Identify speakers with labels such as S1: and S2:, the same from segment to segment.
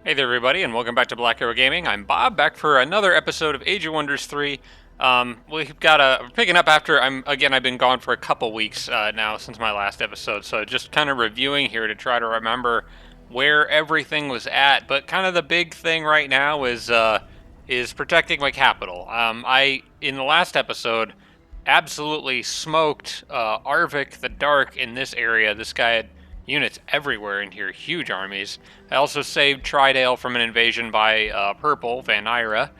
S1: Hey there, everybody, and welcome back to Black Arrow Gaming. I'm Bob, back for another episode of Age of Wonders 3. We've got picking up after I've been gone for a couple weeks now since my last episode, so just kind of reviewing here to try to remember where everything was at. But kind of the big thing right now is protecting my capital. I in the last episode absolutely smoked Arvik the Dark in this area. This guy had units everywhere in here, huge armies. I also saved Tridale from an invasion by Purple, Vanira.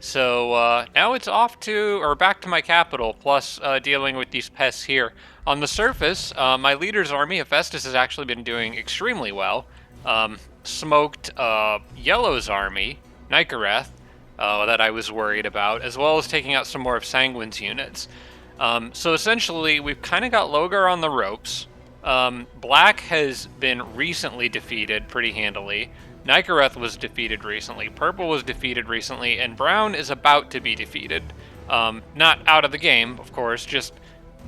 S1: So now it's off to, or back to my capital, plus dealing with these pests here. On the surface, my leader's army, Hephaestus, has actually been doing extremely well. Smoked Yellow's army, Nikareth, that I was worried about, as well as taking out some more of Sanguine's units. So essentially, we've kind of got Logar on the ropes. Black has been recently defeated pretty handily. Nikareth was defeated recently. Purple was defeated recently, and Brown is about to be defeated. Not out of the game, of course, just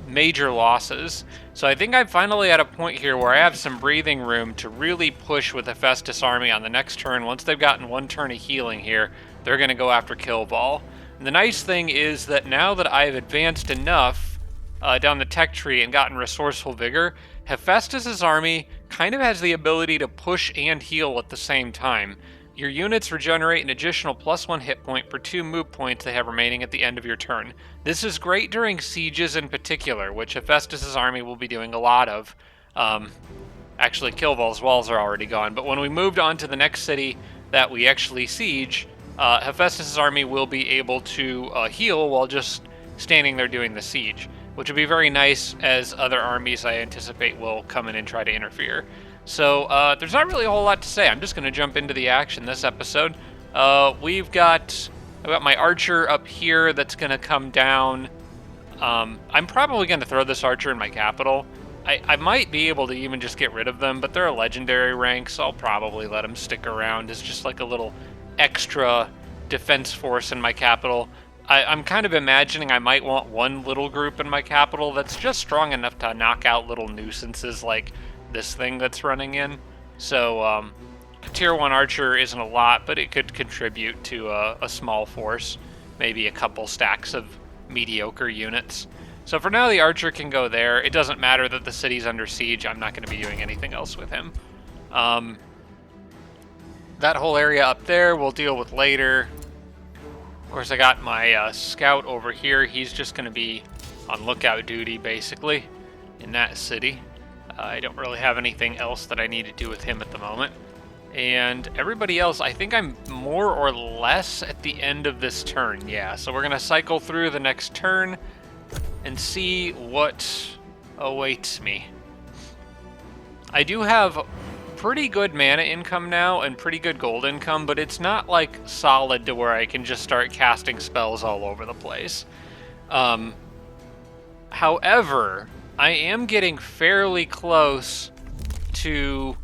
S1: major losses. So I think I'm finally at a point here where I have some breathing room to really push with the Hephaestus army on the next turn. Once they've gotten one turn of healing here, they're going to go after Killball. And the nice thing is that now that I've advanced enough down the tech tree and gotten resourceful vigor, Hephaestus's army kind of has the ability to push and heal at the same time. Your units regenerate an additional +1 hit point per 2 move points they have remaining at the end of your turn. This is great during sieges in particular, which Hephaestus's army will be doing a lot of. Actually, Killball's walls are already gone, but when we moved on to the next city that we actually siege, Hephaestus's army will be able to heal while just standing there doing the siege, which will be very nice as other armies I anticipate will come in and try to interfere. So there's not really a whole lot to say. I'm just going to jump into the action this episode. I've got my archer up here that's going to come down. I'm probably going to throw this archer in my capital. I might be able to even just get rid of them, but they're a legendary rank, so I'll probably let them stick around as just like a little extra defense force in my capital. I'm kind of imagining I might want one little group in my capital that's just strong enough to knock out little nuisances like this thing that's running in. So a tier 1 archer isn't a lot, but it could contribute to a small force, maybe a couple stacks of mediocre units. So for now, the archer can go there. It doesn't matter that the city's under siege. I'm not going to be doing anything else with him. That whole area up there we'll deal with later. Of course, I got my scout over here. He's just going to be on lookout duty, basically, in that city. I don't really have anything else that I need to do with him at the moment. And everybody else, I think I'm more or less at the end of this turn. Yeah, so we're going to cycle through the next turn and see what awaits me. I do have pretty good mana income now and pretty good gold income, but it's not like solid to where I can just start casting spells all over the place. However, I am getting fairly close to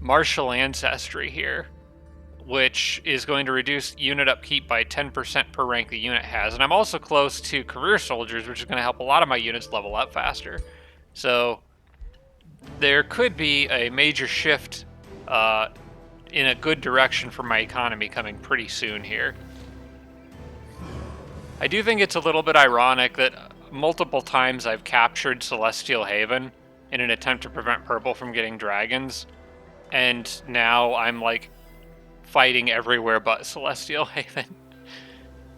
S1: martial ancestry here, which is going to reduce unit upkeep by 10% per rank the unit has. And I'm also close to career soldiers, which is going to help a lot of my units level up faster. So there could be a major shift in a good direction for my economy coming pretty soon here. I do think it's a little bit ironic that multiple times I've captured Celestial Haven in an attempt to prevent Purple from getting dragons, and now I'm like fighting everywhere but Celestial Haven.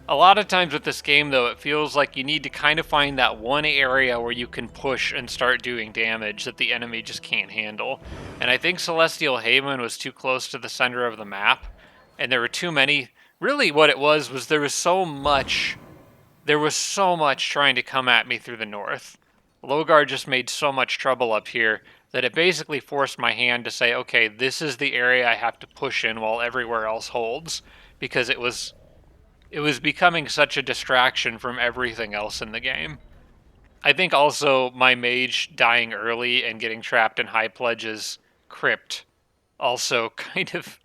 S1: A lot of times with this game, though, it feels like you need to kind of find that one area where you can push and start doing damage that the enemy just can't handle. And I think Celestial Haven was too close to the center of the map, and there were too many. Really what it was there was so much trying to come at me through the north. Logar just made so much trouble up here that it basically forced my hand to say, okay, this is the area I have to push in while everywhere else holds, because it was becoming such a distraction from everything else in the game. I think also my mage dying early and getting trapped in High Pledge's crypt also kind of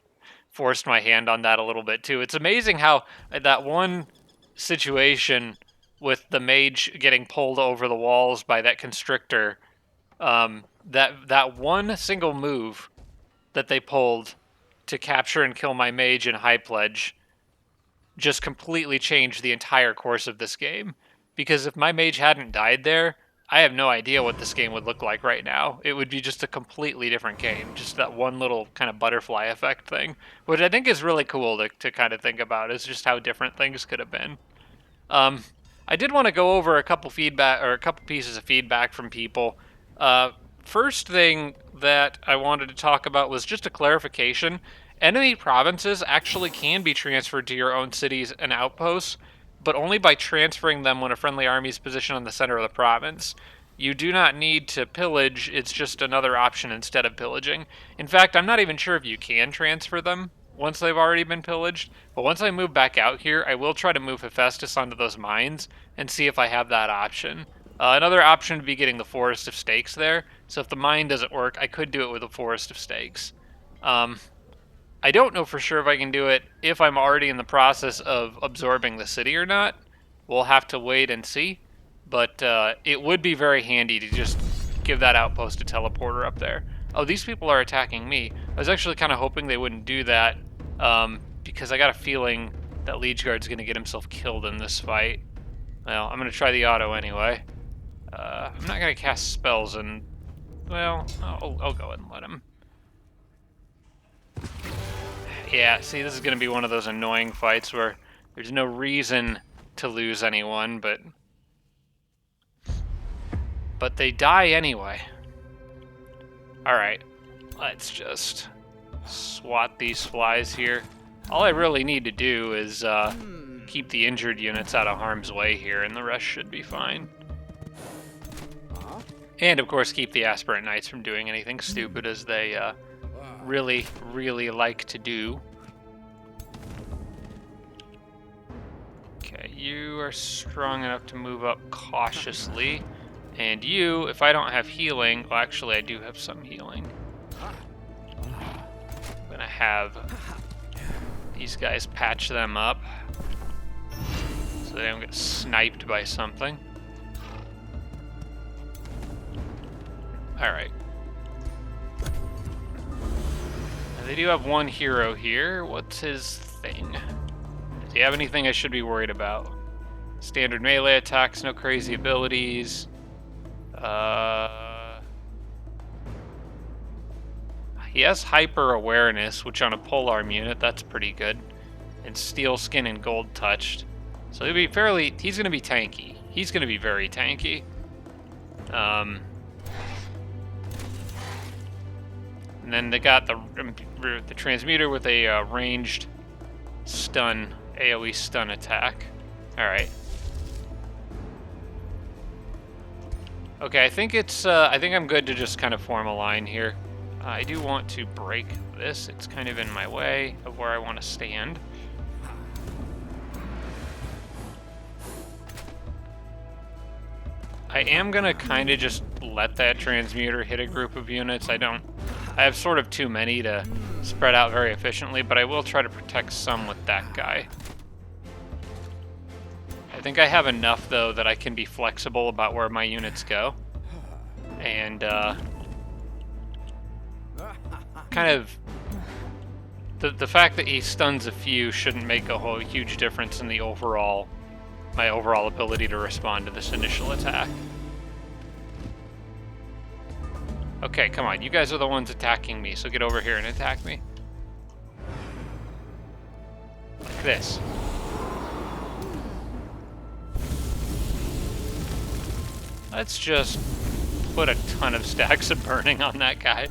S1: forced my hand on that a little bit too. It's amazing how that one situation with the mage getting pulled over the walls by that constrictor, that one single move that they pulled to capture and kill my mage in High Pledge just completely changed the entire course of this game. Because if my mage hadn't died there, I have no idea what this game would look like right now. It would be just a completely different game. Just that one little kind of butterfly effect thing, which I think is really cool to kind of think about, is just how different things could have been. I did want to go over a couple pieces of feedback from people. First thing that I wanted to talk about was just a clarification. Enemy provinces actually can be transferred to your own cities and outposts, but only by transferring them when a friendly army is positioned on the center of the province. You do not need to pillage, it's just another option instead of pillaging. In fact, I'm not even sure if you can transfer them once they've already been pillaged, but once I move back out here, I will try to move Hephaestus onto those mines and see if I have that option. Another option would be getting the Forest of Stakes there, so if the mine doesn't work, I could do it with the Forest of Stakes. I don't know for sure if I can do it if I'm already in the process of absorbing the city or not. We'll have to wait and see, but it would be very handy to just give that outpost a teleporter up there. Oh, these people are attacking me. I was actually kind of hoping they wouldn't do that, because I got a feeling that Liegeguard's going to get himself killed in this fight. Well, I'm going to try the auto anyway. I'm not going to cast spells, and, well, I'll go ahead and let him. Yeah, see, this is going to be one of those annoying fights where there's no reason to lose anyone, but they die anyway. Alright, let's just swat these flies here. All I really need to do is keep the injured units out of harm's way here, and the rest should be fine. And, of course, keep the Aspirant Knights from doing anything stupid, as they really, really like to do. Okay, you are strong enough to move up cautiously. And you, if I don't have healing, well, actually I do have some healing. I'm gonna have these guys patch them up so they don't get sniped by something. Alright. They do have one hero here. What's his thing? Does he have anything I should be worried about? Standard melee attacks, no crazy abilities. He has hyper awareness, which on a polearm unit, that's pretty good. And steel skin and gold touched. So he's gonna be tanky. He's gonna be very tanky. And then they got the transmuter with a ranged stun, AoE stun attack. Alright. Okay, I think I'm good to just kind of form a line here. I do want to break this. It's kind of in my way of where I want to stand. I am gonna kind of just let that transmuter hit a group of units. I have sort of too many to spread out very efficiently, but I will try to protect some with that guy. I think I have enough, though, that I can be flexible about where my units go. And, kind of... The fact that he stuns a few shouldn't make a whole huge difference in the my overall ability to respond to this initial attack. Okay, come on. You guys are the ones attacking me, so get over here and attack me. Like this. Let's just put a ton of stacks of burning on that guy.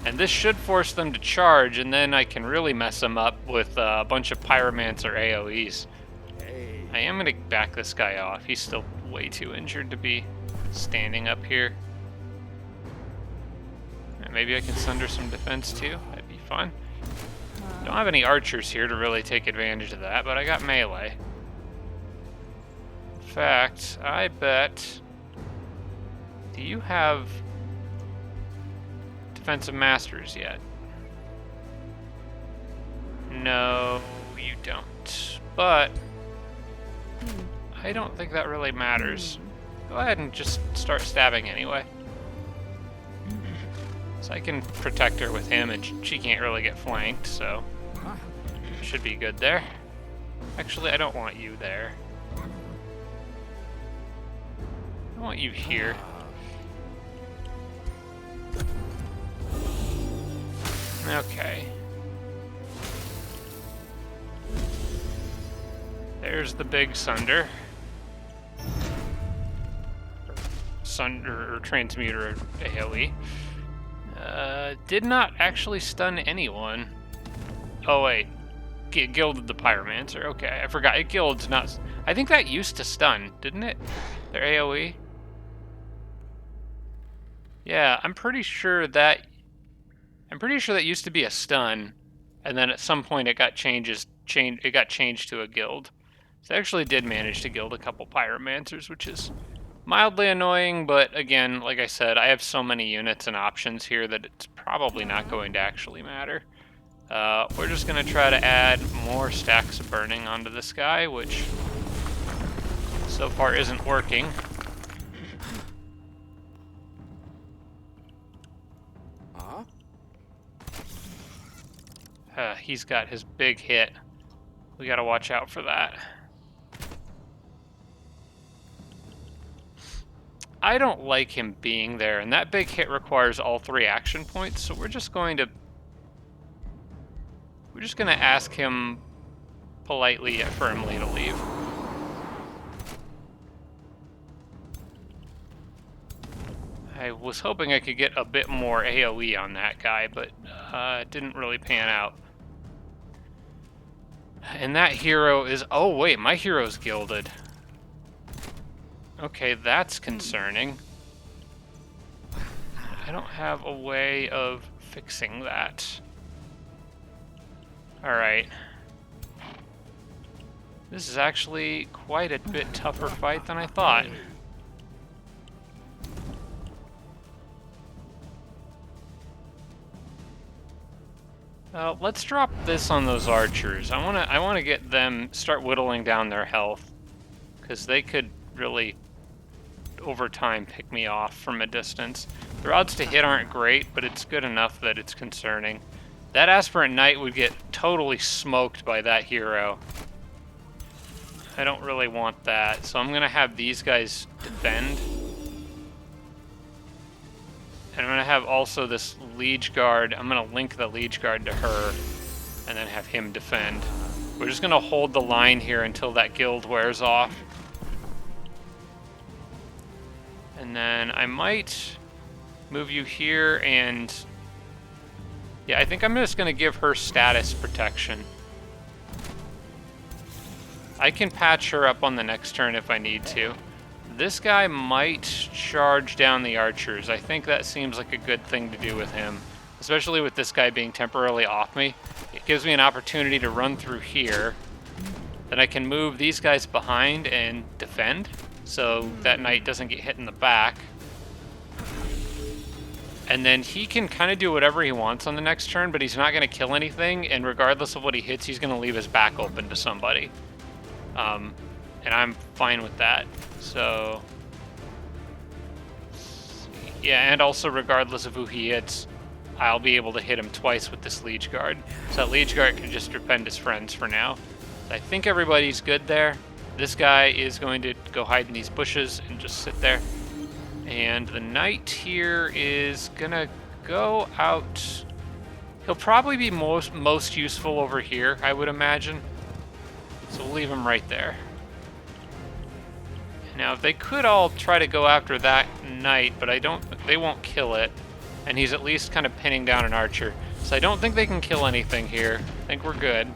S1: And this should force them to charge, and then I can really mess them up with a bunch of Pyromancer AoEs. I am going to back this guy off. He's still way too injured to be standing up here. And maybe I can sunder some defense too. That'd be fun. Don't have any archers here to really take advantage of that, but I got melee. In fact, I bet... Do you have defensive masters yet? No, you don't. But I don't think that really matters. Go ahead and just start stabbing anyway. So I can protect her with him, and she can't really get flanked, so should be good there. Actually, I don't want you there. I want you here. Okay. There's the big Sunder. Sunder, or Transmuter AoE. Did not actually stun anyone. Oh wait. Gilded the Pyromancer. Okay, I forgot. It gilds not... I think that used to stun, didn't it? Their AoE? Yeah, I'm pretty sure that used to be a stun, and then at some point it got changed to a gild. So I actually did manage to gild a couple Pyromancers, which is mildly annoying, but again, like I said, I have so many units and options here that it's probably not going to actually matter. We're just going to try to add more stacks of burning onto this guy, which so far isn't working. He's got his big hit. We got to watch out for that. I don't like him being there, and that big hit requires all 3 action points, so we're just going to ask him politely yet firmly to leave. I was hoping I could get a bit more AoE on that guy, but it didn't really pan out. And that hero is... Oh wait, my hero's gilded. Okay, that's concerning. I don't have a way of fixing that. Alright. This is actually quite a bit tougher fight than I thought. Let's drop this on those archers. I wanna get them start whittling down their health, because they could really, over time, pick me off from a distance. Their odds to hit aren't great, but it's good enough that it's concerning. That Aspirant Knight would get totally smoked by that hero. I don't really want that, so I'm gonna have these guys defend. And I'm gonna have also this Liege Guard. I'm gonna link the Liege Guard to her, and then have him defend. We're just gonna hold the line here until that guild wears off. And then I might move you here, and yeah, I think I'm just gonna give her status protection. I can patch her up on the next turn if I need to. This guy might charge down the archers. I think that seems like a good thing to do with him, especially with this guy being temporarily off me. It gives me an opportunity to run through here. Then I can move these guys behind and defend, so that knight doesn't get hit in the back. And then he can kind of do whatever he wants on the next turn, but he's not going to kill anything, and regardless of what he hits, he's going to leave his back open to somebody. And I'm fine with that. So, yeah, and also regardless of who he hits, I'll be able to hit him twice with this Liege Guard. So that Liege Guard can just defend his friends for now. I think everybody's good there. This guy is going to go hide in these bushes and just sit there. And the knight here is gonna go out. He'll probably be most useful over here, I would imagine. So we'll leave him right there. Now, they could all try to go after that knight, but they won't kill it. And he's at least kind of pinning down an archer. So I don't think they can kill anything here. I think we're good.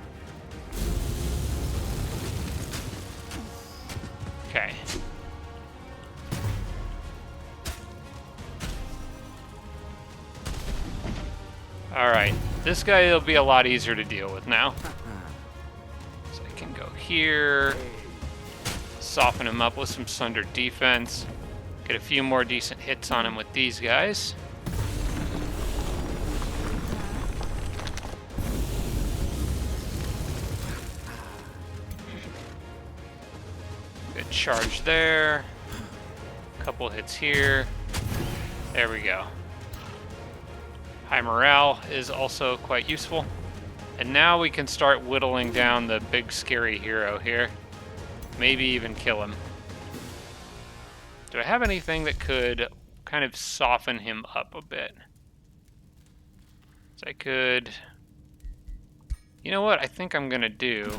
S1: Okay. Alright, this guy will be a lot easier to deal with now. So I can go here. Soften him up with some Sunder defense. Get a few more decent hits on him with these guys. Good charge there. Couple hits here. There we go. High morale is also quite useful. And now we can start whittling down the big scary hero here. Maybe even kill him. Do I have anything that could kind of soften him up a bit? So I could... You know what I think I'm gonna do?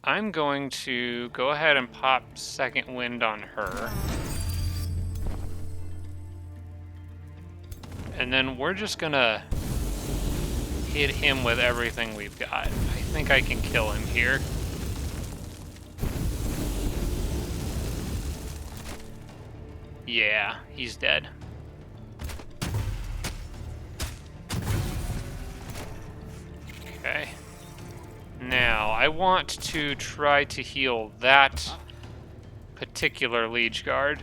S1: I'm going to go ahead and pop second wind on her. And then we're just gonna hit him with everything we've got. I think I can kill him here. Yeah, he's dead. Okay. Now, I want to try to heal that particular Liege Guard,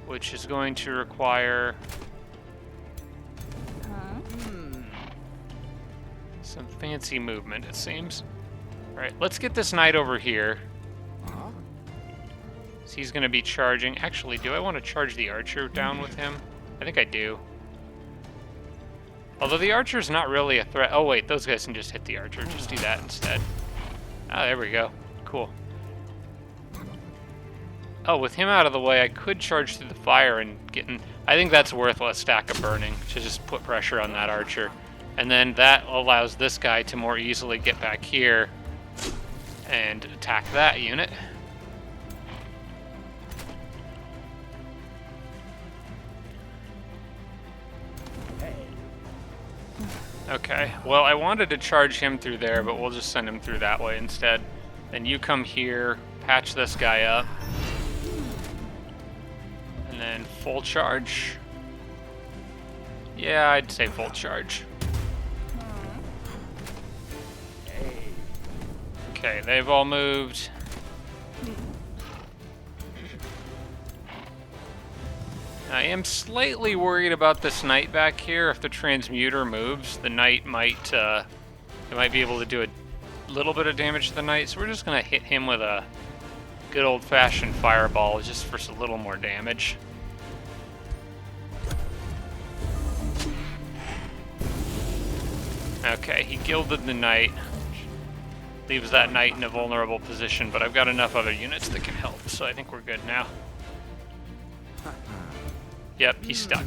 S1: which is going to require some fancy movement, it seems. Alright, let's get this knight over here. So he's going to be charging. Actually, do I want to charge the archer down with him? I think I do. Although the archer's not really a threat. Oh wait, those guys can just hit the archer. Just do that instead. Oh, there we go. Cool. Oh, with him out of the way, I could charge through the fire and get in. I think that's worth a stack of burning to just put pressure on that archer. And then that allows this guy to more easily get back here and attack that unit. Okay, well, I wanted to charge him through there, but we'll just send him through that way instead. Then you come here, patch this guy up. And then full charge. Yeah, I'd say full charge. Okay, they've all moved. I am slightly worried about this knight back here. If the transmuter moves, the knight might be able to do a little bit of damage to the knight. So we're just gonna hit him with a good old-fashioned fireball, just for a little more damage. Okay, he gilded the knight. Leaves that knight in a vulnerable position, but I've got enough other units that can help, so I think we're good now. Yep, he's stuck.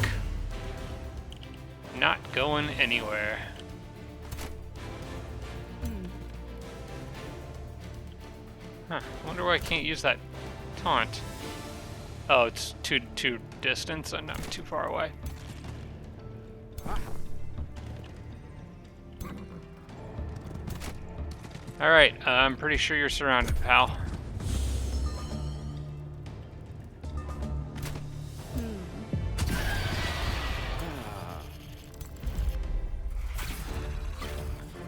S1: Not going anywhere. Huh, I wonder why I can't use that taunt. Oh, it's too distance and I'm too far away. Alright, I'm pretty sure you're surrounded, pal.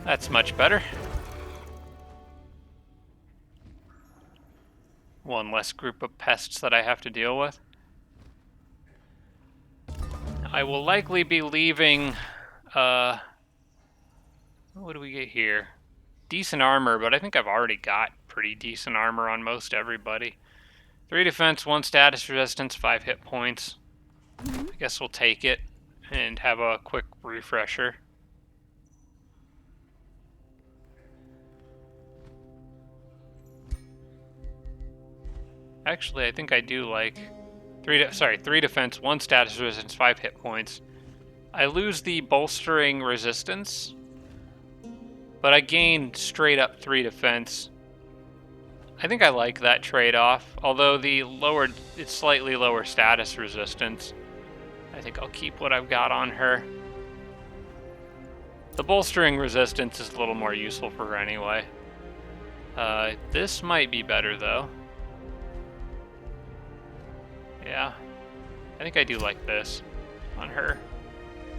S1: That's much better. One less group of pests that I have to deal with. I will likely be leaving, what do we get here? Decent armor, but I think I've already got pretty decent armor on most everybody. 3 defense, 1 status resistance, 5 hit points. I guess we'll take it and have a quick refresher. Actually, I think I do like 3 defense, 1 status resistance, 5 hit points. I lose the bolstering resistance, but I gain straight up 3 defense. I think I like that trade-off, although it's slightly lower status resistance. I think I'll keep what I've got on her. The bolstering resistance is a little more useful for her anyway. This might be better though. Yeah, I think I do like this on her.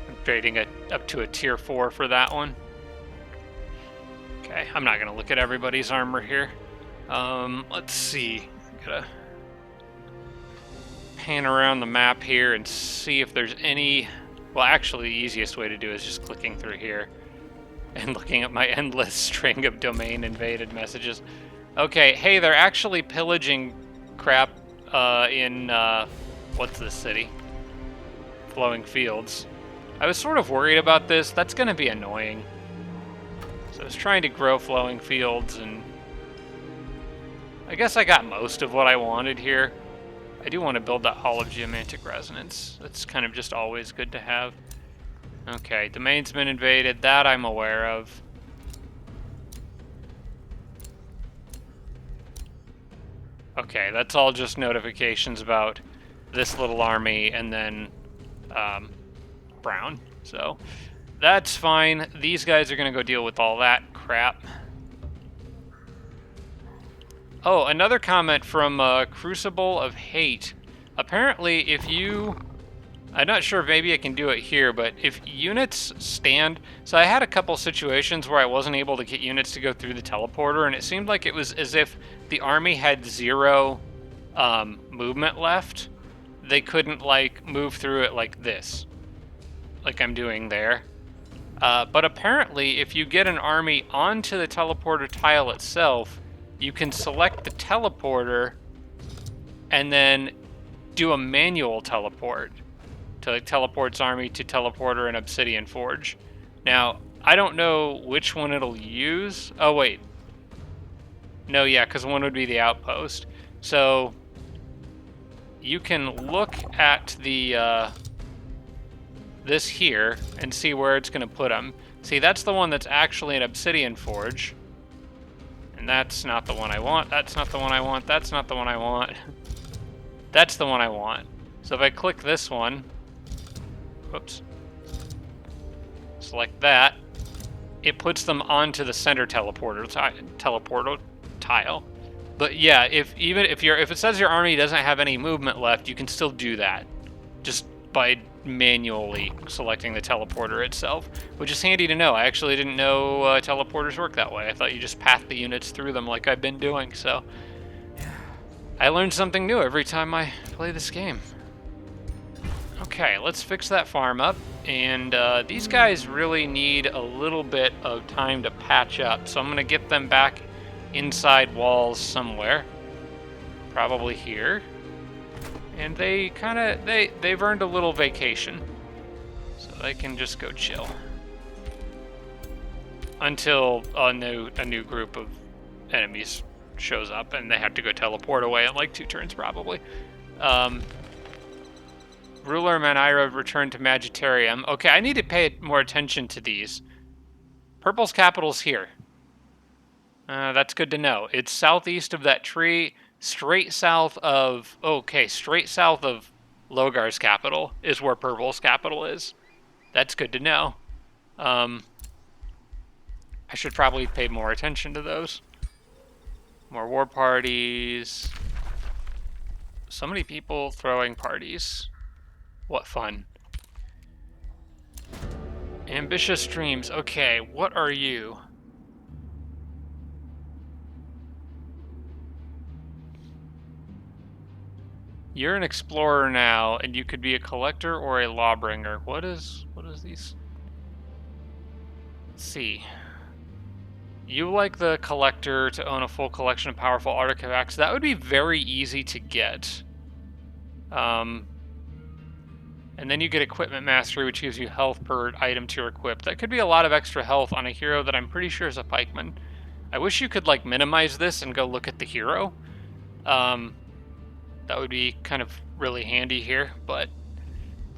S1: I'm trading it up to a tier 4 for that one. Okay, I'm not gonna look at everybody's armor here. Let's see. Gotta pan around the map here and see if there's any... Well, actually, the easiest way to do it is just clicking through here and looking at my endless string of domain invaded messages. Okay, hey, they're actually pillaging crap in, what's this city? flowing fields. I was sort of worried about this. That's going to be annoying. So I was trying to grow flowing fields, and I guess I got most of what I wanted here. I do want to build that Hall of Geomantic Resonance. That's kind of just always good to have. Okay, domain's been invaded. That I'm aware of. Okay, that's all just notifications about this little army and then Brown. So that's fine. These guys are going to go deal with all that crap. Oh, another comment from Crucible of Hate. Apparently, if you... I'm not sure if maybe I can do it here, but if units stand... So I had a couple situations where I wasn't able to get units to go through the teleporter, and it seemed like it was as if the army had 0 movement left. They couldn't, like, move through it like this, like I'm doing there. But apparently, if you get an army onto the teleporter tile itself, you can select the teleporter and then do a manual teleport to like teleports army to teleporter and Obsidian Forge. Now, I don't know which one it'll use. Oh, wait. No, yeah, because one would be the outpost. So you can look at the this here and see where it's going to put them. See, that's the one that's actually an Obsidian Forge. And that's not the one I want. That's not the one I want. That's not the one I want. That's the one I want. So if I click this one, whoops, select that, it puts them onto the center teleporter tile. But yeah, if it says your army doesn't have any movement left, you can still do that, just by manually selecting the teleporter itself, which is handy to know. I actually didn't know teleporters work that way. I thought you just path the units through them like I've been doing. So I learned something new every time I play this game. Okay, let's fix that farm up. And these guys really need a little bit of time to patch up. So I'm going to get them back inside walls somewhere. Probably here. And they kind of, they've earned a little vacation. So they can just go chill. Until a new group of enemies shows up and they have to go teleport away in like 2 turns probably. Ruler Manira returned to Magitarium. Okay, I need to pay more attention to these. Purple's capital's here. That's good to know. It's southeast of that tree, straight south of... Okay, straight south of Logar's capital is where Purple's capital is. That's good to know. I should probably pay more attention to those. More war parties. So many people throwing parties. What fun. Ambitious dreams. Okay, what are you? You're an explorer now, and you could be a collector or a lawbringer. What is these? Let's see. You like the collector to own a full collection of powerful artifacts. That would be very easy to get. And then you get equipment mastery, which gives you health per item to equip. That could be a lot of extra health on a hero that I'm pretty sure is a pikeman. I wish you could like minimize this and go look at the hero. That would be kind of really handy here, but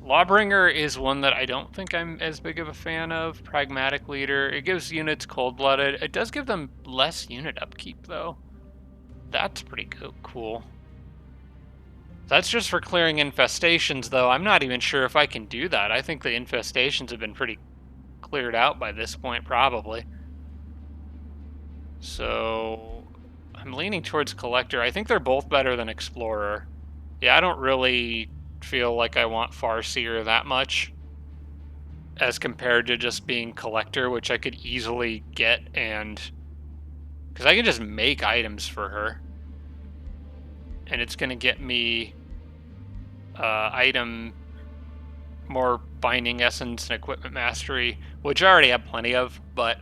S1: Lawbringer is one that I don't think I'm as big of a fan of. Pragmatic Leader. It gives units cold-blooded. It does give them less unit upkeep, though. That's pretty cool. That's just for clearing infestations, though. I'm not even sure if I can do that. I think the infestations have been pretty cleared out by this point, probably. So I'm leaning towards Collector. I think they're both better than Explorer. Yeah, I don't really feel like I want Farseer that much as compared to just being Collector, which I could easily get, and because I can just make items for her. And it's going to get me item, more binding essence and equipment mastery, which I already have plenty of, but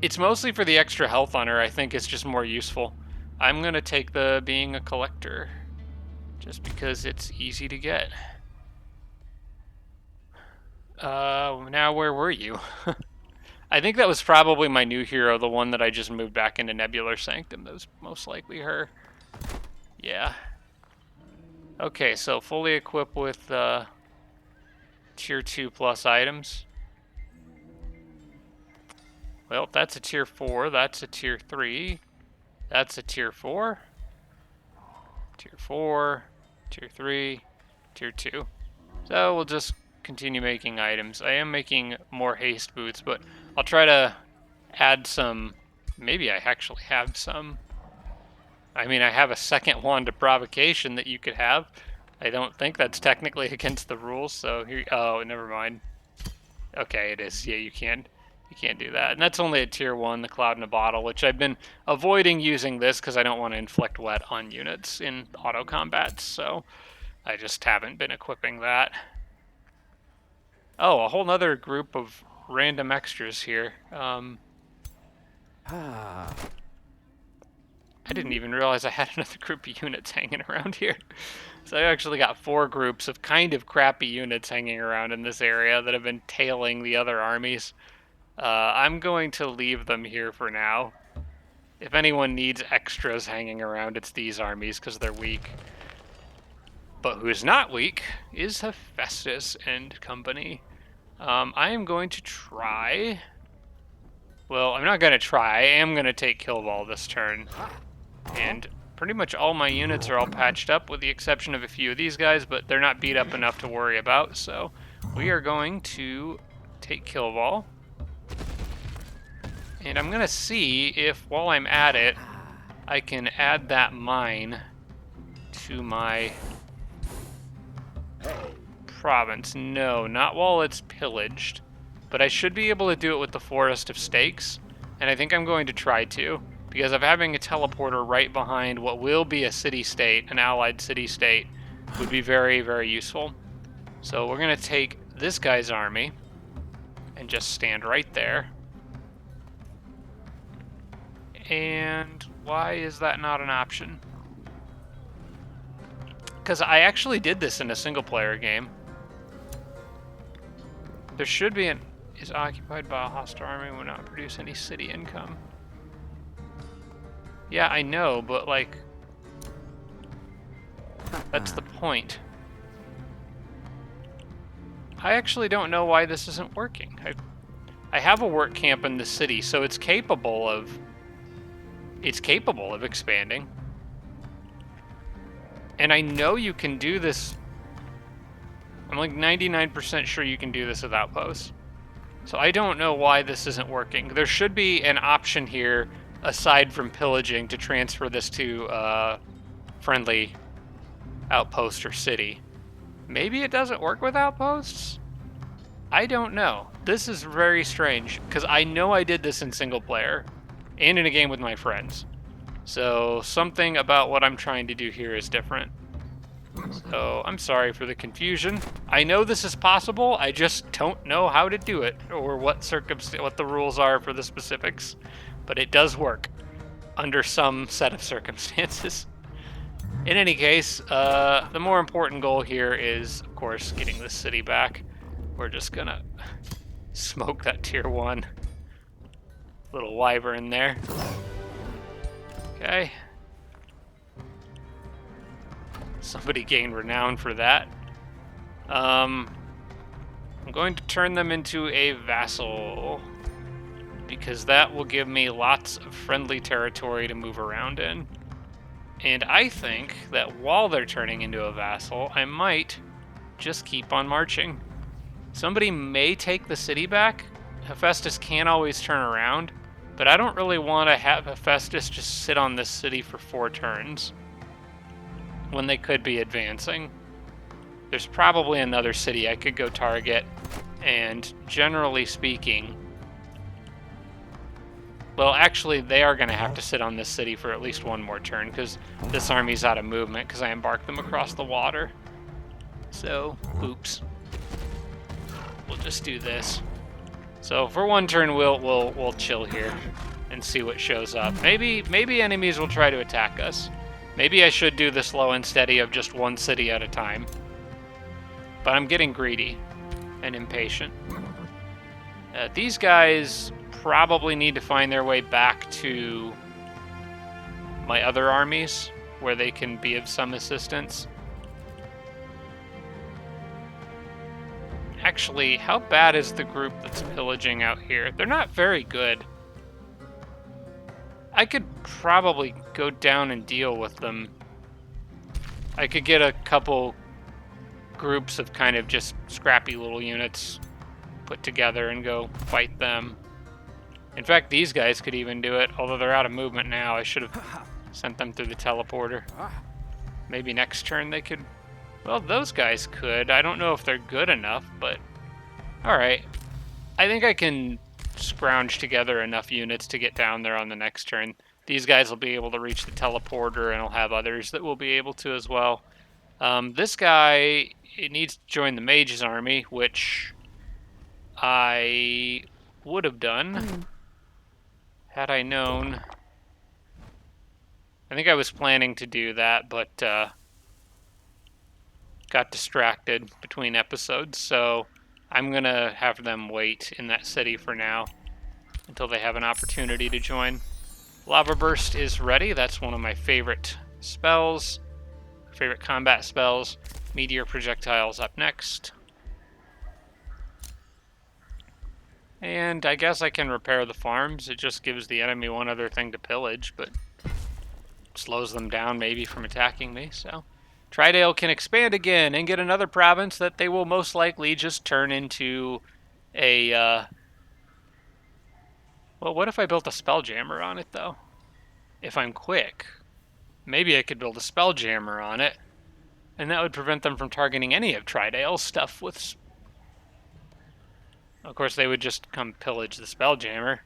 S1: it's mostly for the extra health on her. I think it's just more useful. I'm going to take the being a collector. just because it's easy to get. Now where were you? I think that was probably my new hero, the one that I just moved back into Nebular Sanctum. That was most likely her. Yeah. Okay, so fully equipped with tier 2 plus items. Well, that's a tier 4, that's a tier 3, that's a tier 4, tier 4, tier 3, tier 2. So we'll just continue making items. I am making more haste boots, but I'll try to add some. Maybe I actually have some. I mean, I have a second wand of provocation that you could have. I don't think that's technically against the rules, so here. Oh, never mind. Okay, it is. Yeah, you can't do that. And that's only a tier 1, the Cloud in a Bottle, which I've been avoiding using this because I don't want to inflict wet on units in auto combats, so I just haven't been equipping that. Oh, a whole nother group of random extras here. I didn't even realize I had another group of units hanging around here. So I actually got 4 groups of kind of crappy units hanging around in this area that have been tailing the other armies. I'm going to leave them here for now. If anyone needs extras hanging around, it's these armies because they're weak. But who's not weak is Hephaestus and company. I am going to try... Well, I'm not going to try. I am going to take Kill Ball this turn. And pretty much all my units are all patched up with the exception of a few of these guys, but they're not beat up enough to worry about. So we are going to take Kill Ball. And I'm going to see if, while I'm at it, I can add that mine to my province. No, not while it's pillaged. But I should be able to do it with the Forest of Stakes. And I think I'm going to try to, because of having a teleporter right behind what will be a city-state, an allied city-state, would be very, very useful. So we're going to take this guy's army and just stand right there. And why is that not an option? Because I actually did this in a single-player game. There should be an... is occupied by a hostile army and will not produce any city income. Yeah, I know, but, like... that's the point. I actually don't know why this isn't working. I have a work camp in the city, so it's capable of... expanding. And I know you can do this. I'm like 99% sure you can do this with outposts. So I don't know why this isn't working. There should be an option here, aside from pillaging, to transfer this to friendly outpost or city. Maybe it doesn't work with outposts? I don't know. This is very strange, because I know I did this in single player, and in a game with my friends. So something about what I'm trying to do here is different. So I'm sorry for the confusion. I know this is possible, I just don't know how to do it, or what the rules are for the specifics. But it does work, under some set of circumstances. In any case, the more important goal here is, of course, getting this city back. We're just gonna smoke that tier 1 little wyvern there. Okay. Somebody gained renown for that. I'm going to turn them into a vassal, because that will give me lots of friendly territory to move around in. And I think that while they're turning into a vassal, I might just keep on marching. Somebody may take the city back. Hephaestus can't always turn around, but I don't really want to have Hephaestus just sit on this city for 4 turns when they could be advancing. There's probably another city I could go target, and generally speaking... well, actually, they are going to have to sit on this city for at least 1 more turn, because this army's out of movement, because I embarked them across the water. So, oops. We'll just do this. So for 1 turn, we'll chill here and see what shows up. Maybe enemies will try to attack us. Maybe I should do the slow and steady of just one city at a time. But I'm getting greedy and impatient. These guys probably need to find their way back to my other armies, where they can be of some assistance. Actually, how bad is the group that's pillaging out here? They're not very good. I could probably go down and deal with them. I could get a couple groups of kind of just scrappy little units put together and go fight them. In fact, these guys could even do it, although they're out of movement now. I should have sent them through the teleporter. Maybe next turn they could... Well, those guys could. I don't know if they're good enough, but... Alright. I think I can scrounge together enough units to get down there on the next turn. These guys will be able to reach the teleporter, and I'll have others that will be able to as well. This guy, it needs to join the mage's army, which I would have done had I known. I think I was planning to do that, but got distracted between episodes, so I'm going to have them wait in that city for now until they have an opportunity to join. Lava Burst is ready. That's one of my favorite spells, favorite combat spells. Meteor Projectiles up next. And I guess I can repair the farms. It just gives the enemy one other thing to pillage, but slows them down maybe from attacking me, so... Tridale can expand again and get another province that they will most likely just turn into a, Well, what if I built a Spelljammer on it, though? If I'm quick. Maybe I could build a Spelljammer on it, and that would prevent them from targeting any of Tridale's stuff with... Of course, they would just come pillage the Spelljammer.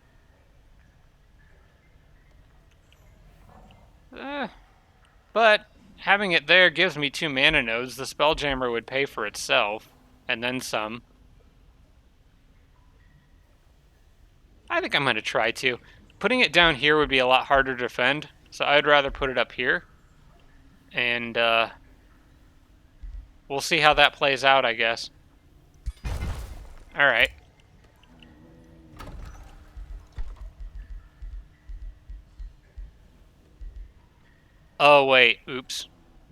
S1: But... having it there gives me 2 mana nodes. The Spelljammer would pay for itself, and then some. I think I'm going to try to. Putting it down here would be a lot harder to defend, so I'd rather put it up here. And we'll see how that plays out, I guess. Alright. Oh, wait. Oops.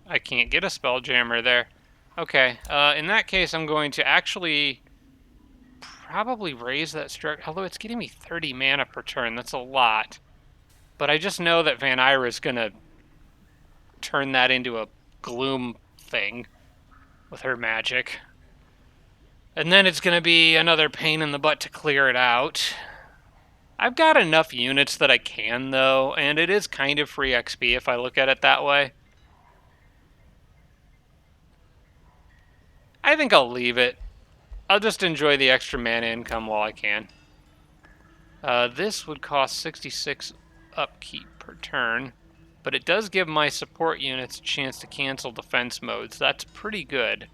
S1: I can't get a Spelljammer there. Okay. In that case, I'm going to actually probably raise that structure. Although it's getting me 30 mana per turn. That's a lot. But I just know that Van Ira is going to turn that into a gloom thing with her magic. And then it's going to be another pain in the butt to clear it out. I've got enough units that I can, though, and it is kind of free XP if I look at it that way. I think I'll leave it. I'll just enjoy the extra mana income while I can. This would cost 66 upkeep per turn, but it does give my support units a chance to cancel defense modes. That's pretty good.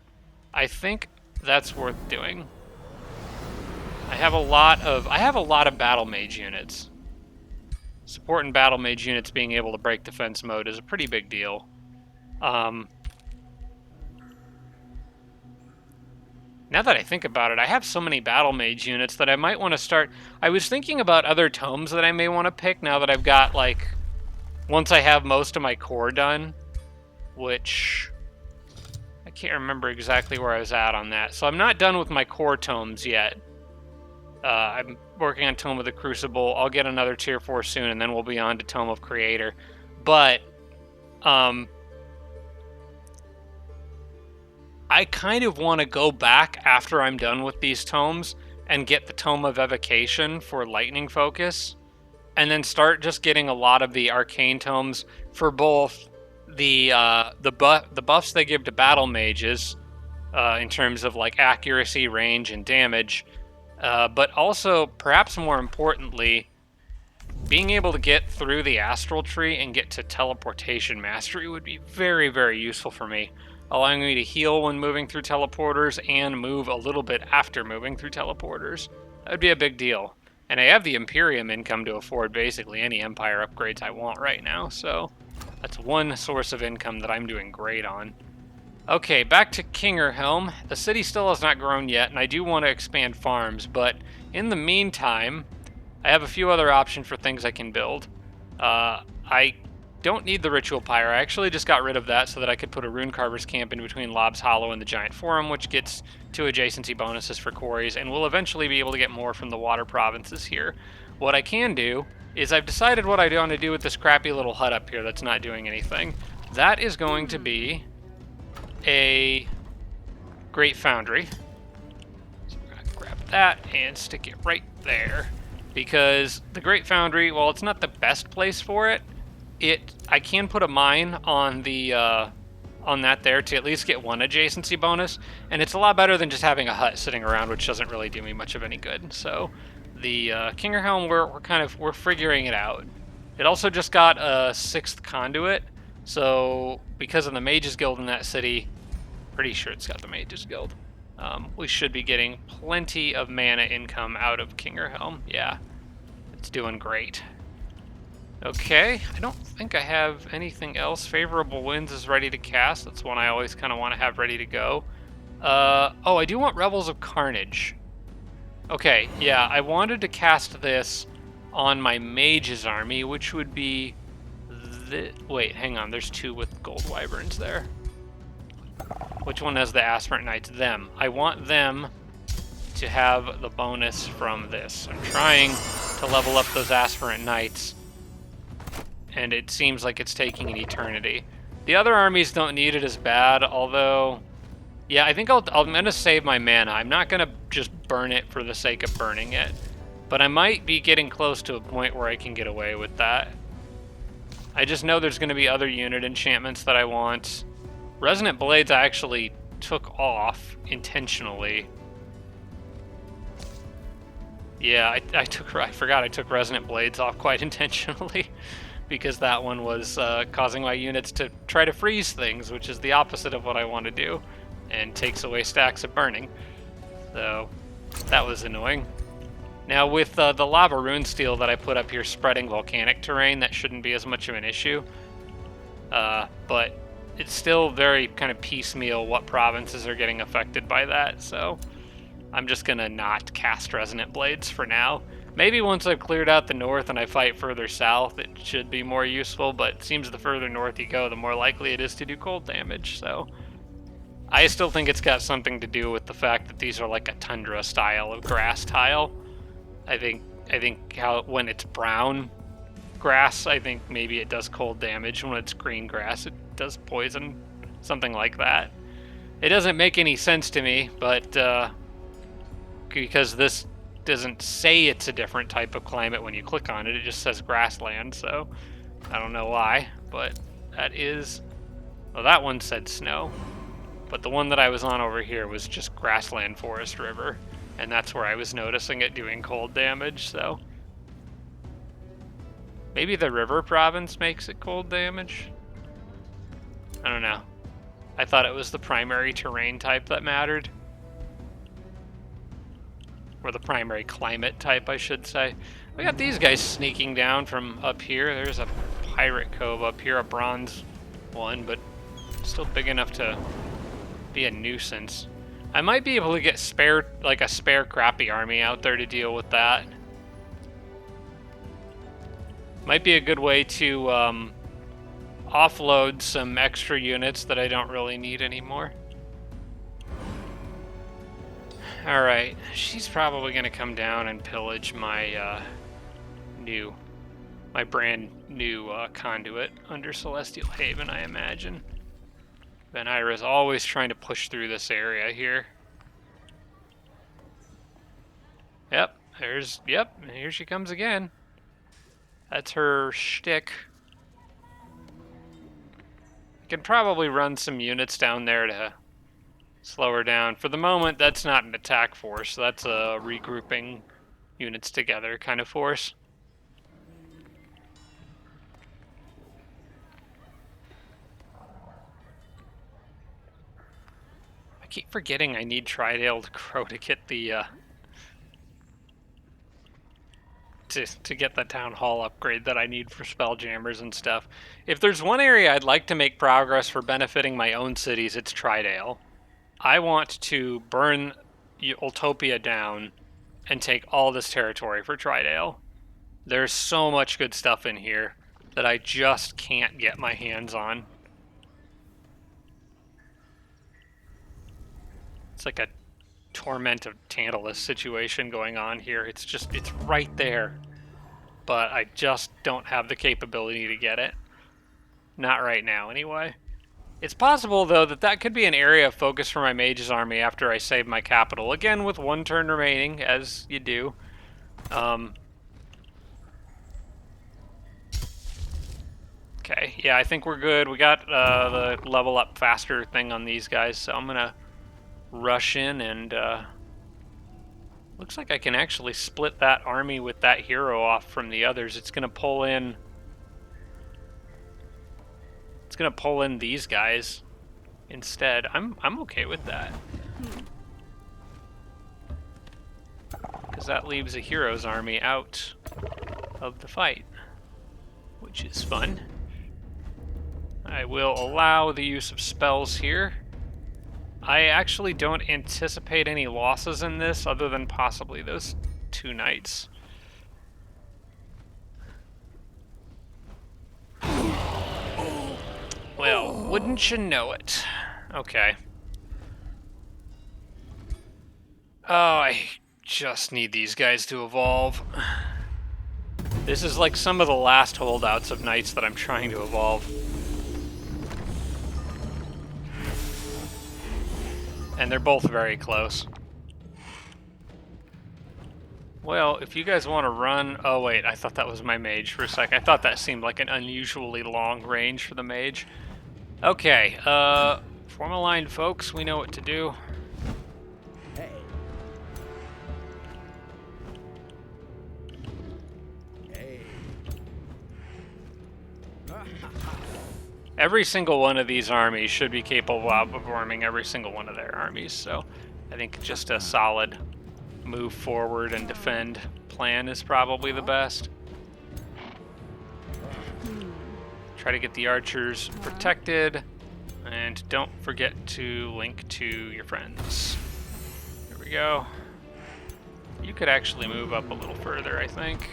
S1: I think that's worth doing. I have a lot of battle mage units. Support and battle mage units being able to break defense mode is a pretty big deal. Now that I think about it, I have so many battle mage units that I might want to start... I was thinking about other tomes that I may want to pick now that I've got, like... Once I have most of my core done, which... I can't remember exactly where I was at on that. So I'm not done with my core tomes yet. I'm working on Tome of the Crucible. I'll get another Tier 4 soon, and then we'll be on to Tome of Creator. But, I kind of want to go back after I'm done with these tomes and get the Tome of Evocation for Lightning Focus, and then start just getting a lot of the Arcane tomes for both the buffs they give to battle mages in terms of like accuracy, range, and damage, but also, perhaps more importantly, being able to get through the Astral Tree and get to Teleportation Mastery would be very, very useful for me, allowing me to heal when moving through teleporters and move a little bit after moving through teleporters. That would be a big deal. And I have the Imperium income to afford basically any Empire upgrades I want right now, so That's one source of income that I'm doing great on. Okay, back to Kingerhelm. The city still has not grown yet, and I do want to expand farms, but in the meantime, I have a few other options for things I can build. I don't need the Ritual Pyre. I actually just got rid of that so that I could put a Rune Carver's camp in between Lob's Hollow and the Giant Forum, which gets 2 adjacency bonuses for quarries, and we'll eventually be able to get more from the water provinces here. What I can do is I've decided what I want to do with this crappy little hut up here that's not doing anything. That is going to be a Great Foundry. So we're going to grab that and stick it right there. Because the Great Foundry, while it's not the best place for it, I can put a mine on the on that there to at least get 1 adjacency bonus, and it's a lot better than just having a hut sitting around, which doesn't really do me much of any good. So the Kingerhelm, we're figuring it out. It also just got a 6th conduit, so because of the Mages Guild in that city, pretty sure it's got the Mages Guild. We should be getting plenty of mana income out of Kingerhelm. Yeah, it's doing great. Okay, I don't think I have anything else. Favorable Winds is ready to cast. That's one I always kind of want to have ready to go. Oh, I do want Rebels of Carnage. Okay, yeah, I wanted to cast this on my Mage's army, which would be... Wait, hang on, there's 2 with Gold Wyverns there. Which one has the Aspirant Knights? Them. I want them to have the bonus from this. I'm trying to level up those Aspirant Knights, and it seems like it's taking an eternity. The other armies don't need it as bad, although... Yeah, I think I'm going to save my mana. I'm not going to just burn it for the sake of burning it. But I might be getting close to a point where I can get away with that. I just know there's going to be other unit enchantments that I want. Resonant Blades I actually took off intentionally. Yeah, I forgot I took Resonant Blades off quite intentionally because that one was causing my units to try to freeze things, which is the opposite of what I want to do, and takes away stacks of burning. So that was annoying. Now with the Lava Rune Steel that I put up here spreading volcanic terrain, that shouldn't be as much of an issue. But it's still very kind of piecemeal what provinces are getting affected by that, so I'm just gonna not cast Resonant Blades for now. Maybe once I've cleared out the north and I fight further south, it should be more useful, but it seems the further north you go, the more likely it is to do cold damage, so... I still think it's got something to do with the fact that these are like a tundra style of grass tile. I think when it's brown grass, I think maybe it does cold damage. When it's green grass, it does poison, something like that. It doesn't make any sense to me, but because this doesn't say it's a different type of climate when you click on it, it just says grassland, so I don't know why, but that is... Well, that one said snow, but the one that I was on over here was just grassland forest river, and that's where I was noticing it doing cold damage, so... Maybe the river province makes it cold damage? I don't know. I thought it was the primary terrain type that mattered. Or the primary climate type, I should say. We got these guys sneaking down from up here. There's a pirate cove up here, a bronze one, but still big enough to be a nuisance. I might be able to get a spare crappy army out there to deal with that. Might be a good way to offload some extra units that I don't really need anymore. Alright, she's probably going to come down and pillage my brand new conduit under Celestial Haven, I imagine. Benira's always trying to push through this area here. Yep, here she comes again. That's her shtick. I can probably run some units down there to slow her down. For the moment, that's not an attack force. That's a regrouping units together kind of force. I keep forgetting I need Tri-tailed Crow to get the to get the town hall upgrade that I need for spelljammers and stuff. If there's one area I'd like to make progress for benefiting my own cities, it's Tridale. I want to burn Utopia down and take all this territory for Tridale. There's so much good stuff in here that I just can't get my hands on. It's like a Torment of Tantalus situation going on here. It's right there. But I just don't have the capability to get it. Not right now, anyway. It's possible, though, that could be an area of focus for my mage's army after I save my capital. Again, with one turn remaining, as you do. Okay, yeah, I think we're good. We got the level up faster thing on these guys, so I'm gonna rush in and looks like I can actually split that army with that hero off from the others. It's gonna pull in these guys instead. I'm okay with that. Because that leaves a hero's army out of the fight, which is fun. I will allow the use of spells here. I actually don't anticipate any losses in this other than possibly those 2 knights. Well, wouldn't you know it? Okay. Oh, I just need these guys to evolve. This is like some of the last holdouts of knights that I'm trying to evolve. And they're both very close. Well, if you guys want to run... Oh, wait, I thought that was my mage for a sec. I thought that seemed like an unusually long range for the mage. Okay, form a line, folks. We know what to do.
S2: Hey. Hey.
S1: Every single one of these armies should be capable of outperforming every single one of their armies, so I think just a solid move forward and defend plan is probably the best. Try to get the archers protected, and don't forget to link to your friends. Here we go. You could actually move up a little further, I think.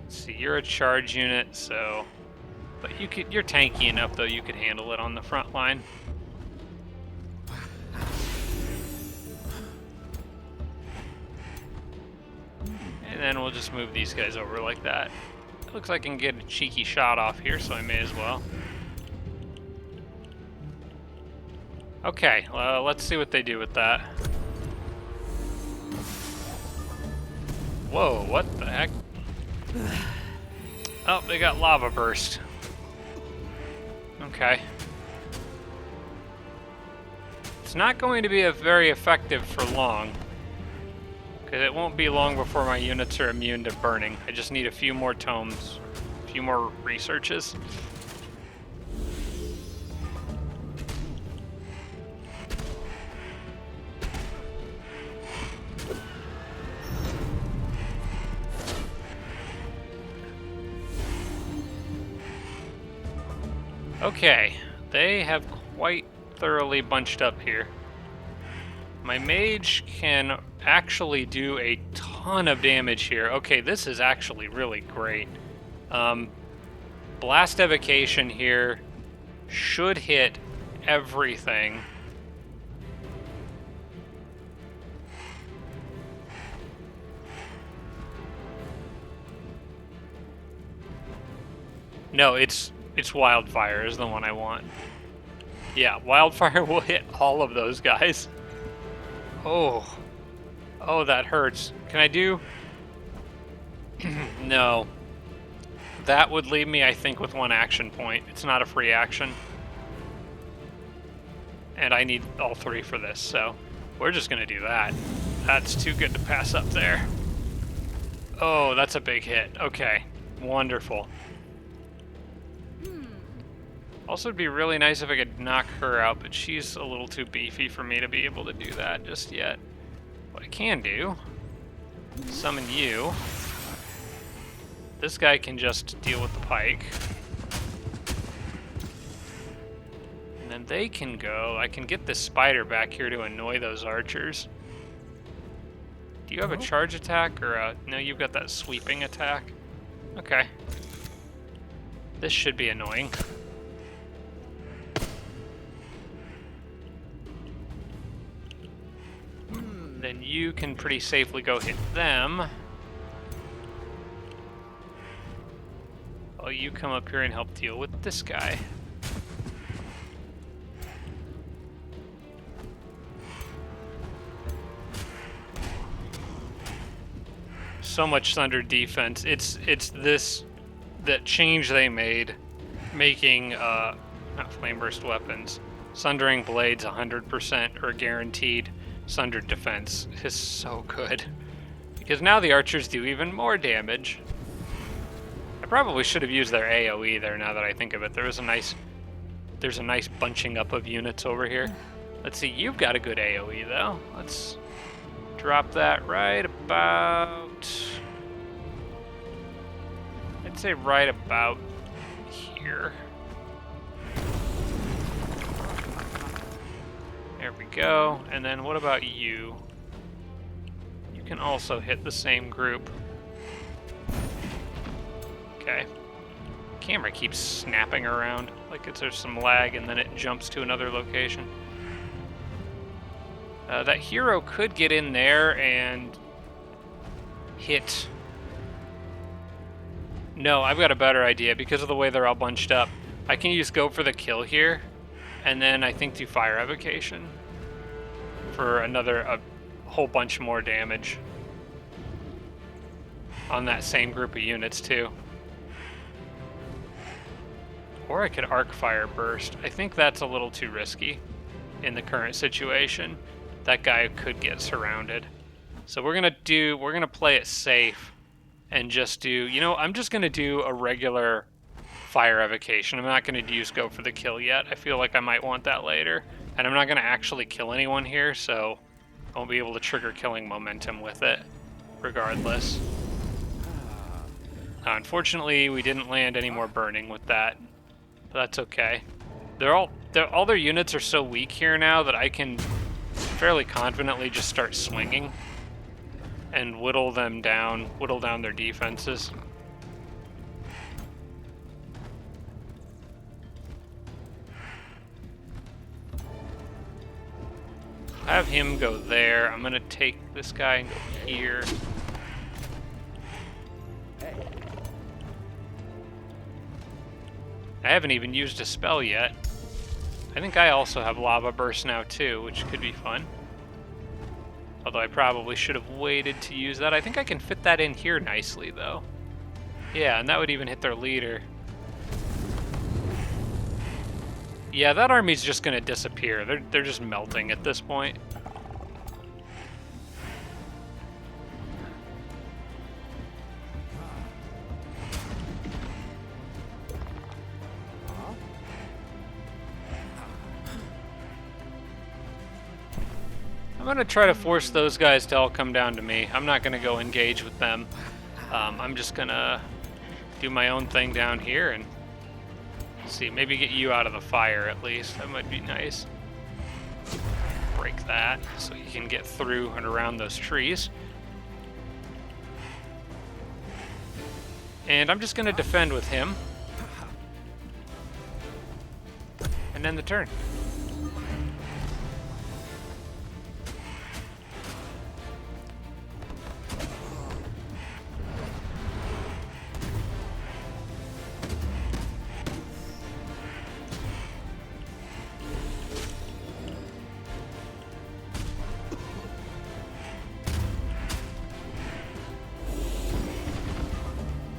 S1: See, you're a charge unit, so... But you're tanky enough, though, you could handle it on the front line. And then we'll just move these guys over like that. It looks like I can get a cheeky shot off here, so I may as well. Okay, let's see what they do with that. Whoa, what the heck? Oh, they got lava burst. Okay. It's not going to be very effective for long, because it won't be long before my units are immune to burning. I just need a few more tomes, a few more researches. Okay, they have quite thoroughly bunched up here. My mage can actually do a ton of damage here. Okay, this is actually really great. Blast Evocation here should hit everything. No, it's Wildfire is the one I want. Yeah, Wildfire will hit all of those guys. Oh. Oh, that hurts. Can I do... No. That would leave me, I think, with 1 action point. It's not a free action. And I need all 3 for this, so we're just going to do that. That's too good to pass up there. Oh, that's a big hit. Okay, wonderful. Also, it'd be really nice if I could knock her out, but she's a little too beefy for me to be able to do that just yet. What I can do, summon you. This guy can just deal with the pike. And then they can go. I can get this spider back here to annoy those archers. Do you have a charge attack or a... No, you've got that sweeping attack. Okay. This should be annoying. Then you can pretty safely go hit them. Oh, you come up here and help deal with this guy. So much Thunder defense. It's this that change they made, making not flame burst weapons, sundering blades 100% or guaranteed sundered defense is so good, because now the archers do even more damage. I probably should have used their AOE there. Now that I think of it, there's a nice bunching up of units over here. Let's see, you've got a good AOE though. Let's drop that right about, I'd say right about here. There we go. And then what about you? You can also hit the same group. Okay. Camera keeps snapping around like there's some lag and then it jumps to another location. That hero could get in there and hit. No, I've got a better idea because of the way they're all bunched up. I can use go for the kill here, and then I think do fire evocation for a whole bunch more damage on that same group of units too. Or I could arc fire burst. I think that's a little too risky in the current situation. That guy could get surrounded. So we're gonna play it safe and just do, I'm just gonna do a regular fire evocation. I'm not gonna use go for the kill yet. I feel like I might want that later. And I'm not gonna actually kill anyone here, so I won't be able to trigger killing momentum with it, regardless. Unfortunately, we didn't land any more burning with that. But that's okay. All their units are so weak here now that I can fairly confidently just start swinging and whittle down their defenses. Have him go there. I'm gonna take this guy and go here. I haven't even used a spell yet. I think I also have Lava Burst now too, which could be fun. Although I probably should have waited to use that. I think I can fit that in here nicely though. Yeah, and that would even hit their leader. Yeah, that army's just gonna disappear. They're just melting at this point. I'm gonna try to force those guys to all come down to me. I'm not gonna go engage with them. I'm just gonna do my own thing down here and see, maybe get you out of the fire at least. That might be nice. Break that so you can get through and around those trees. And I'm just gonna defend with him. And end the turn.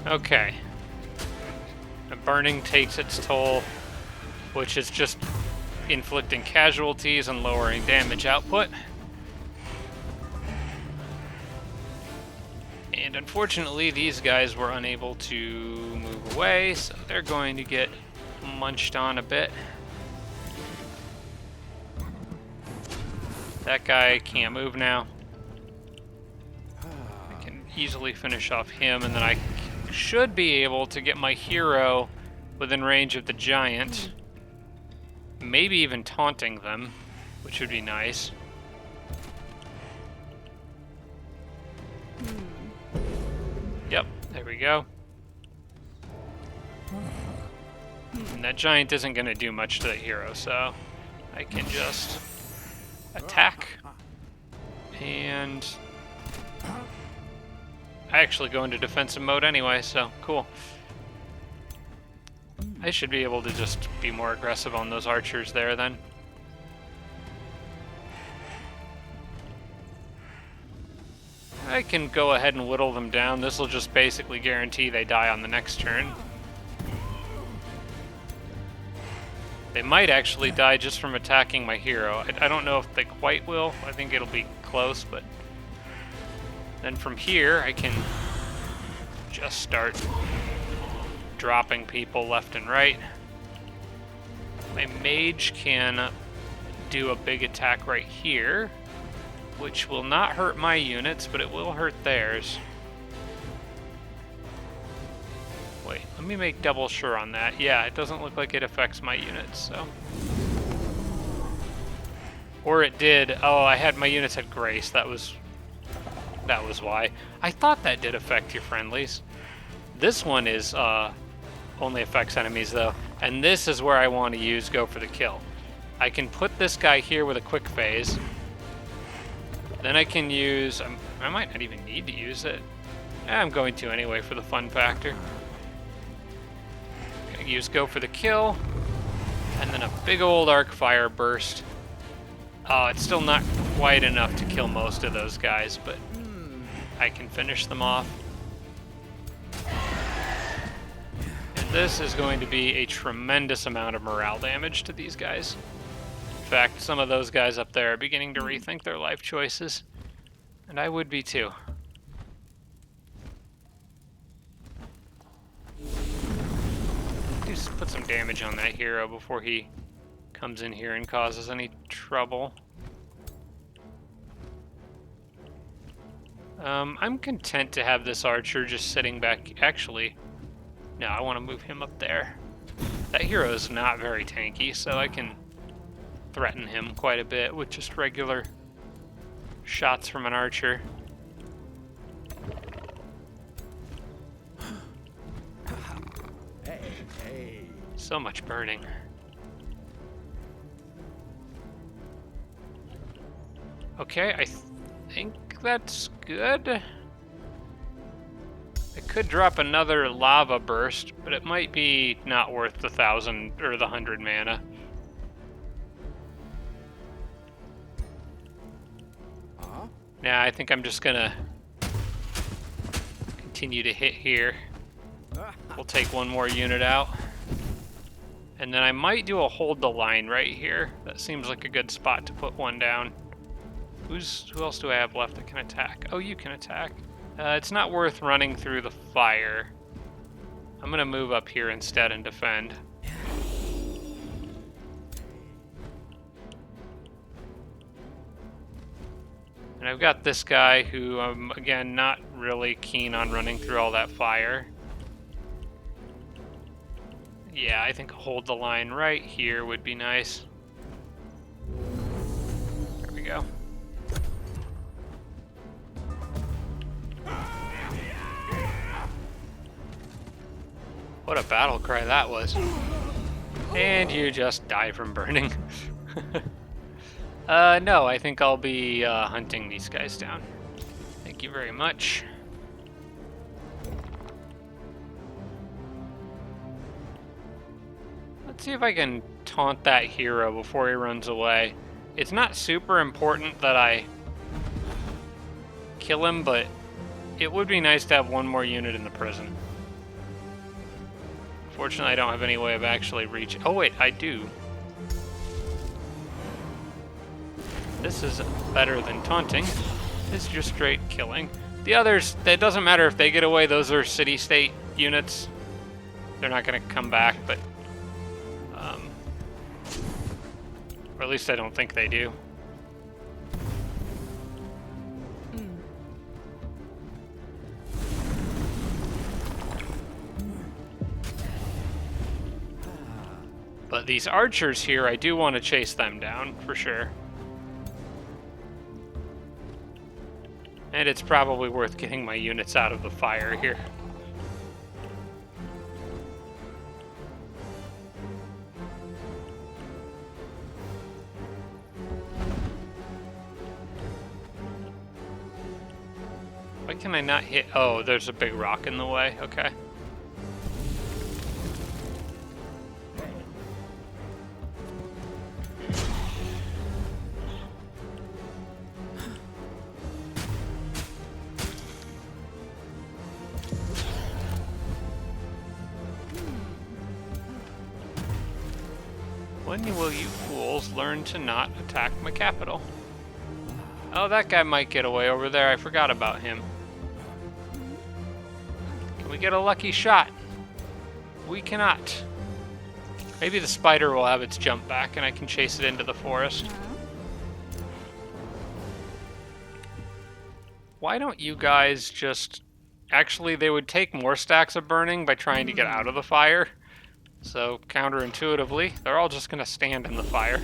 S1: Okay. The burning takes its toll, which is just inflicting casualties and lowering damage output. And And unfortunately, these guys were unable to move away, so they're going to get munched on a bit. That guy can't move now. I can easily finish off him, and then I should be able to get my hero within range of the giant. Maybe even taunting them, which would be nice. Yep, there we go. And that giant isn't going to do much to the hero, so I can just attack. And I actually go into defensive mode anyway, so cool. I should be able to just be more aggressive on those archers there then. I can go ahead and whittle them down. This will just basically guarantee they die on the next turn. They might actually die just from attacking my hero. I don't know if they quite will. I think it'll be close, but then from here I can just start dropping people left and right. My mage can do a big attack right here, which will not hurt my units, but it will hurt theirs. Wait, let me make double sure on that. Yeah, it doesn't look like it affects my units, so. Or it did. Oh, I had my units at grace. That was why. I thought that did affect your friendlies. This one is only affects enemies though, and this is where I want to use go for the kill. I can put this guy here with a quick phase. Then I can use, I might not even need to use it. I'm going to anyway for the fun factor. Gonna use go for the kill, and then a big old arc fire burst. Oh, it's still not quite enough to kill most of those guys, but I can finish them off. And this is going to be a tremendous amount of morale damage to these guys. In fact, some of those guys up there are beginning to rethink their life choices. And I would be too. Just put some damage on that hero before he comes in here and causes any trouble. I'm content to have this archer just sitting back. Actually, no, I want to move him up there. That hero is not very tanky, so I can threaten him quite a bit with just regular shots from an archer.
S2: Hey.
S1: So much burning. Okay, I think that's good. I could drop another lava burst, but it might be not worth the 1,000 or the 100 mana. Nah, I think I'm just gonna continue to hit here. We'll take one more unit out. And then I might do a hold the line right here. That seems like a good spot to put one down. Who else do I have left that can attack? Oh, you can attack. It's not worth running through the fire. I'm gonna move up here instead and defend. And I've got this guy who I'm, again, not really keen on running through all that fire. Yeah, I think hold the line right here would be nice. There we go. What a battle cry that was. And you just die from burning. No, I think I'll be hunting these guys down. Thank you very much. Let's see if I can taunt that hero before he runs away. It's not super important that I kill him, but it would be nice to have one more unit in the prison. Fortunately, I don't have any way of actually reaching. Oh wait, I do. This is better than taunting. This is just straight killing. The others, it doesn't matter if they get away. Those are city-state units. They're not going to come back, but... or at least I don't think they do. But these archers here, I do want to chase them down, for sure. And it's probably worth getting my units out of the fire here. Why can I not hit? Oh, there's a big rock in the way. Okay. When will you fools learn to not attack my capital? Oh, that guy might get away over there. I forgot about him. Can we get a lucky shot? We cannot. Maybe the spider will have its jump back and I can chase it into the forest. Why don't you guys just... Actually, they would take more stacks of burning by trying to get out of the fire. So, counterintuitively, they're all just gonna stand in the fire.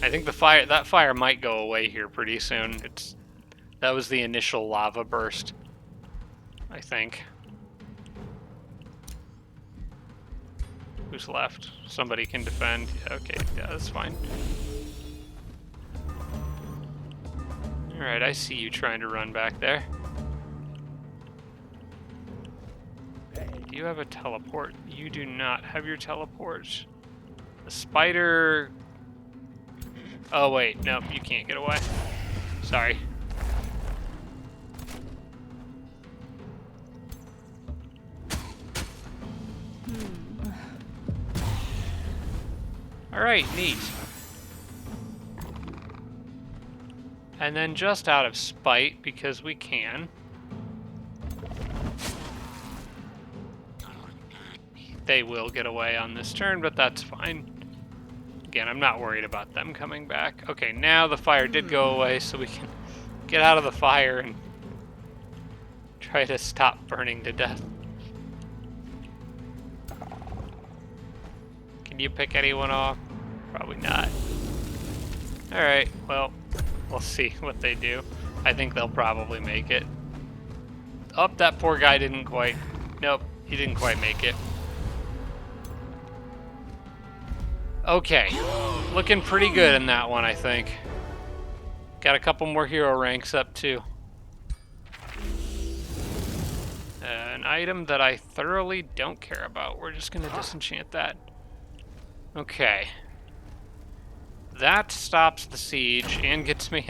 S1: I think that fire might go away here pretty soon. That was the initial lava burst, I think. Who's left? Somebody can defend. Okay, yeah, that's fine. Alright, I see you trying to run back there. Do you have a teleport? You do not have your teleport. The spider... Oh wait, no, you can't get away. Sorry. Alright, neat. And then just out of spite, because we can... They will get away on this turn, but that's fine. Again, I'm not worried about them coming back. Okay, now the fire did go away, so we can get out of the fire and try to stop burning to death. Can you pick anyone off? Probably not. Alright, well, we'll see what they do. I think they'll probably make it. Oh, that poor guy didn't quite... Nope, he didn't quite make it. Okay, looking pretty good in that one, I think. Got a couple more hero ranks up, too. An item that I thoroughly don't care about. We're just gonna disenchant that. Okay. That stops the siege and gets me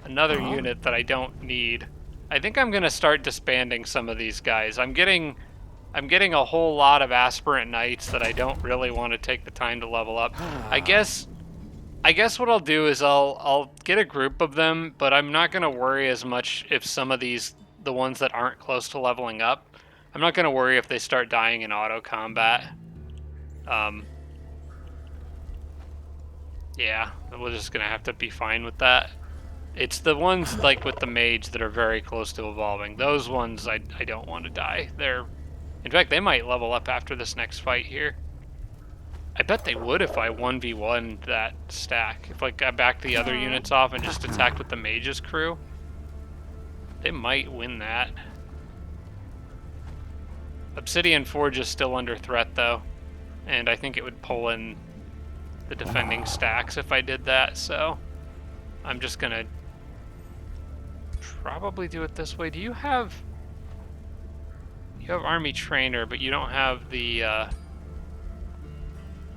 S1: another unit that I don't need. I think I'm gonna start disbanding some of these guys. I'm getting a whole lot of aspirant knights that I don't really want to take the time to level up. I guess what I'll do is I'll get a group of them, but I'm not gonna worry as much if some of these, the ones that aren't close to leveling up, I'm not gonna worry if they start dying in auto combat. Yeah, we're just gonna have to be fine with that. It's the ones like with the mage that are very close to evolving. Those ones I don't want to die. In fact, they might level up after this next fight here. I bet they would if I 1v1 that stack. If like I backed the other units off and just attacked with the mage's crew. They might win that. Obsidian Forge is still under threat though. And I think it would pull in the defending stacks if I did that, so I'm just gonna probably do it this way. Do you have... You have army trainer, but you don't have the,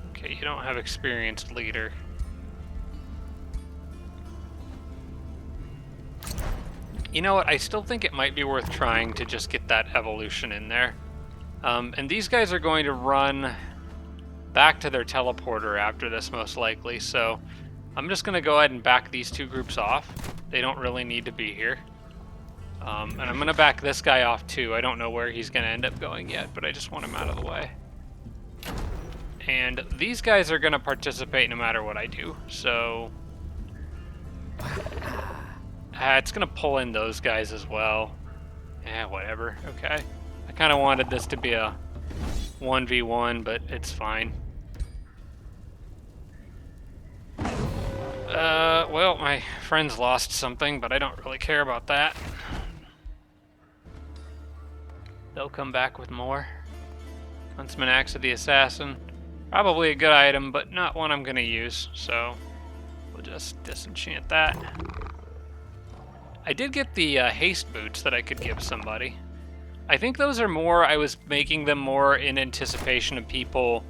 S1: okay, you don't have experienced leader. You know what, I still think it might be worth trying to just get that evolution in there. And these guys are going to run back to their teleporter after this, most likely, so I'm just going to go ahead and back these two groups off. They don't really need to be here. And I'm going to back this guy off too. I don't know where he's going to end up going yet, but I just want him out of the way. And these guys are going to participate no matter what I do. So it's going to pull in those guys as well. Whatever. Okay. I kind of wanted this to be a 1v1, but it's fine. Well, my friends lost something, but I don't really care about that. They'll come back with more. Huntsman Axe of the Assassin. Probably a good item, but not one I'm going to use, so we'll just disenchant that. I did get the haste boots that I could give somebody. I think those are more, I was making them more in anticipation of people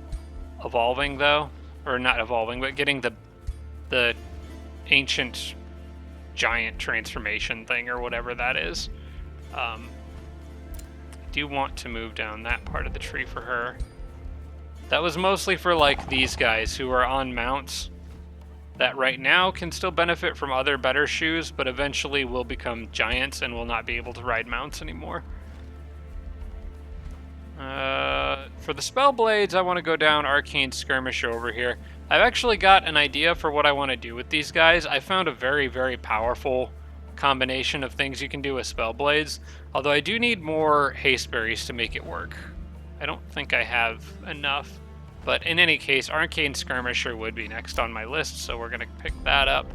S1: evolving, though. Or not evolving, but getting the ancient giant transformation thing, or whatever that is. I do want to move down that part of the tree for her. That was mostly for, like, these guys who are on mounts that right now can still benefit from other better shoes, but eventually will become giants and will not be able to ride mounts anymore. For the spell blades, I want to go down Arcane Skirmisher over here. I've actually got an idea for what I want to do with these guys. I found a very, very powerful combination of things you can do with spell blades, although I do need more haste berries to make it work. I don't think I have enough, but in any case, Arcane Skirmisher would be next on my list, so we're going to pick that up.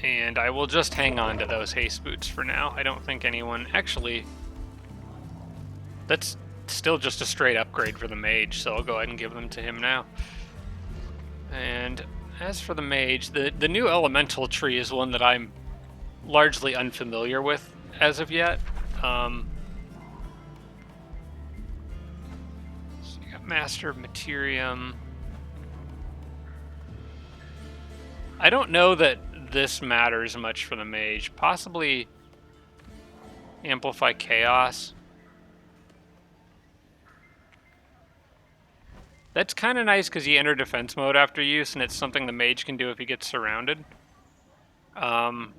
S1: And I will just hang on to those haste boots for now. I don't think anyone... Actually, that's still just a straight upgrade for the mage, so I'll go ahead and give them to him now. And as for the mage, the new elemental tree is one that I'm largely unfamiliar with as of yet. So you got Master of Materium. I don't know that this matters much for the mage. Possibly Amplify Chaos. That's kind of nice because you enter defense mode after use, and it's something the mage can do if he gets surrounded. I'll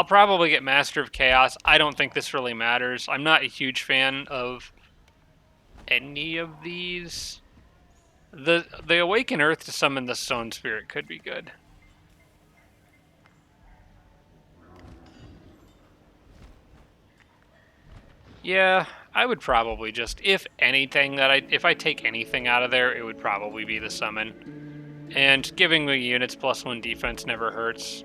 S1: probably get Master of Chaos. I don't think this really matters. I'm not a huge fan of any of these. The Awaken Earth to summon the Stone Spirit could be good. Yeah, I would probably just, if anything, if I take anything out of there, it would probably be the summon. And giving the units +1 defense never hurts.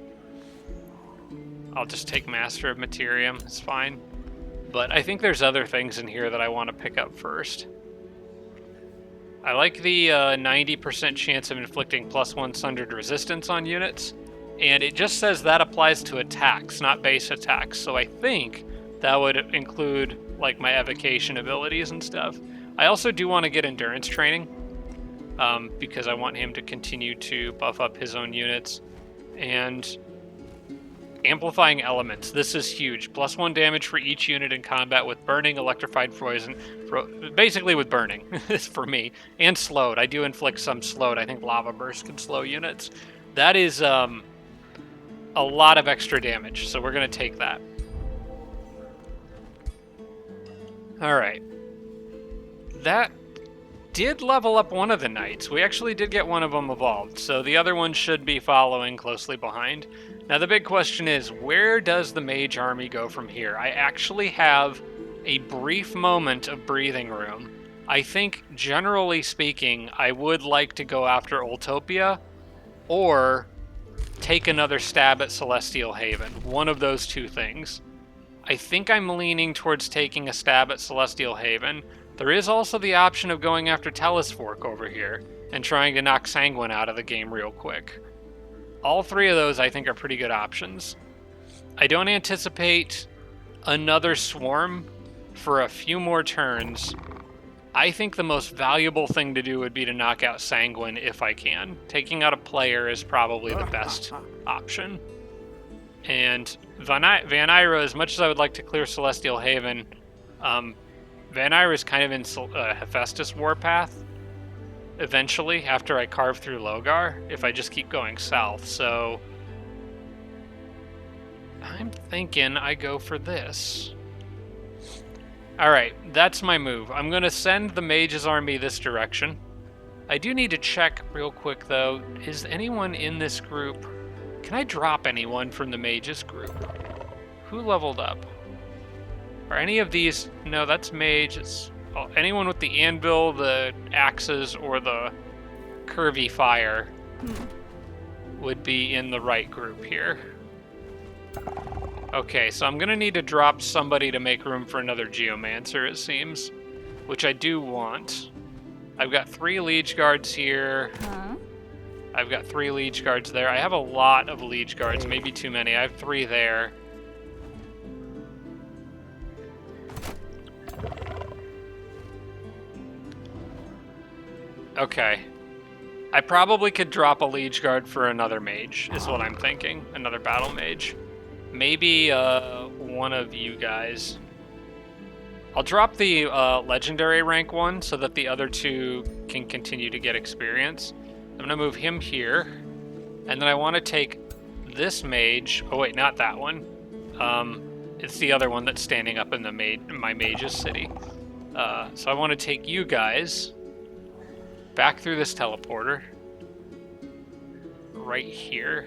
S1: I'll just take Master of Materium, it's fine. But I think there's other things in here that I want to pick up first. I like the 90% chance of inflicting +1 sundered resistance on units, and it just says that applies to attacks, not base attacks, so I think that would include like my evocation abilities and stuff. I also do want to get endurance training, because I want him to continue to buff up his own units. And amplifying elements, this is huge. +1 damage for each unit in combat with burning, electrified, poison, basically with burning for me, and slowed. I do inflict some slowed. I think Lava Burst can slow units. That is a lot of extra damage, so we're going to take that. Alright. That did level up one of the knights. We actually did get one of them evolved, so the other one should be following closely behind. Now the big question is, where does the mage army go from here? I actually have a brief moment of breathing room. I think, generally speaking, I would like to go after Ultopia, or take another stab at Celestial Haven. One of those two things. I think I'm leaning towards taking a stab at Celestial Haven. There is also the option of going after Telesfork over here, and trying to knock Sanguine out of the game real quick. All three of those I think are pretty good options. I don't anticipate another swarm for a few more turns. I think the most valuable thing to do would be to knock out Sanguine if I can. Taking out a player is probably the best option. And Van Ira, as much as I would like to clear Celestial Haven, Van Ira is kind of in Hephaestus warpath eventually after I carve through Logar, if I just keep going south. So I'm thinking I go for this. Alright, that's my move. I'm going to send the Mage's army this direction. I do need to check real quick, though. Is anyone in this group... Can I drop anyone from the Mage's group? Who leveled up? Are any of these... No, that's Mage. It's anyone with the anvil, the axes, or the curvy fire would be in the right group here. Okay, so I'm going to need to drop somebody to make room for another Geomancer, it seems. Which I do want. I've got 3 Liege Guards here. I've got 3 Liege Guards there. I have a lot of Liege Guards, maybe too many. I have 3 there. Okay. I probably could drop a Liege Guard for another Mage, is what I'm thinking. Another Battle Mage. Maybe one of you guys. I'll drop the Legendary rank one so that the other 2 can continue to get experience. I'm going to move him here. And then I want to take this Mage. Oh, wait, not that one. It's the other one that's standing up in my Mage's city. So I want to take you guys back through this teleporter. Right here.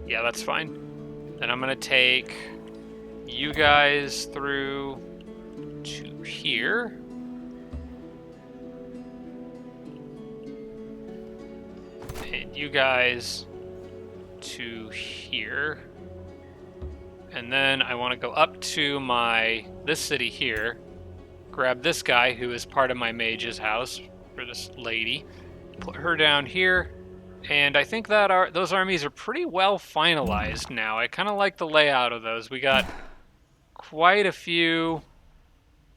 S1: Yeah, that's fine. Then I'm going to take you guys through to here. And you guys to here. And then I want to go up to this city here. Grab this guy who is part of my mage's house, or this lady. Put her down here. And I think that those armies are pretty well finalized now. I kind of like the layout of those. We got quite a few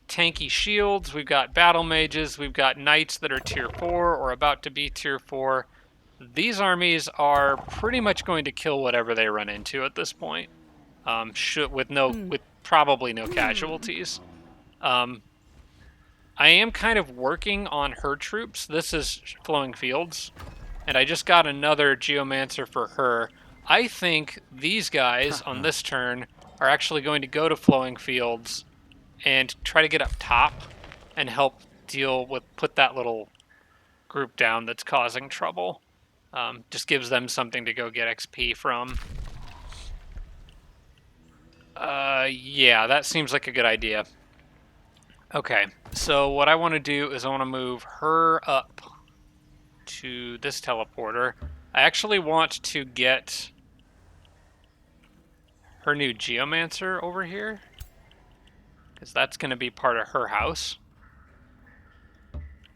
S1: tanky shields. We've got battle mages. We've got knights that are tier 4 or about to be tier 4. These armies are pretty much going to kill whatever they run into at this point, with probably no casualties. I am kind of working on her troops. This is Flowing Fields. And I just got another Geomancer for her. I think these guys on this turn are actually going to go to Flowing Fields and try to get up top and help put that little group down that's causing trouble. Just gives them something to go get XP from. Yeah, that seems like a good idea. Okay, so what I want to do is I want to move her up to this teleporter. I actually want to get her new Geomancer over here, because that's going to be part of her house.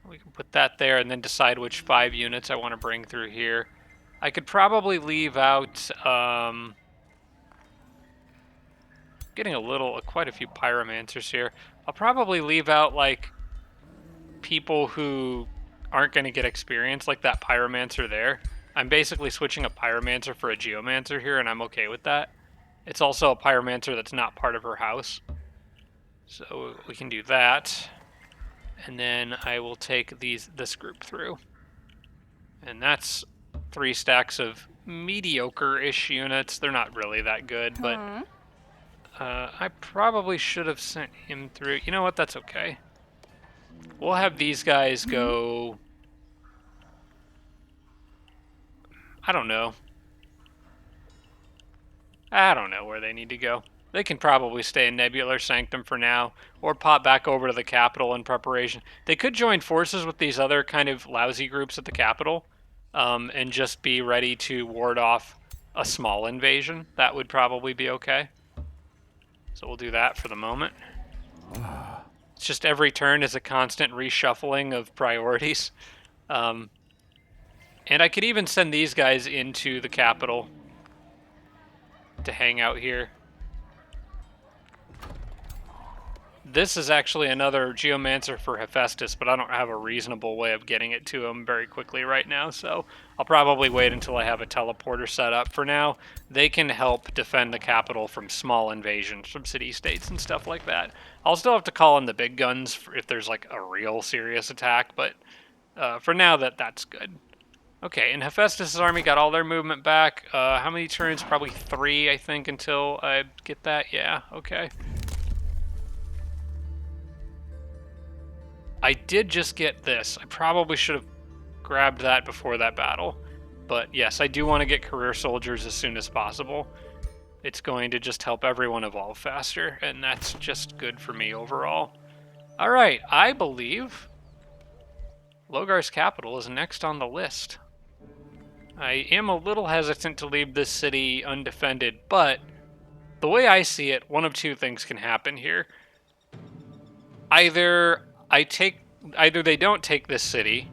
S1: We can put that there and then decide which 5 units I want to bring through here. I could probably leave out getting quite a few pyromancers here. I'll probably leave out like people who aren't going to get experience, like that pyromancer there. I'm basically switching a pyromancer for a geomancer here, and I'm okay with that. It's also a pyromancer that's not part of her house, so we can do that. And then I will take this group through, and that's 3 stacks of mediocre-ish units. They're not really that good, but I probably should have sent him through. You know what? That's okay. We'll have these guys go... I don't know where they need to go. They can probably stay in Nebular Sanctum for now, or pop back over to the capital in preparation. They could join forces with these other kind of lousy groups at the capital, and just be ready to ward off a small invasion. That would probably be okay. So we'll do that for the moment. It's just every turn is a constant reshuffling of priorities. And I could even send these guys into the capital to hang out here. this is actually another Geomancer for Hephaestus, but I don't have a reasonable way of getting it to him very quickly right now, so I'll probably wait until I have a teleporter set up. For now, they can help defend the capital from small invasions from city-states and stuff like that. I'll still have to call in the big guns if there's like a real serious attack, but for now that's good. Okay, and Hephaestus' army got all their movement back. How many turns? Probably 3, I think, until I get that. Yeah, okay. I did just get this. I probably should have grabbed that before that battle. But yes, I do want to get career soldiers as soon as possible. It's going to just help everyone evolve faster, and that's just good for me overall. Alright, I believe Logar's capital is next on the list. I am a little hesitant to leave this city undefended, but the way I see it, one of two things can happen here. Either they don't take this city,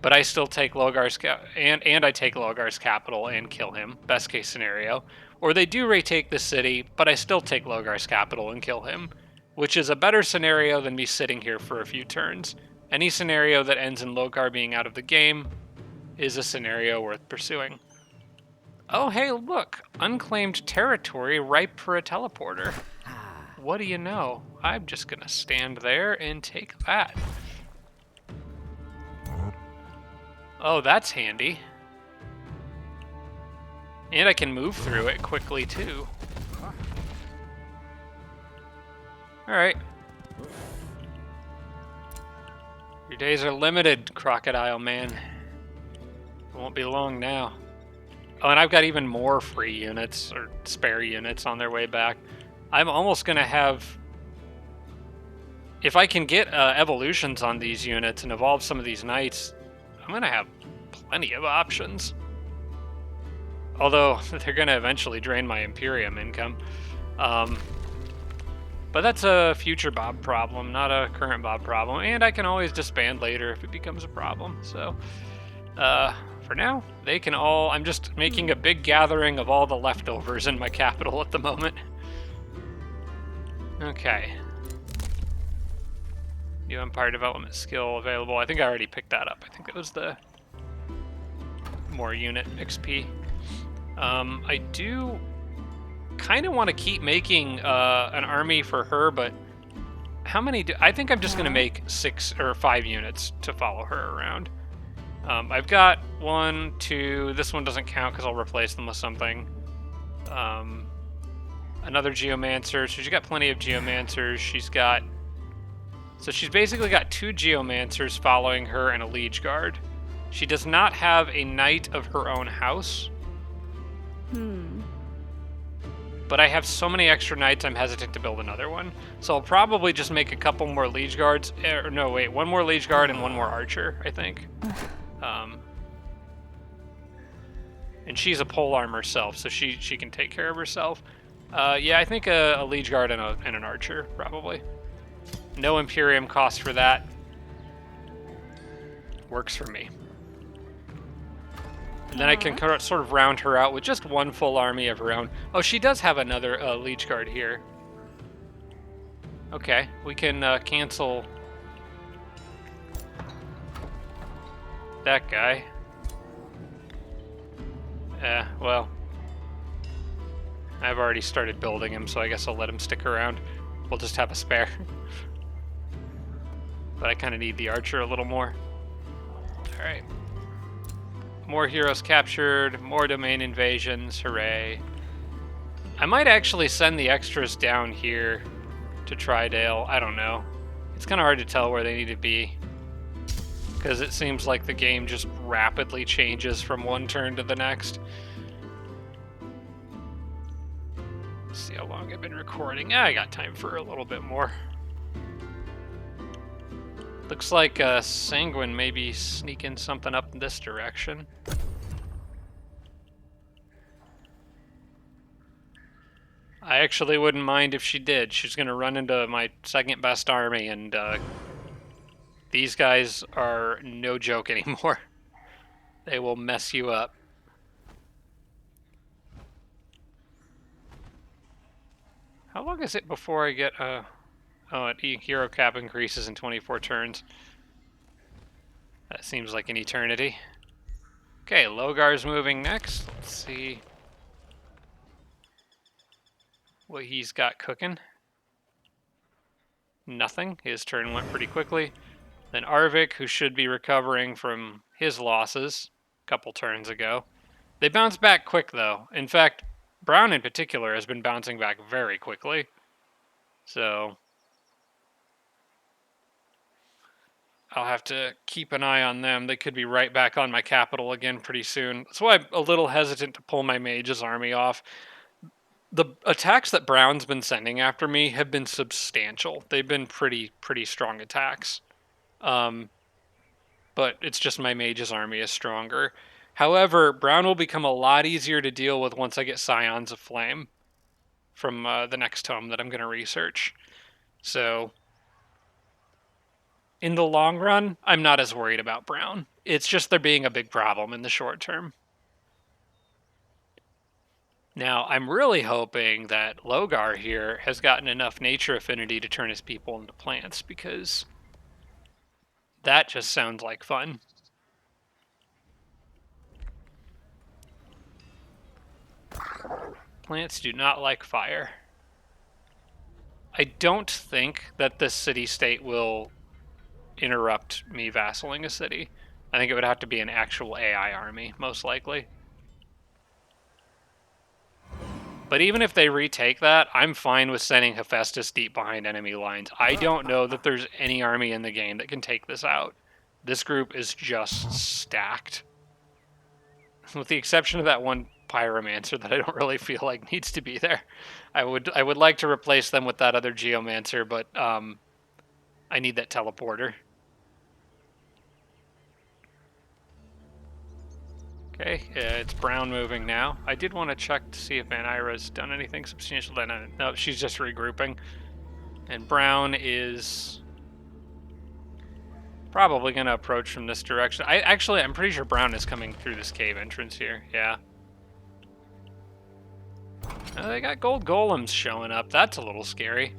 S1: but I still take Logar's and I take Logar's capital and kill him, best case scenario. Or they do retake the city, but I still take Logar's capital and kill him, which is a better scenario than me sitting here for a few turns. Any scenario that ends in Logar being out of the game is a scenario worth pursuing. Oh, hey, look! Unclaimed territory ripe for a teleporter. What do you know? I'm just gonna stand there and take that. Oh, that's handy. And I can move through it quickly, too. Alright. Your days are limited, Crocodile Man. It won't be long now. Oh, and I've got even more free units, or spare units, on their way back. I'm almost going to have... If I can get evolutions on these units and evolve some of these knights, I'm going to have plenty of options. Although, they're going to eventually drain my Imperium income. But that's a future Bob problem, not a current Bob problem. And I can always disband later if it becomes a problem. So, for now, they can all... I'm just making a big gathering of all the leftovers in my capital at the moment. Okay. New Empire Development skill available. I think I already picked that up. I think it was the more unit XP. I do kind of want to keep making an army for her, but how many do... I think I'm just going to make 6 or 5 units to follow her around. I've got 1, 2... This one doesn't count because I'll replace them with something. Another Geomancer. So she's got plenty of Geomancers. She's got... So she's basically got 2 Geomancers following her and a Liege Guard. She does not have a knight of her own house. But I have so many extra knights, I'm hesitant to build another one. So I'll probably just make a couple more Liege Guards. No, wait, 1 more Liege Guard and 1 more Archer, I think. And she's a polearm herself, so she can take care of herself. Yeah, I think a Liege Guard and an Archer, probably. No Imperium cost for that. Works for me. And then I can sort of round her out with just 1 full army of her own. Oh, she does have another Liege Guard here. Okay, we can cancel that guy. Well, I've already started building him, so I guess I'll let him stick around. We'll just have a spare. But I kind of need the Archer a little more. Alright. More heroes captured, more domain invasions, hooray. I might actually send the extras down here to Tridale, I don't know. It's kind of hard to tell where they need to be, because it seems like the game just rapidly changes from one turn to the next. Let's see how long I've been recording. I got time for a little bit more. Looks like Sanguine may be sneaking something up in this direction. I actually wouldn't mind if she did. She's going to run into my second best army, and these guys are no joke anymore. They will mess you up. How long is it before I get Oh, hero cap increases in 24 turns. That seems like an eternity. Okay, Logar's moving next. Let's see what he's got cooking. Nothing. His turn went pretty quickly. Then Arvik, who should be recovering from his losses a couple turns ago. They bounce back quick, though. In fact, Brown in particular has been bouncing back very quickly. So I'll have to keep an eye on them. They could be right back on my capital again pretty soon. That's why I'm a little hesitant to pull my mage's army off. The attacks that Brown's been sending after me have been substantial. They've been pretty strong attacks. But it's just my mage's army is stronger. However, Brown will become a lot easier to deal with once I get Scions of Flame from the next tome that I'm going to research. So, in the long run, I'm not as worried about Brown. It's just there being a big problem in the short term. Now, I'm really hoping that Logar here has gotten enough nature affinity to turn his people into plants, because that just sounds like fun. Plants do not like fire. I don't think that this city-state will interrupt me vassaling a city. I think it would have to be an actual AI army, most likely. But even if they retake that, I'm fine with sending Hephaestus deep behind enemy lines. I don't know that there's any army in the game that can take this out. This group is just stacked. With the exception of that one Pyromancer that I don't really feel like needs to be there. I would like to replace them with that other Geomancer, but I need that teleporter. Okay, it's Brown moving now. I did want to check to see if Van Ira's done anything substantial. No, she's just regrouping. And Brown is probably going to approach from this direction. I'm pretty sure Brown is coming through this cave entrance here. Yeah. Oh, they got gold golems showing up. That's a little scary.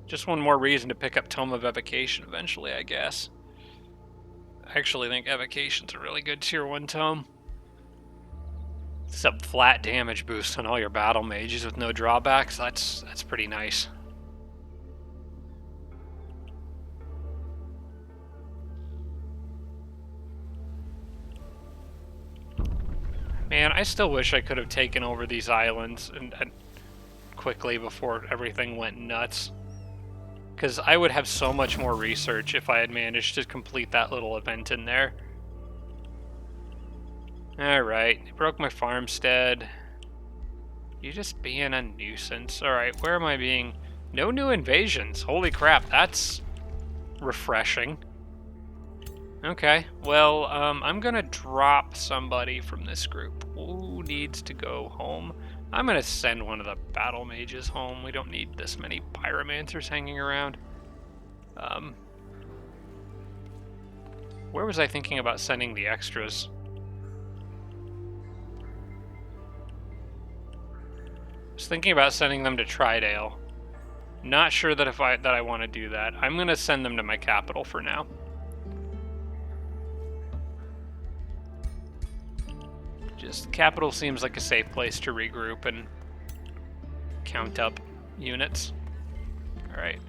S1: Just one more reason to pick up Tome of Evocation eventually, I guess. I actually think Evocation's a really good tier 1 tome. Some flat damage boost on all your battle mages with no drawbacks. That's pretty nice. Man, I still wish I could have taken over these islands and quickly before everything went nuts. Because I would have so much more research if I had managed to complete that little event in there. Alright, they broke my farmstead. You just being a nuisance. Alright, where am I being... No new invasions. Holy crap, that's refreshing. Okay, well, I'm gonna drop somebody from this group. Who needs to go home? I'm gonna send one of the battle mages home. We don't need this many pyromancers hanging around. Where was I thinking about sending the extras? I was thinking about sending them to Tridale. Not sure that I want to do that. I'm gonna send them to my capital for now. Just capital seems like a safe place to regroup and count up units. Alright,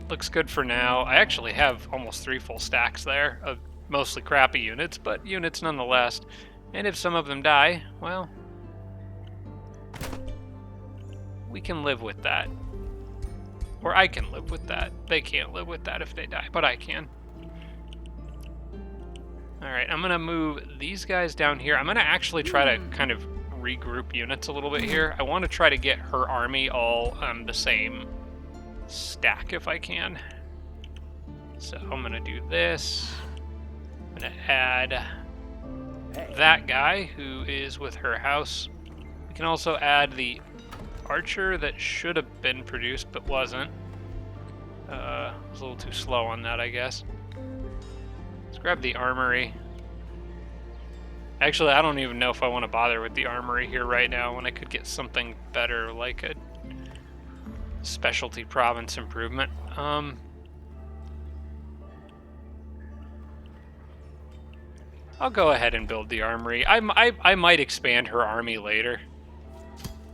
S1: looks good for now. I actually have almost 3 full stacks there of mostly crappy units, but units nonetheless. And if some of them die, well, we can live with that. Or I can live with that. They can't live with that if they die, but I can. Alright, I'm going to move these guys down here. I'm going to actually try to kind of regroup units a little bit here. I want to try to get her army all on the same stack if I can. So I'm going to do this. I'm going to add that guy who is with her house. We can also add the archer that should have been produced but wasn't. I was a little too slow on that, I guess. Let's grab the armory. Actually, I don't even know if I want to bother with the armory here right now when I could get something better, like a Specialty province improvement. I'll go ahead and build the armory. I might expand her army later.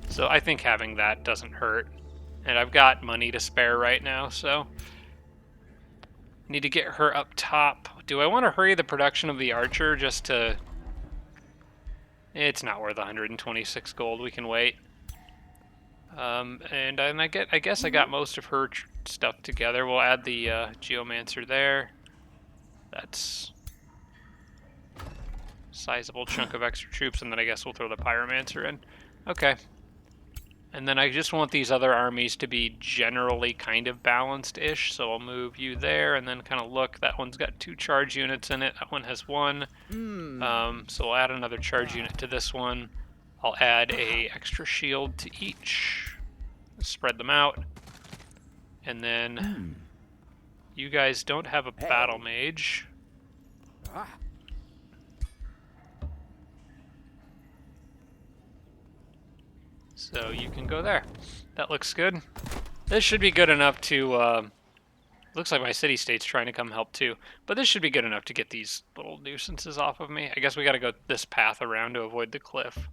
S1: So I think having that doesn't hurt. And I've got money to spare right now, so... Need to get her up top. Do I want to hurry the production of the archer just to... It's not worth 126 gold. We can wait. And I guess I got most of her stuff together. We'll add the geomancer there. That's sizable chunk of extra troops, and then I guess we'll throw the pyromancer in. Okay. And then I just want these other armies to be generally kind of balanced-ish, so I'll move you there, and then kind of look. That one's got 2 charge units in it. That one has 1. So I'll add another charge unit to this one. I'll add a extra shield to each. Spread them out. And then you guys don't have a battle mage. So you can go there. That looks good. This should be good enough to... looks like my city-state's trying to come help too. But this should be good enough to get these little nuisances off of me. I guess we gotta go this path around to avoid the cliff.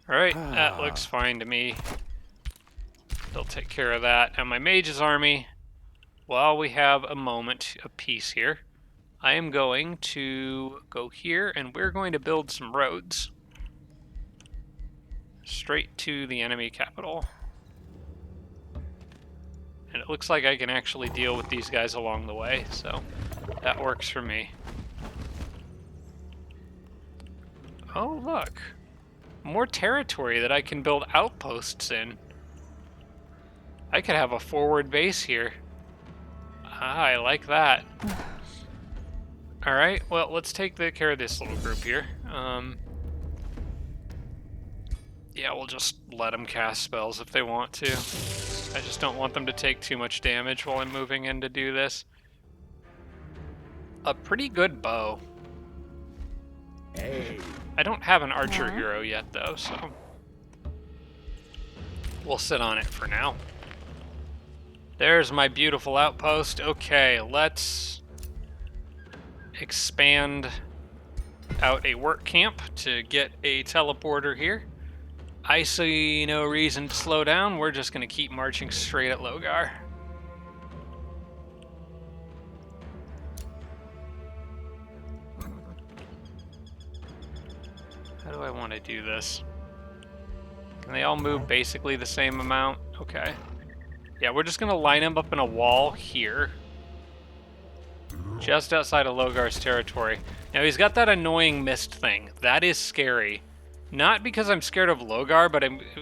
S1: Alright, that looks fine to me. They'll take care of that. And my mage's army, while we have a moment of peace here, I am going to go here and we're going to build some roads straight to the enemy capital. And it looks like I can actually deal with these guys along the way, so that works for me. Oh, look. More territory that I can build outposts in. I could have a forward base here. Ah, I like that. Alright, well, let's take care of this little group here. Yeah, we'll just let them cast spells if they want to. I just don't want them to take too much damage while I'm moving in to do this. A pretty good bow.
S2: Hey.
S1: I don't have an archer hero yet, though, so... we'll sit on it for now. There's my beautiful outpost. Okay, let's expand out a work camp to get a teleporter here. I see no reason to slow down. We're just going to keep marching straight at Logar. How do I want to do this? Can they all move basically the same amount? Okay. Yeah, we're just going to line them up in a wall here. Just outside of Logar's territory. Now, he's got that annoying mist thing. That is scary. Not because I'm scared of Logar,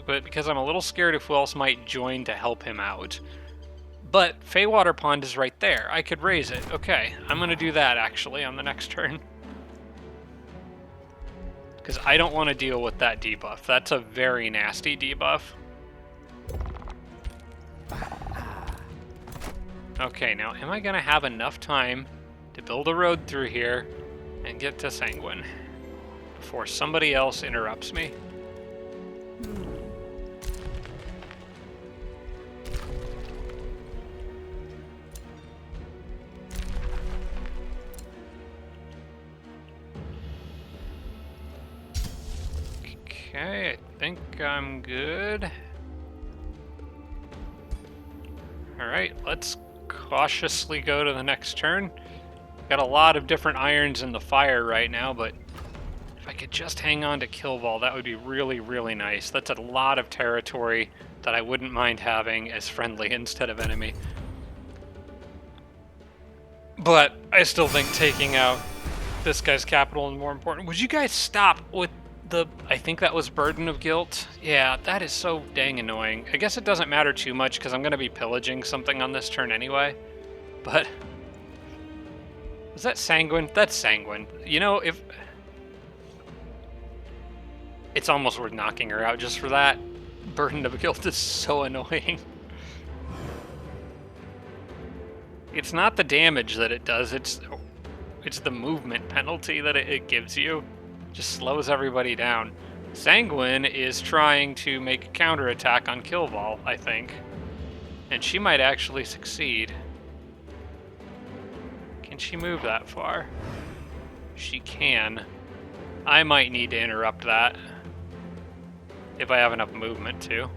S1: but because I'm a little scared of who else might join to help him out. But Feywater Pond is right there. I could raise it. Okay, I'm going to do that, actually, on the next turn. Because I don't want to deal with that debuff. That's a very nasty debuff. Okay, now am I going to have enough time to build a road through here and get to Sanguine before somebody else interrupts me? Okay, I think I'm good. Alright, let's cautiously go to the next turn. Got a lot of different irons in the fire right now, but if I could just hang on to Killball, that would be really, really nice. That's a lot of territory that I wouldn't mind having as friendly instead of enemy. But I still think taking out this guy's capital is more important. Would you guys stop with the... I think that was Burden of Guilt? Yeah, that is so dang annoying. I guess it doesn't matter too much because I'm going to be pillaging something on this turn anyway. But... was that Sanguine? That's Sanguine. You know, if... it's almost worth knocking her out just for that. Burden of Guilt is so annoying. It's not the damage that it does, it's the movement penalty that it gives you. Just slows everybody down. Sanguine is trying to make a counterattack on Killval, I think. And she might actually succeed. Can she move that far? She can. I might need to interrupt that. If I have enough movement to.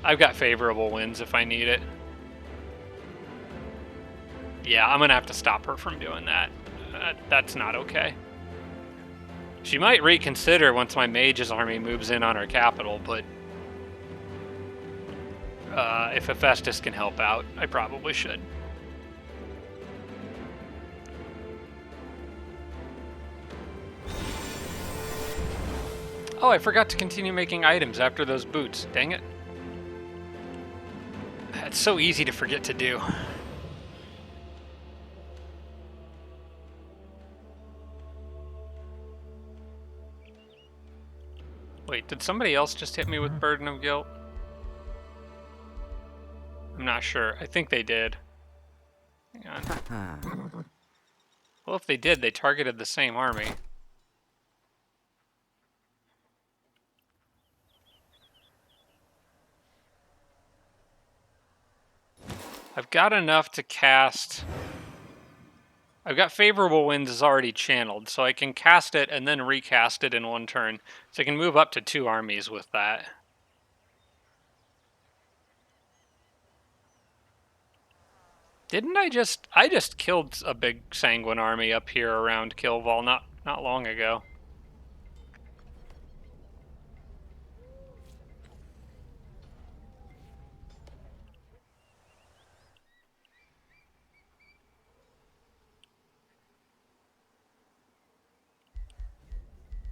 S1: I've got favorable winds if I need it. Yeah, I'm gonna have to stop her from doing that. That's not okay. She might reconsider once my mage's army moves in on her capital, but if Hephaestus can help out, I probably should. Oh, I forgot to continue making items after those boots. Dang it. It's so easy to forget to do. Wait, did somebody else just hit me with Burden of Guilt? I'm not sure. I think they did. Hang on. Well, if they did, they targeted the same army. I've got enough to cast... I've got Favorable Winds is already channeled, so I can cast it and then recast it in one turn. So I can move up to 2 armies with that. Didn't I just killed a big Sanguine army up here around Killval not long ago.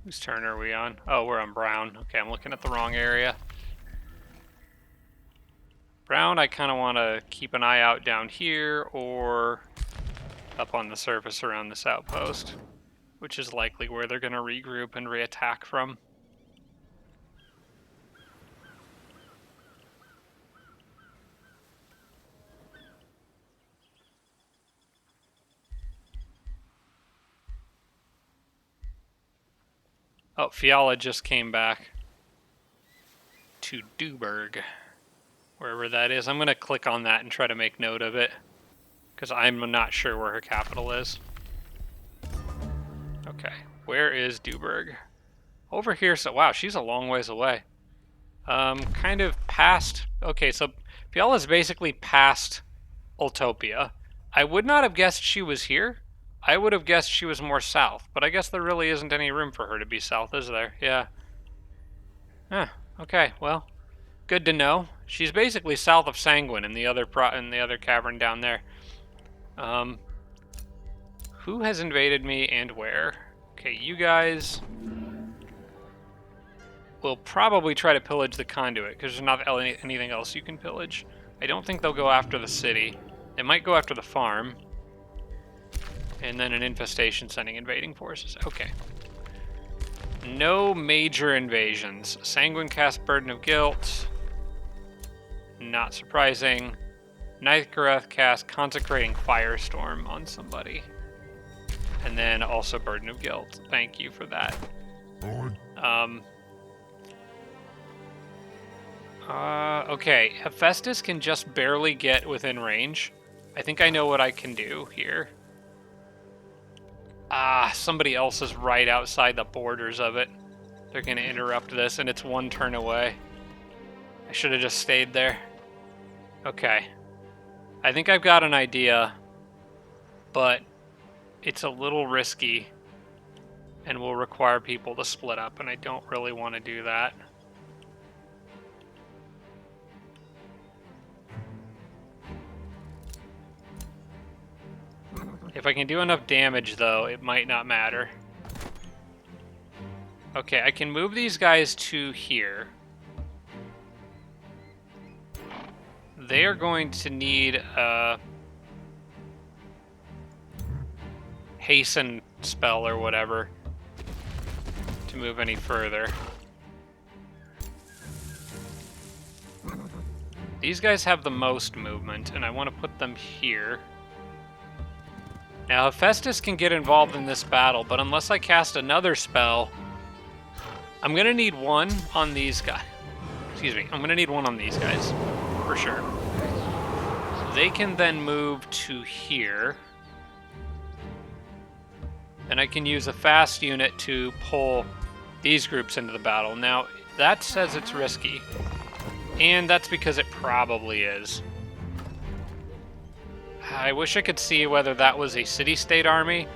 S1: Whose turn are we on? Oh, we're on brown. Okay, I'm looking at the wrong area. Brown, I kind of want to keep an eye out down here or up on the surface around this outpost, which is likely where they're going to regroup and reattack from. Oh, Fiala just came back to Duberg, wherever that is. I'm going to click on that and try to make note of it, because I'm not sure where her capital is. Okay, where is Duberg? Over here, so wow, she's a long ways away. Kind of past, okay, so Fiala's basically past Utopia. I would not have guessed she was here. I would have guessed she was more south, but I guess there really isn't any room for her to be south, is there? Yeah. Huh, okay, well, good to know. She's basically south of Sanguine in the other cavern down there. Who has invaded me and where? Okay, you guys will probably try to pillage the conduit, because there's not anything else you can pillage. I don't think they'll go after the city. They might go after the farm. And then an infestation sending invading forces. Okay. No major invasions. Sanguine cast Burden of Guilt. Not surprising. Nightgareth cast Consecrating Firestorm on somebody. And then also Burden of Guilt. Thank you for that. Okay. Hephaestus can just barely get within range. I think I know what I can do here. Ah, somebody else is right outside the borders of it. They're going to interrupt this, and it's 1 turn away. I should have just stayed there. Okay. I think I've got an idea, but it's a little risky and will require people to split up, and I don't really want to do that. If I can do enough damage, though, it might not matter. Okay, I can move these guys to here. They are going to need a hasten spell or whatever to move any further. These guys have the most movement, and I want to put them here. Now, Hephaestus can get involved in this battle, but unless I cast another spell, I'm going to need one on these guys. Excuse me, I'm going to need one on these guys, for sure. They can then move to here. And I can use a fast unit to pull these groups into the battle. Now, that says it's risky. And that's because it probably is. I wish I could see whether that was a city-state army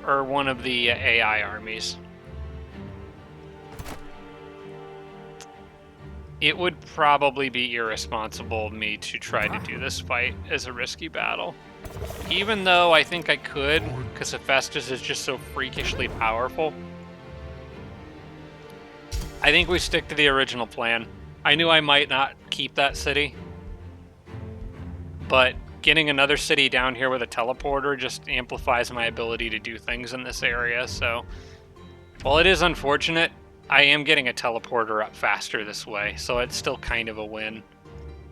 S1: or one of the AI armies. It would probably be irresponsible of me to try to do this fight as a risky battle. Even though I think I could, because Hephaestus is just so freakishly powerful. I think we stick to the original plan. I knew I might not keep that city, but getting another city down here with a teleporter just amplifies my ability to do things in this area, so while it is unfortunate, I am getting a teleporter up faster this way, so it's still kind of a win.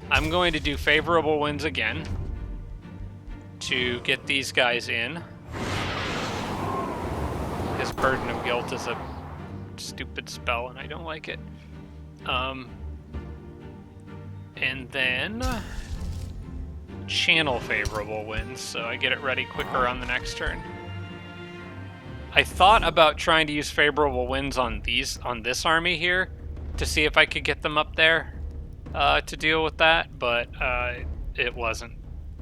S1: I'm going to do favorable winds again to get these guys in. His Burden of Guilt is a stupid spell, and I don't like it. And then channel favorable winds, so I get it ready quicker on the next turn. I thought about trying to use favorable winds on this army here to see if I could get them up there to deal with that, but it wasn't.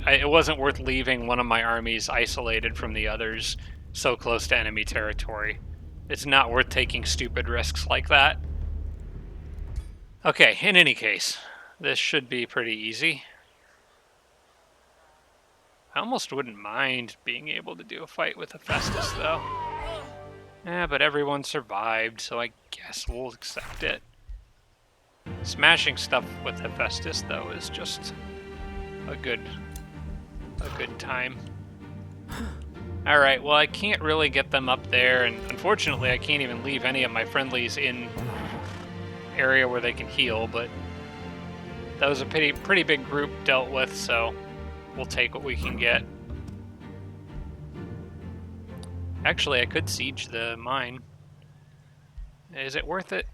S1: It wasn't worth leaving one of my armies isolated from the others so close to enemy territory. It's not worth taking stupid risks like that. Okay, in any case, this should be pretty easy. I almost wouldn't mind being able to do a fight with Hephaestus, though. Yeah, but everyone survived, so I guess we'll accept it. Smashing stuff with Hephaestus, though, is just a good time. Alright, well, I can't really get them up there, and unfortunately I can't even leave any of my friendlies in area where they can heal, but that was a pretty big group dealt with, so we'll take what we can get. Actually, I could siege the mine. Is it worth it?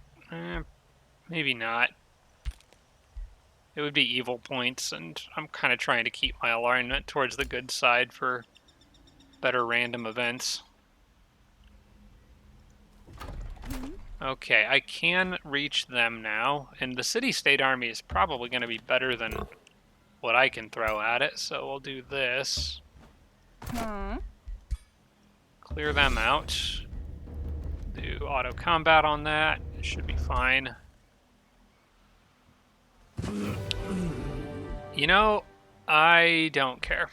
S1: Maybe not. It would be evil points, and I'm kind of trying to keep my alignment towards the good side for better random events. Okay, I can reach them now, and the city-state army is probably going to be better than what I can throw at it, so we'll do this. Clear them out. Do auto combat on that. It should be fine. You know, I don't care.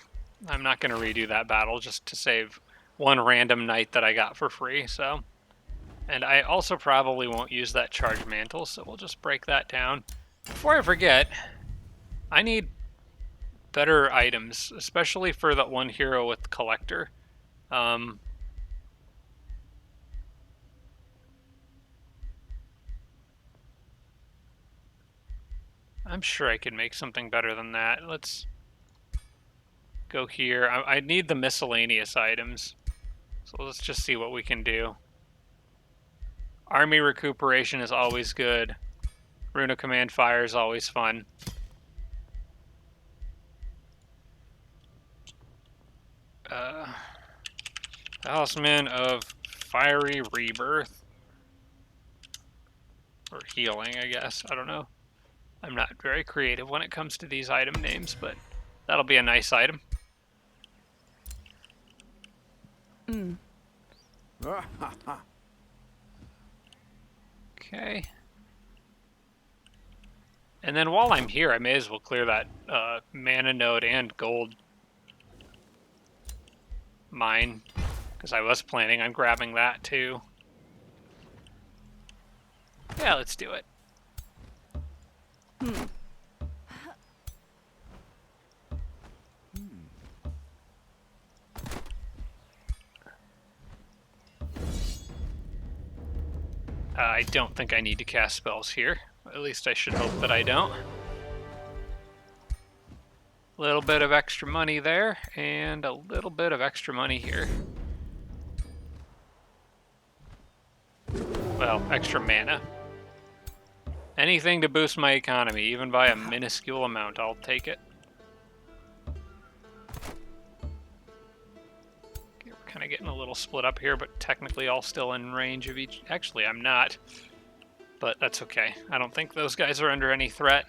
S1: I'm not going to redo that battle just to save one random knight that I got for free, so. And I also probably won't use that charge mantle, so we'll just break that down. Before I forget, I need better items, especially for that one hero with Collector. I'm sure I can make something better than that. Let's go here. I need the miscellaneous items. So let's just see what we can do. Army recuperation is always good. Rune of Command Fire is always fun. Talisman of Fiery Rebirth. Or Healing, I guess. I don't know. I'm not very creative when it comes to these item names, but that'll be a nice item. Okay. And then while I'm here, I may as well clear that mana node and gold mine, because I was planning on grabbing that too. Yeah, let's do it. I don't think I need to cast spells here. At least I should hope that I don't. Little bit of extra money there, and a little bit of extra money here. Well, extra mana. Anything to boost my economy, even by a minuscule amount, I'll take it. Okay, we're kind of getting a little split up here, but technically all still in range of each. Actually, I'm not, but that's okay. I don't think those guys are under any threat.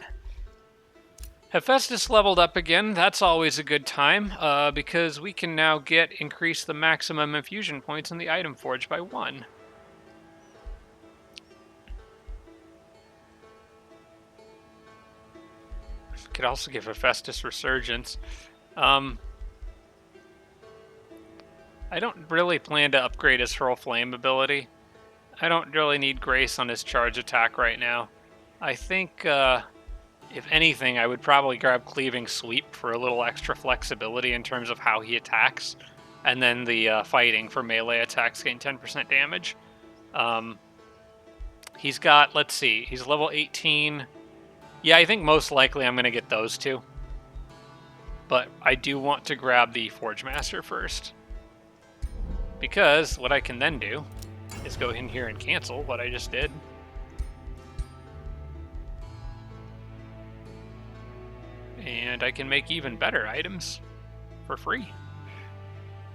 S1: Hephaestus leveled up again. That's always a good time, because we can now increase the maximum infusion points in the item forge by 1. Could also give Hephaestus Resurgence. I don't really plan to upgrade his Hurl Flame ability. I don't really need Grace on his charge attack right now. I think, if anything, I would probably grab Cleaving Sweep for a little extra flexibility in terms of how he attacks. And then the Fighting for melee attacks gain 10% damage. He's got, let's see, he's level 18. Yeah, I think most likely I'm going to get those two. But I do want to grab the Forge Master first. Because what I can then do is go in here and cancel what I just did. And I can make even better items for free.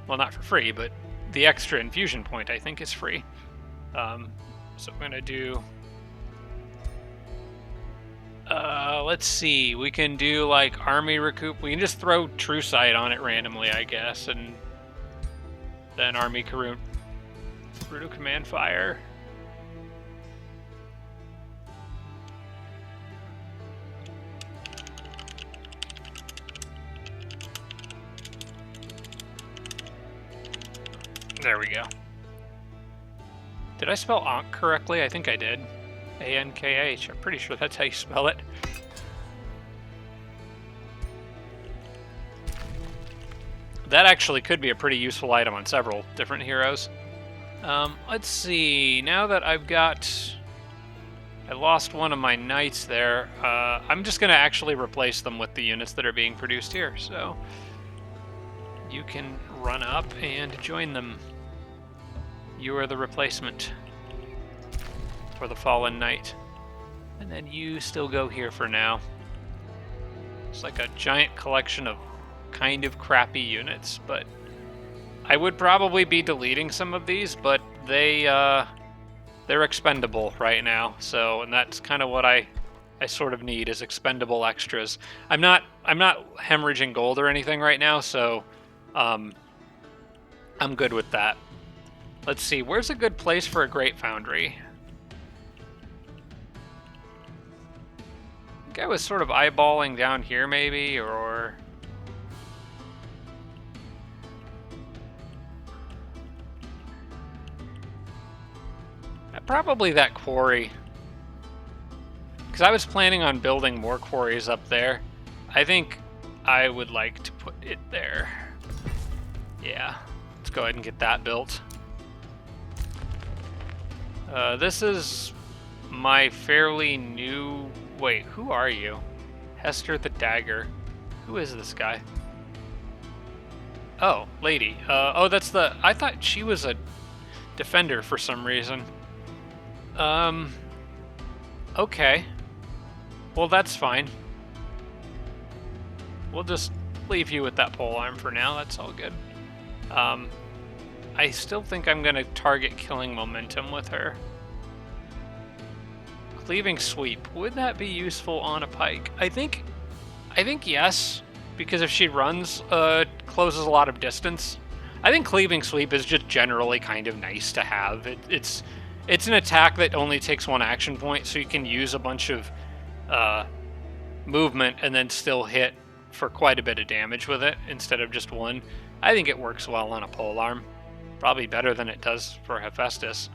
S1: Well, not for free, but the extra infusion point I think is free. So I'm going to do... let's see. We can do like army recoup. We can just throw True Sight on it randomly, I guess, and then army Brutal Command Fire. There we go. Did I spell Ankh correctly? I think I did. A-N-K-H. I'm pretty sure that's how you spell it. That actually could be a pretty useful item on several different heroes. Let's see. Now that I've got... I lost one of my knights there. I'm just going to actually replace them with the units that are being produced here. So you can run up and join them. You are the replacement for the fallen knight. And then you still go here for now. It's like a giant collection of kind of crappy units, but I would probably be deleting some of these, but they're expendable right now. So, and that's kind of what I sort of need is expendable extras. I'm not hemorrhaging gold or anything right now, so I'm good with that. Let's see, where's a good place for a Great Foundry? I think I was sort of eyeballing down here maybe, or... Probably that quarry. Because I was planning on building more quarries up there. I think I would like to put it there. Yeah, let's go ahead and get that built. This is my fairly new... Wait, who are you? Hester the Dagger. Who is this guy? Oh, lady. Oh, that's the... I thought she was a defender for some reason. Okay. Well, that's fine. We'll just leave you with that polearm for now. That's all good. I still think I'm going to target killing momentum with her. Cleaving Sweep. Would that be useful on a pike? I think yes, because if she runs, closes a lot of distance. I think Cleaving Sweep is just generally kind of nice to have. It's an attack that only takes one action point, so you can use a bunch of movement and then still hit for quite a bit of damage with it instead of just one. I think it works well on a polearm. Probably better than it does for Hephaestus.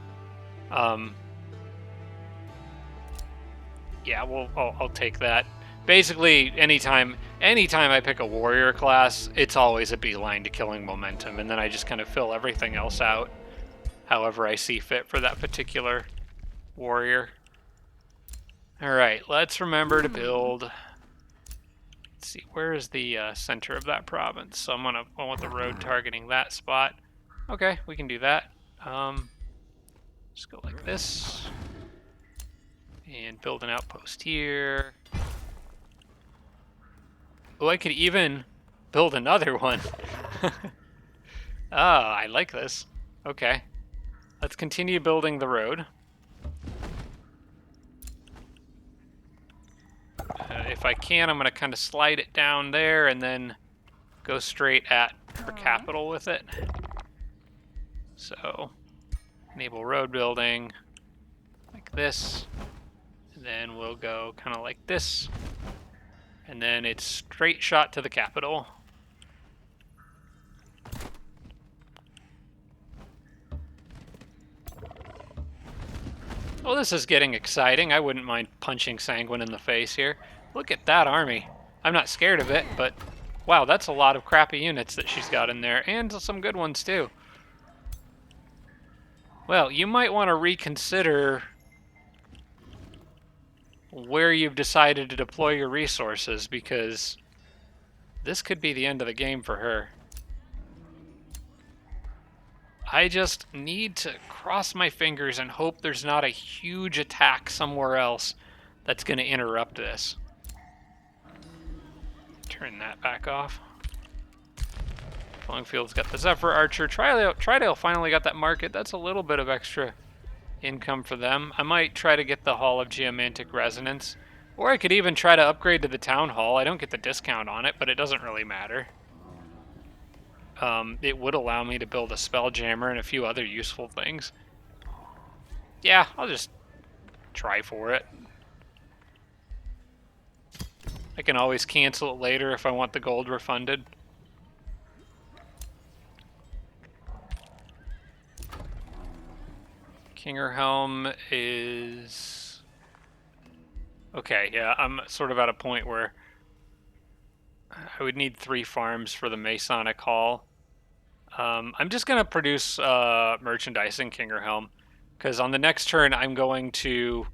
S1: Yeah, well, I'll take that. Basically, anytime I pick a warrior class, it's always a beeline to killing momentum, and then I just kind of fill everything else out however I see fit for that particular warrior. Alright, let's remember to build Let's see, where is the center of that province? So I want the road targeting that spot. Okay, we can do that. Just go like this. And build an outpost here. Oh, I could even build another one. Ah, I like this. Okay. Let's continue building the road. If I can, I'm going to kind of slide it down there and then go straight at her capital with it. So, enable road building like this. And then we'll go kind of like this. And then it's straight shot to the capital. Well, this is getting exciting. I wouldn't mind punching Sanguine in the face here. Look at that army. I'm not scared of it, but wow, that's a lot of crappy units that she's got in there, and some good ones too. Well, you might want to reconsider where you've decided to deploy your resources, because this could be the end of the game for her. I just need to cross my fingers and hope there's not a huge attack somewhere else that's going to interrupt this. Turn that back off. Longfield's got the Zephyr Archer. Tridale finally got that market. That's a little bit of extra income for them. I might try to get the Hall of Geomantic Resonance. Or I could even try to upgrade to the Town Hall. I don't get the discount on it, but it doesn't really matter. It would allow me to build a Spelljammer and a few other useful things. Yeah, I'll just try for it. I can always cancel it later if I want the gold refunded. Kingerhelm is... Okay, yeah, I'm sort of at a point where I would need 3 farms for the Masonic Hall. I'm just going to produce merchandise in Kingerhelm, because on the next turn I'm going to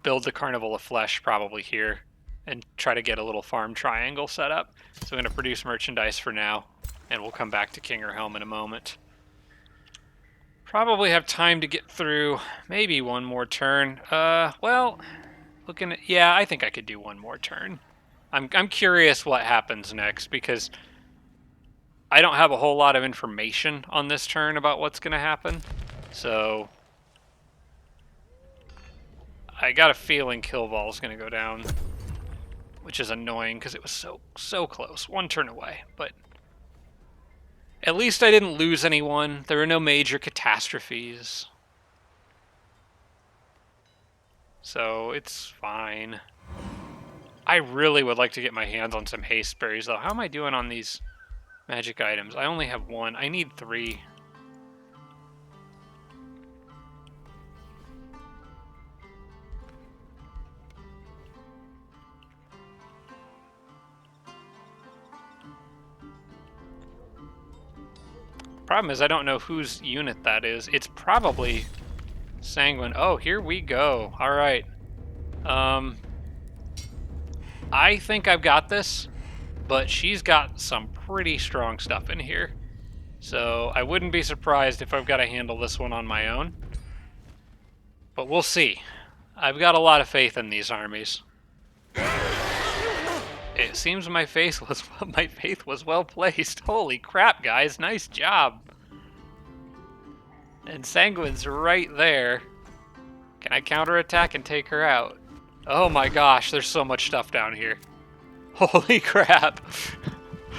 S1: build the Carnival of Flesh probably here and try to get a little farm triangle set up. So I'm going to produce merchandise for now, and we'll come back to Kingerhelm in a moment. Probably have time to get through maybe one more turn. Well, looking at... Yeah, I think I could do one more turn. I'm curious what happens next, because I don't have a whole lot of information on this turn about what's going to happen. So I got a feeling Kilval's going to go down, which is annoying because it was so close. One turn away, but at least I didn't lose anyone. There were no major catastrophes. So it's fine. I really would like to get my hands on some haste berries, though. How am I doing on these magic items? I only have 1. I need 3. Problem is, I don't know whose unit that is. It's probably Sanguine. Oh, here we go. All right. I think I've got this, but she's got some pretty strong stuff in here. So I wouldn't be surprised if I've got to handle this one on my own. But we'll see. I've got a lot of faith in these armies. It seems my faith was well placed. Holy crap, guys. Nice job. And Sanguine's right there. Can I counterattack and take her out? Oh my gosh, there's so much stuff down here. Holy crap.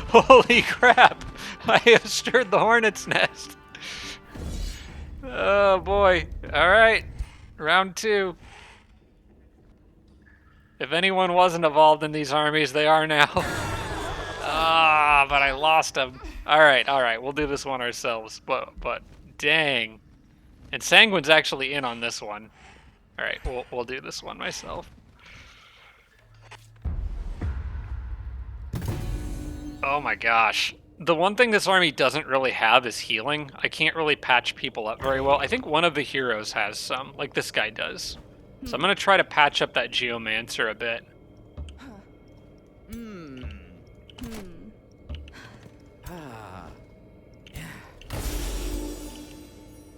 S1: Holy crap. I have stirred the hornet's nest. Oh boy. Alright. Round 2. If anyone wasn't involved in these armies, they are now. Ah, but I lost them. Alright, we'll do this one ourselves. But dang. And Sanguine's actually in on this one. Alright, we'll do this one myself. Oh my gosh. The one thing this army doesn't really have is healing. I can't really patch people up very well. I think one of the heroes has some, like this guy does. So I'm going to try to patch up that Geomancer a bit.
S2: Ah.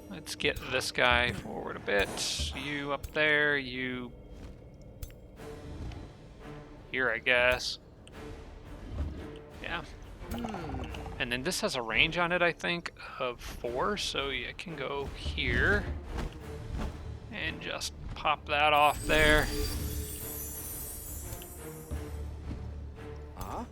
S1: Let's get this guy forward a bit. You up there, you here, I guess. Yeah. And then this has a range on it, I think, of 4, so you can go here and just pop that off there.
S2: Huh?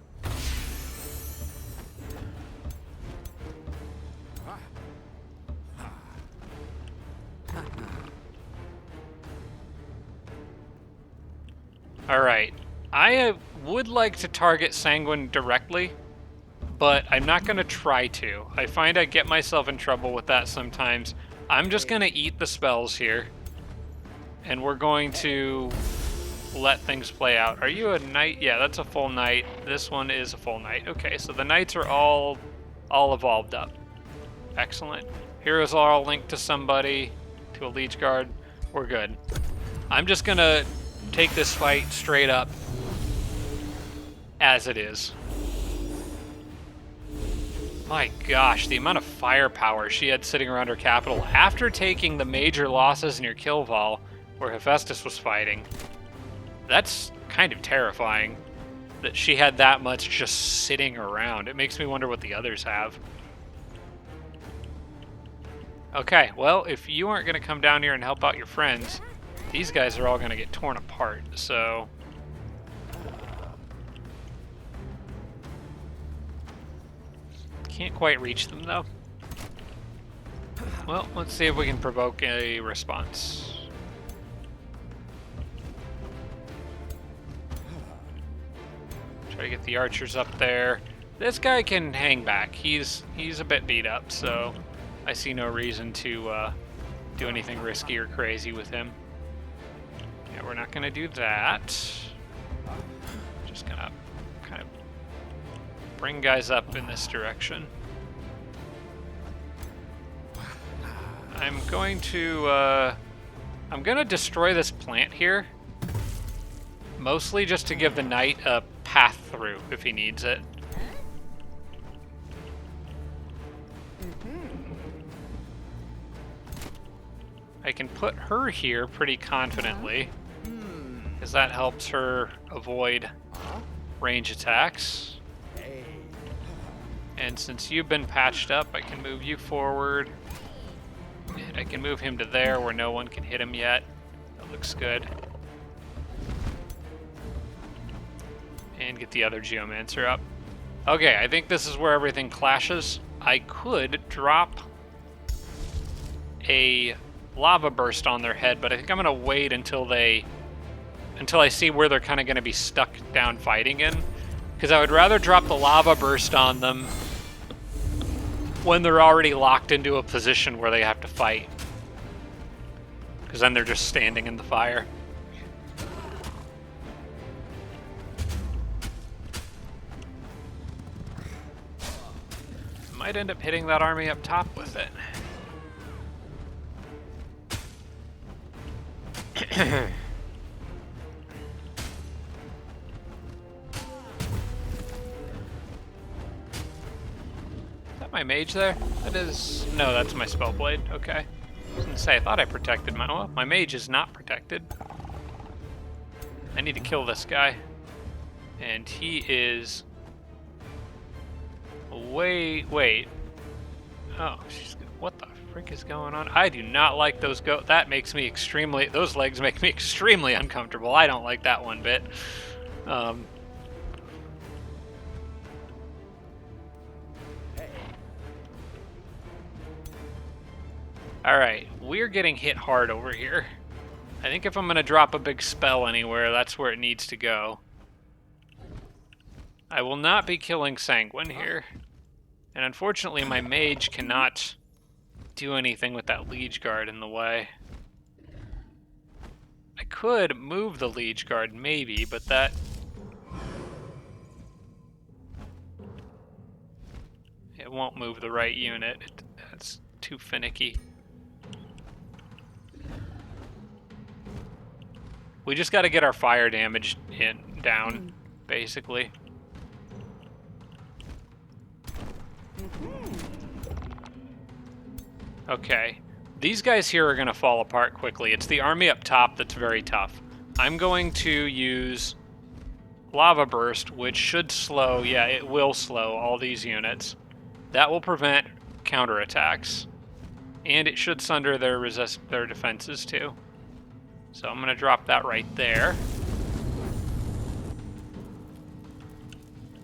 S1: Alright, I would like to target Sanguine directly, but I'm not going to try to. I find I get myself in trouble with that sometimes. I'm just going to eat the spells here, and we're going to let things play out. Are you a knight? Yeah, that's a full knight. This one is a full knight. Okay, so the knights are all evolved up. Excellent. Heroes are all linked to somebody, to a liege guard. We're good. I'm just going to take this fight straight up as it is. My gosh, the amount of firepower she had sitting around her capital after taking the major losses in your kill vol where Hephaestus was fighting. That's kind of terrifying that she had that much just sitting around. It makes me wonder what the others have. Okay, well, if you aren't going to come down here and help out your friends, these guys are all going to get torn apart, so... Can't quite reach them, though. Well, let's see if we can provoke a response. Try to get the archers up there. This guy can hang back. He's a bit beat up, so I see no reason to do anything risky or crazy with him. Yeah, we're not going to do that. Just going to kind of bring guys up in this direction. I'm going to destroy this plant here. Mostly just to give the knight a path through if he needs it. I can put her here pretty confidently, because that helps her avoid range attacks. And since you've been patched up, I can move you forward. And I can move him to there where no one can hit him yet. That looks good. And get the other Geomancer up. Okay, I think this is where everything clashes. I could drop a lava burst on their head, but I think I'm gonna wait until I see where they're kind of gonna be stuck down fighting in, because I would rather drop the lava burst on them when they're already locked into a position where they have to fight, because then they're just standing in the fire. Might end up hitting that army up top with it. Is that my mage there? That is... No, that's my spell blade. Okay. I was gonna say, I thought I protected my... Well, my mage is not protected. I need to kill this guy. And he is... Wait. Oh, what the frick is going on? I do not like those that makes me extremely... Those legs make me extremely uncomfortable. I don't like that one bit. Alright, we're getting hit hard over here. I think if I'm going to drop a big spell anywhere, that's where it needs to go. I will not be killing Sanguine here. And unfortunately, my mage cannot do anything with that liege guard in the way. I could move the liege guard, maybe, but that... It won't move the right unit. That's too finicky. We just got to get our fire damage down, basically. Okay. These guys here are going to fall apart quickly. It's the army up top that's very tough. I'm going to use Lava Burst, which should slow, yeah, it will slow all these units. That will prevent counterattacks. And it should sunder their defenses too. So I'm going to drop that right there.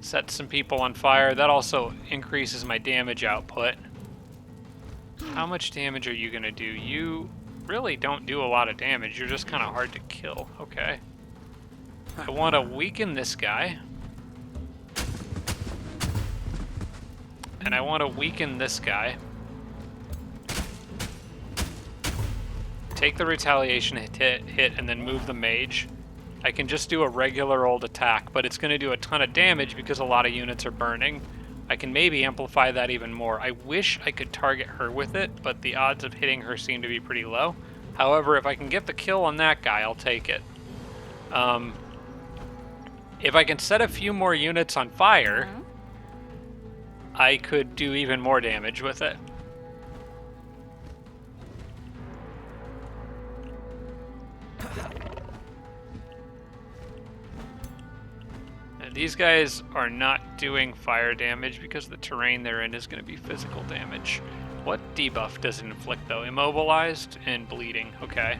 S1: Set some people on fire. That also increases my damage output. How much damage are you going to do? You really don't do a lot of damage. You're just kind of hard to kill. Okay. I want to weaken this guy. And I want to weaken this guy. Take the retaliation hit and then move the mage. I can just do a regular old attack, but it's going to do a ton of damage because a lot of units are burning. I can maybe amplify that even more. I wish I could target her with it, but the odds of hitting her seem to be pretty low. However, if I can get the kill on that guy, I'll take it. If I can set a few more units on fire, I could do even more damage with it. These guys are not doing fire damage because the terrain they're in is going to be physical damage. What debuff does it inflict, though? Immobilized and bleeding. Okay.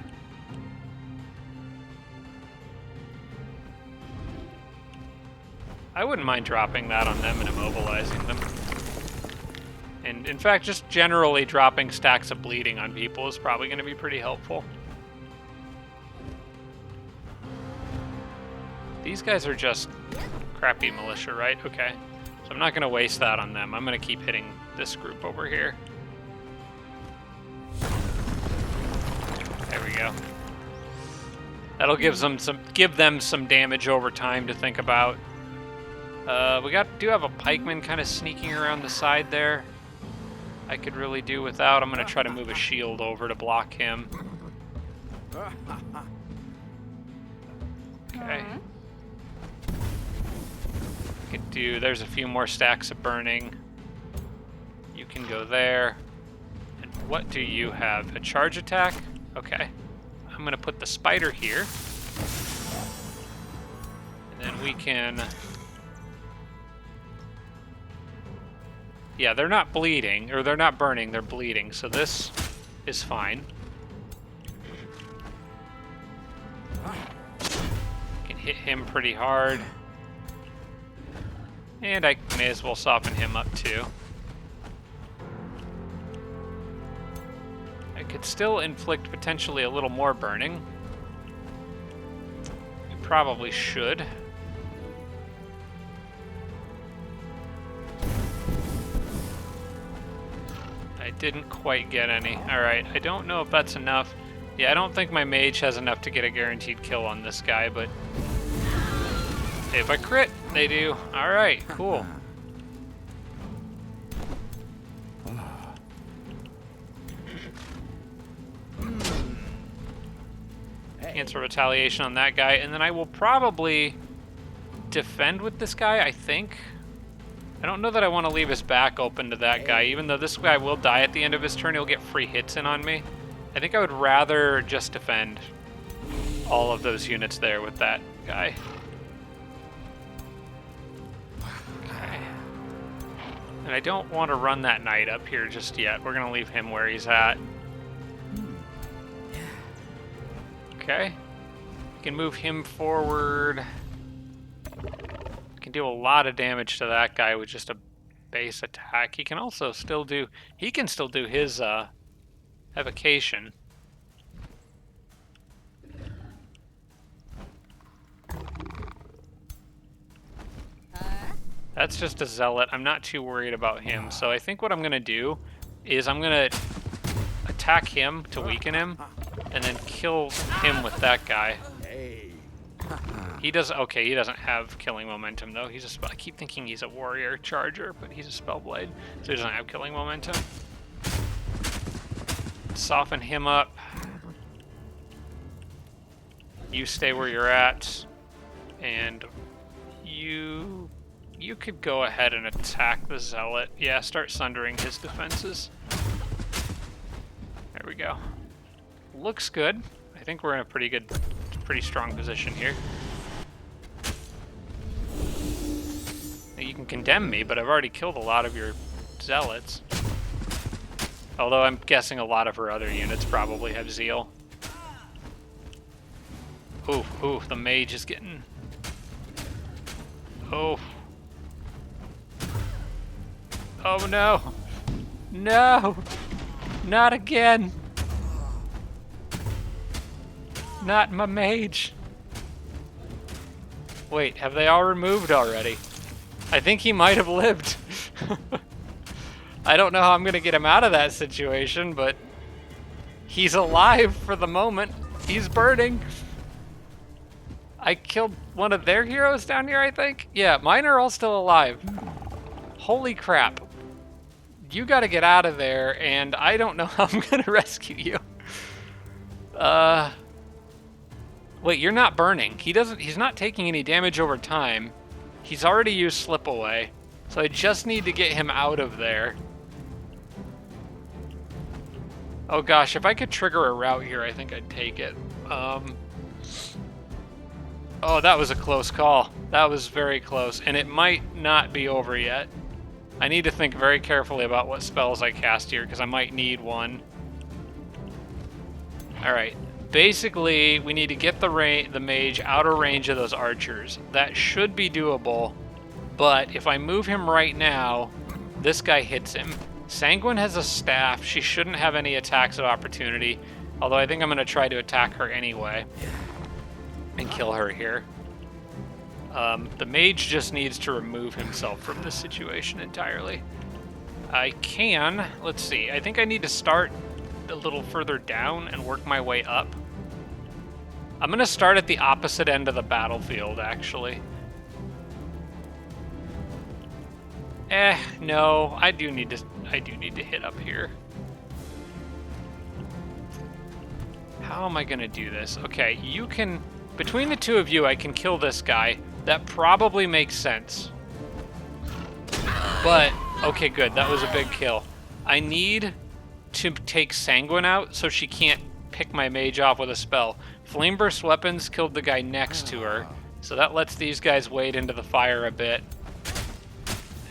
S1: I wouldn't mind dropping that on them and immobilizing them. And in fact, just generally dropping stacks of bleeding on people is probably going to be pretty helpful. These guys are just crappy militia, right? Okay. So I'm not going to waste that on them. I'm going to keep hitting this group over here. There we go. That'll give them some damage over time to think about. We do have a pikeman kind of sneaking around the side there. I could really do without. I'm going to try to move a shield over to block him. Okay. Could do, there's a few more stacks of burning. You can go there. And what do you have? A charge attack? Okay. I'm going to put the spider here. And then we can... Yeah, they're not bleeding, or they're not burning, they're bleeding, so this is fine. Can hit him pretty hard. And I may as well soften him up too. I could still inflict potentially a little more burning. I probably should. I didn't quite get any. Alright, I don't know if that's enough. Yeah, I don't think my mage has enough to get a guaranteed kill on this guy, but... if I crit, they do. Alright, cool. Cancel retaliation on that guy, and then I will probably defend with this guy, I think. I don't know that I want to leave his back open to that guy, even though this guy will die at the end of his turn. He'll get free hits in on me. I think I would rather just defend all of those units there with that guy. Okay. And I don't want to run that knight up here just yet. We're going to leave him where he's at. Okay. We can move him forward. Can do a lot of damage to that guy with just a base attack. He can also still do... he can still do his evocation. That's just a zealot. I'm not too worried about him. So I think what I'm going to do is I'm going to attack him to weaken him and then kill him with that guy. He does okay. He doesn't have killing momentum though. He's a I keep thinking he's a warrior charger, but he's a spellblade, so he doesn't have killing momentum. Soften him up. You stay where you're at, and you You could go ahead and attack the Zealot. Yeah, start sundering his defenses. There we go. Looks good. I think we're in a pretty strong position here. You can condemn me, but I've already killed a lot of your Zealots. Although I'm guessing a lot of her other units probably have Zeal. Ooh, the mage is getting... Oh. Oh no! No! Not again! Not my mage! Wait, have they all removed already? I think he might have lived. I don't know how I'm gonna get him out of that situation, but he's alive for the moment. He's burning. I killed one of their heroes down here, I think? Yeah, mine are all still alive. Holy crap. You gotta get out of there, and I don't know how I'm gonna rescue you. Wait, you're not burning. He's not taking any damage over time. He's already used Slip Away, so I just need to get him out of there. Oh gosh, if I could trigger a route here, I think I'd take it. Oh, that was a close call. That was very close, and it might not be over yet. I need to think very carefully about what spells I cast here, because I might need one. Alright, basically, we need to get the mage out of range of those archers. That should be doable, but if I move him right now, this guy hits him. Sanguine has a staff. She shouldn't have any attacks of opportunity, although I think I'm going to try to attack her anyway and kill her here. The mage just needs to remove himself from this situation entirely. I can, let's see, I think I need to start a little further down and work my way up. I'm going to start at the opposite end of the battlefield, actually. No, I do need to hit up here. How am I going to do this? Okay, you can... Between the two of you, I can kill this guy. That probably makes sense. But, okay, good. That was a big kill. I need to take Sanguine out so she can't pick my mage off with a spell. Flame Burst Weapons killed the guy next to her, so that lets these guys wade into the fire a bit.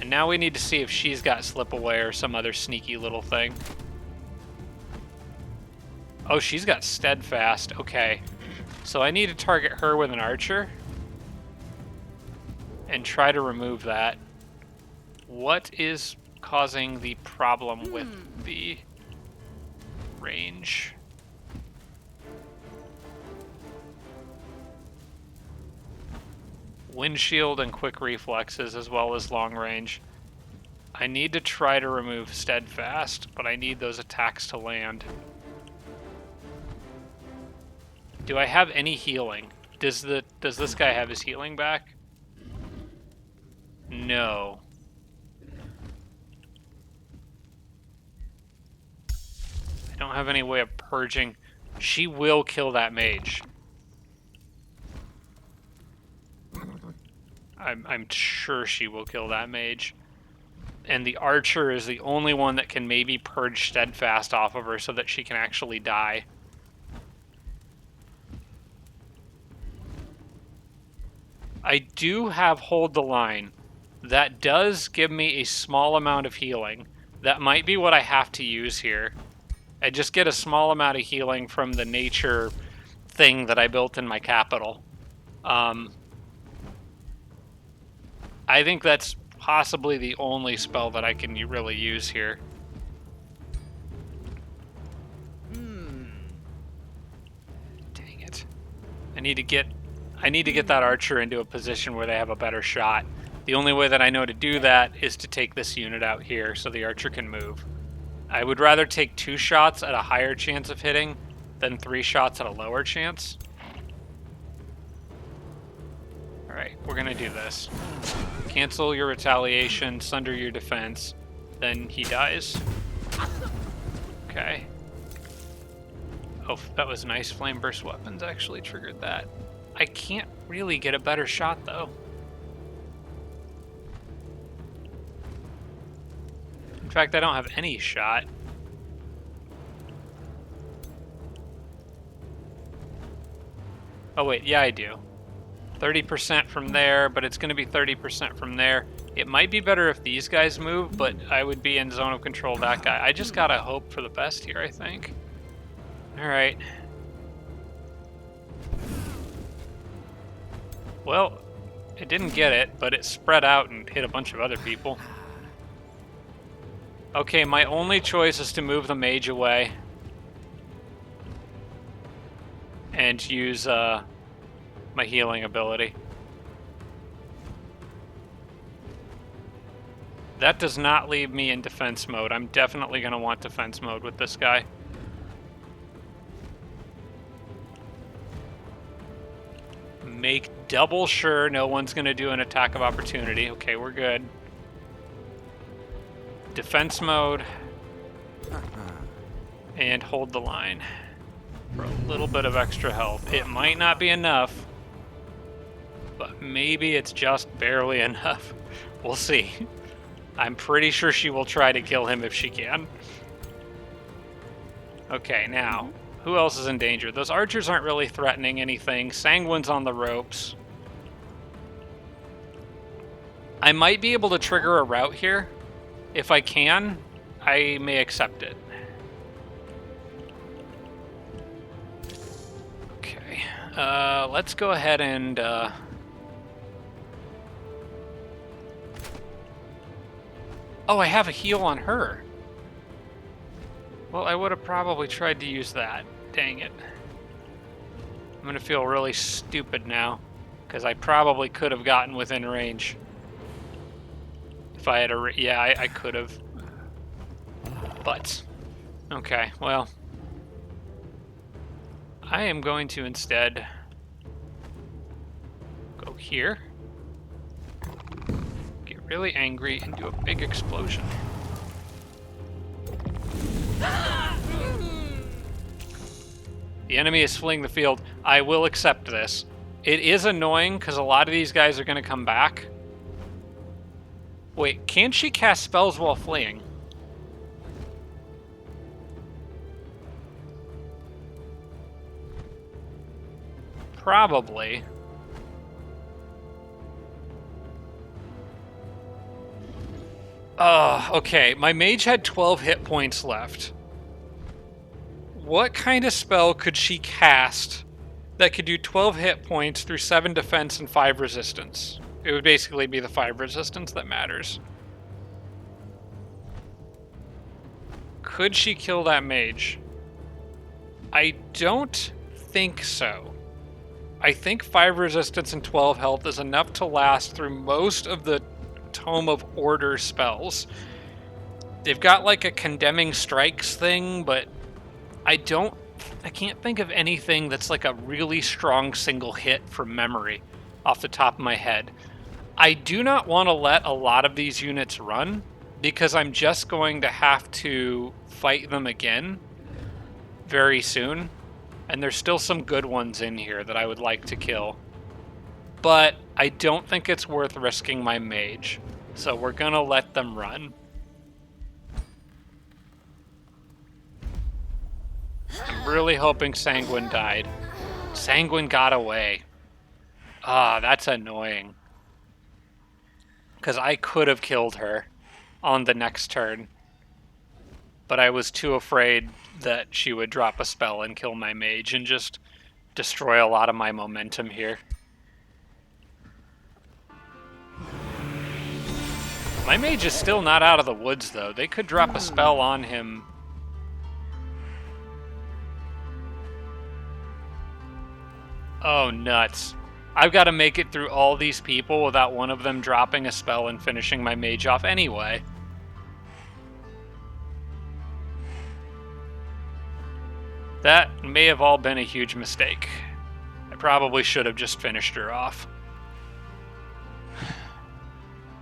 S1: And now we need to see if she's got Slip Away or some other sneaky little thing. Oh, she's got Steadfast. Okay. So I need to target her with an archer and try to remove that. What is causing the problem with the range? Windshield and quick reflexes as well as long range. I need to try to remove Steadfast, but I need those attacks to land. Do I have any healing? Does this guy have his healing back? No. I don't have any way of purging. She will kill that mage. I'm sure she will kill that mage. And the archer is the only one that can maybe purge Steadfast off of her so that she can actually die. I do have Hold the Line. That does give me a small amount of healing. That might be what I have to use here. I just get a small amount of healing from the nature thing that I built in my capital. I think that's possibly the only spell that I can really use here. Dang it. I need to get that archer into a position where they have a better shot. The only way that I know to do that is to take this unit out here so the archer can move. I would rather take 2 shots at a higher chance of hitting than 3 shots at a lower chance. Alright, we're gonna do this. Cancel your retaliation, sunder your defense, then he dies. Okay. Oh, that was nice. Flame Burst Weapons actually triggered that. I can't really get a better shot, though. In fact, I don't have any shot. Oh wait, yeah I do. 30% from there, but it's going to be 30% from there. It might be better if these guys move, but I would be in zone of control of that guy. I just gotta hope for the best here, I think. Alright. Well, it didn't get it, but it spread out and hit a bunch of other people. Okay, my only choice is to move the mage away. And use my healing ability. That does not leave me in defense mode. I'm definitely going to want defense mode with this guy. Make double sure no one's going to do an attack of opportunity. Okay, we're good. Defense mode. And hold the line for a little bit of extra health. It might not be enough, but maybe it's just barely enough. We'll see. I'm pretty sure she will try to kill him if she can. Okay, now, who else is in danger? Those archers aren't really threatening anything. Sanguine's on the ropes. I might be able to trigger a rout here. If I can, I may accept it. Okay, let's go ahead and... Oh, I have a heal on her. Well, I would have probably tried to use that. Dang it. I'm gonna feel really stupid now, because I probably could have gotten within range. If I had a... Yeah, I could have. But... Okay, well... I am going to instead... go here. Get really angry and do a big explosion. The enemy is fleeing the field. I will accept this. It is annoying because a lot of these guys are going to come back. Wait, can she cast spells while fleeing? Probably. Okay. My mage had 12 hit points left. What kind of spell could she cast that could do 12 hit points through 7 defense and 5 resistance? It would basically be the 5 resistance that matters. Could she kill that mage? I don't think so. I think 5 resistance and 12 health is enough to last through most of the Tome of Order spells. They've got like a condemning strikes thing, but I can't think of anything that's like a really strong single hit from memory off the top of my head. I do not want to let a lot of these units run because I'm just going to have to fight them again very soon. And there's still some good ones in here that I would like to kill. But I don't think it's worth risking my mage. So we're going to let them run. I'm really hoping Sanguine died. Sanguine got away. Ah, that's annoying. Because I could have killed her on the next turn. But I was too afraid that she would drop a spell and kill my mage and just destroy a lot of my momentum here. My mage is still not out of the woods, though. They could drop a spell on him. Oh, nuts. I've got to make it through all these people without one of them dropping a spell and finishing my mage off anyway. That may have all been a huge mistake. I probably should have just finished her off.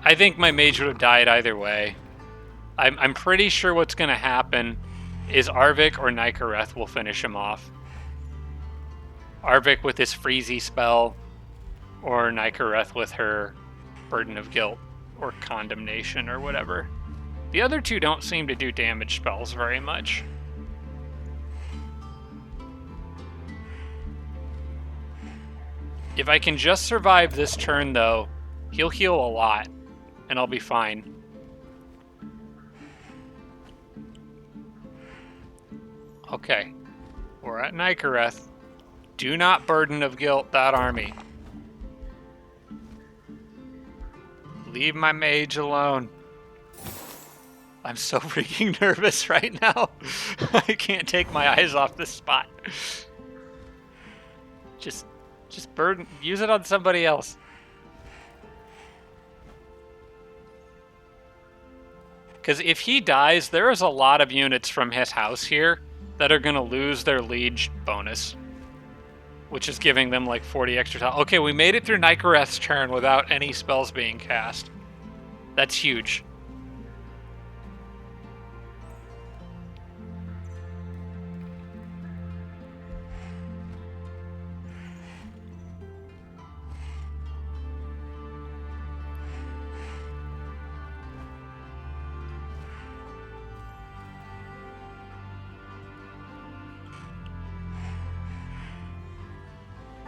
S1: I think my mage would have died either way. I'm pretty sure what's going to happen is Arvik or Nykareth will finish him off. Arvik with his Freezy spell, or Nykareth with her Burden of Guilt, or Condemnation, or whatever The other two don't seem to do damage spells very much. If I can just survive this turn, though, he'll heal a lot, and I'll be fine. Okay, we're at Nicoreth. Do not burden of guilt that army. Leave my mage alone. I'm so freaking nervous right now. I can't take my eyes off this spot. Just burden, use it on somebody else. Because if he dies, there is a lot of units from his house here that are going to lose their liege bonus, which is giving them like 40 extra time. Okay, we made it through Nicoreth's turn without any spells being cast. That's huge.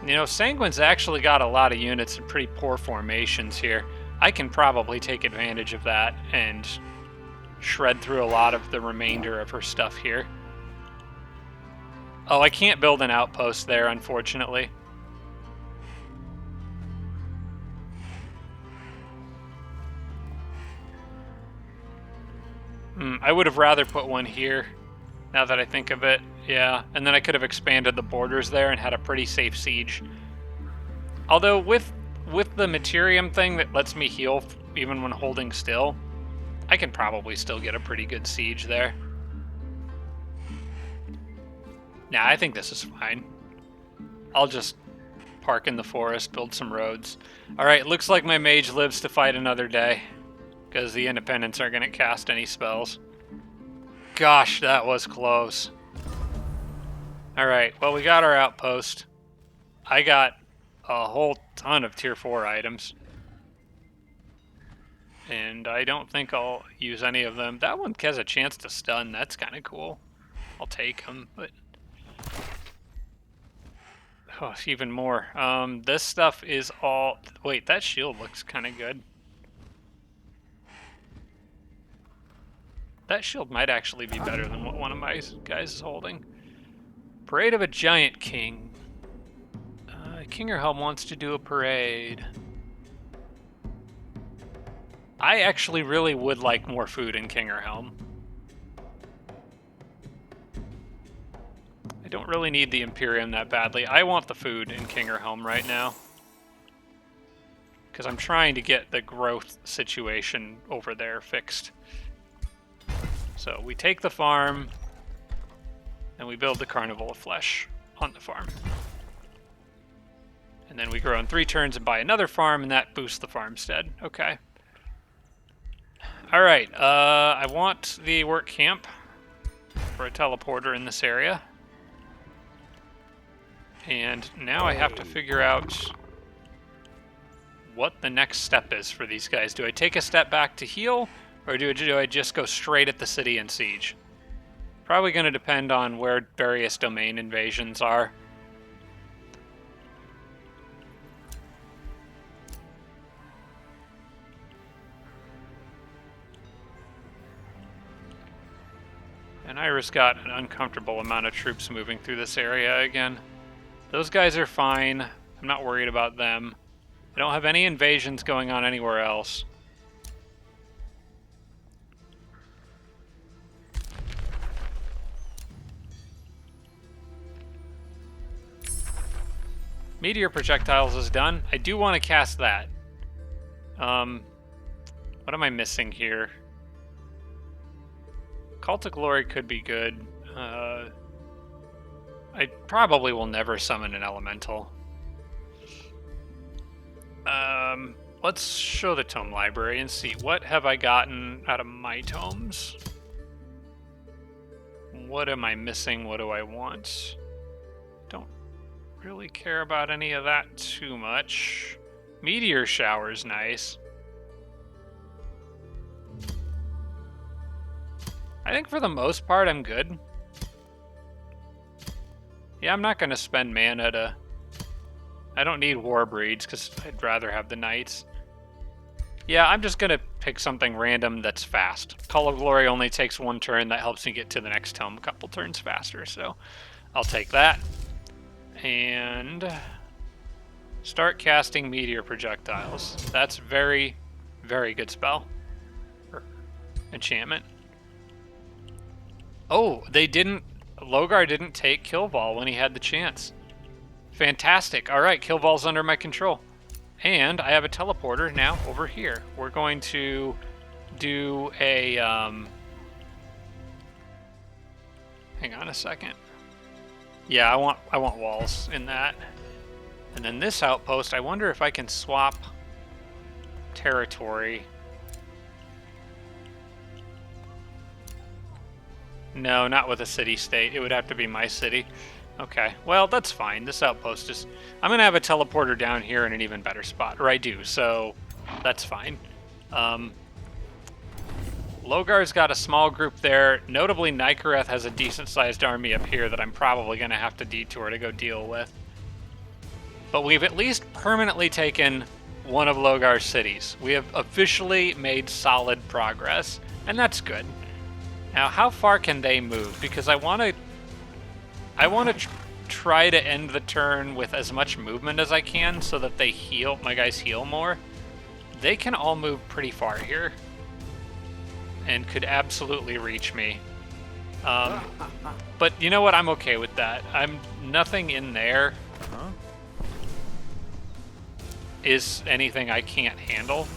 S1: You know, Sanguine's actually got a lot of units in pretty poor formations here. I can probably take advantage of that and shred through a lot of the remainder of her stuff here. Oh, I can't build an outpost there, unfortunately. I would have rather put one here, now that I think of it. Yeah, and then I could have expanded the borders there and had a pretty safe siege. Although with the Materium thing that lets me heal even when holding still, I can probably still get a pretty good siege there. Nah, I think this is fine. I'll just park in the forest, build some roads. Alright, looks like my mage lives to fight another day, because the independents aren't going to cast any spells. Gosh, that was close. Alright, well, we got our outpost. I got a whole ton of tier 4 items. And I don't think I'll use any of them. That one has a chance to stun. That's kind of cool. I'll take him, but... Oh, even more. This stuff is all... Wait, that shield looks kind of good. That shield might actually be better than what one of my guys is holding. Parade of a Giant King. Kingerhelm wants to do a parade. I actually really would like more food in Kingerhelm. I don't really need the Imperium that badly. I want the food in Kingerhelm right now, because I'm trying to get the growth situation over there fixed. So we take the farm, and we build the Carnival of Flesh on the farm. And then we grow in 3 turns and buy another farm, and that boosts the farmstead. Okay. Alright, I want the work camp for a teleporter in this area. And now I have to figure out what the next step is for these guys. Do I take a step back to heal, or do I just go straight at the city and siege? Probably going to depend on where various domain invasions are. And Iris got an uncomfortable amount of troops moving through this area again. Those guys are fine. I'm not worried about them. I don't have any invasions going on anywhere else. Meteor projectiles is done. I do want to cast that. What am I missing here? Cult of Glory could be good. I probably will never summon an elemental. Let's show the tome library and see what have I gotten out of my tomes. What am I missing? What do I want? Don't really care about any of that too much. Meteor shower's nice. I think for the most part, I'm good. Yeah, I'm not going to spend mana to... I don't need war breeds, because I'd rather have the knights. Yeah, I'm just going to pick something random that's fast. Call of Glory only takes 1 turn. That helps me get to the next tome a couple turns faster, so I'll take that. And start casting meteor projectiles. That's very, very good spell. Or enchantment. Oh, they didn't... Logar didn't take Killval when he had the chance. Fantastic. All right, Killval's under my control. And I have a teleporter now over here. We're going to do a... hang on a second. Yeah, I want walls in that. And then this outpost, I wonder if I can swap territory. No, not with a city-state. It would have to be my city. Okay, well, that's fine. This outpost is... I'm going to have a teleporter down here in an even better spot. Or I do, so that's fine. Logar's got a small group there. Notably, Nikareth has a decent-sized army up here that I'm probably going to have to detour to go deal with. But we've at least permanently taken one of Logar's cities. We have officially made solid progress, and that's good. Now, how far can they move? Because I want to try to end the turn with as much movement as I can so that they heal, my guys heal more. They can all move pretty far here and could absolutely reach me. But you know what? I'm okay with that. Nothing in there is anything I can't handle.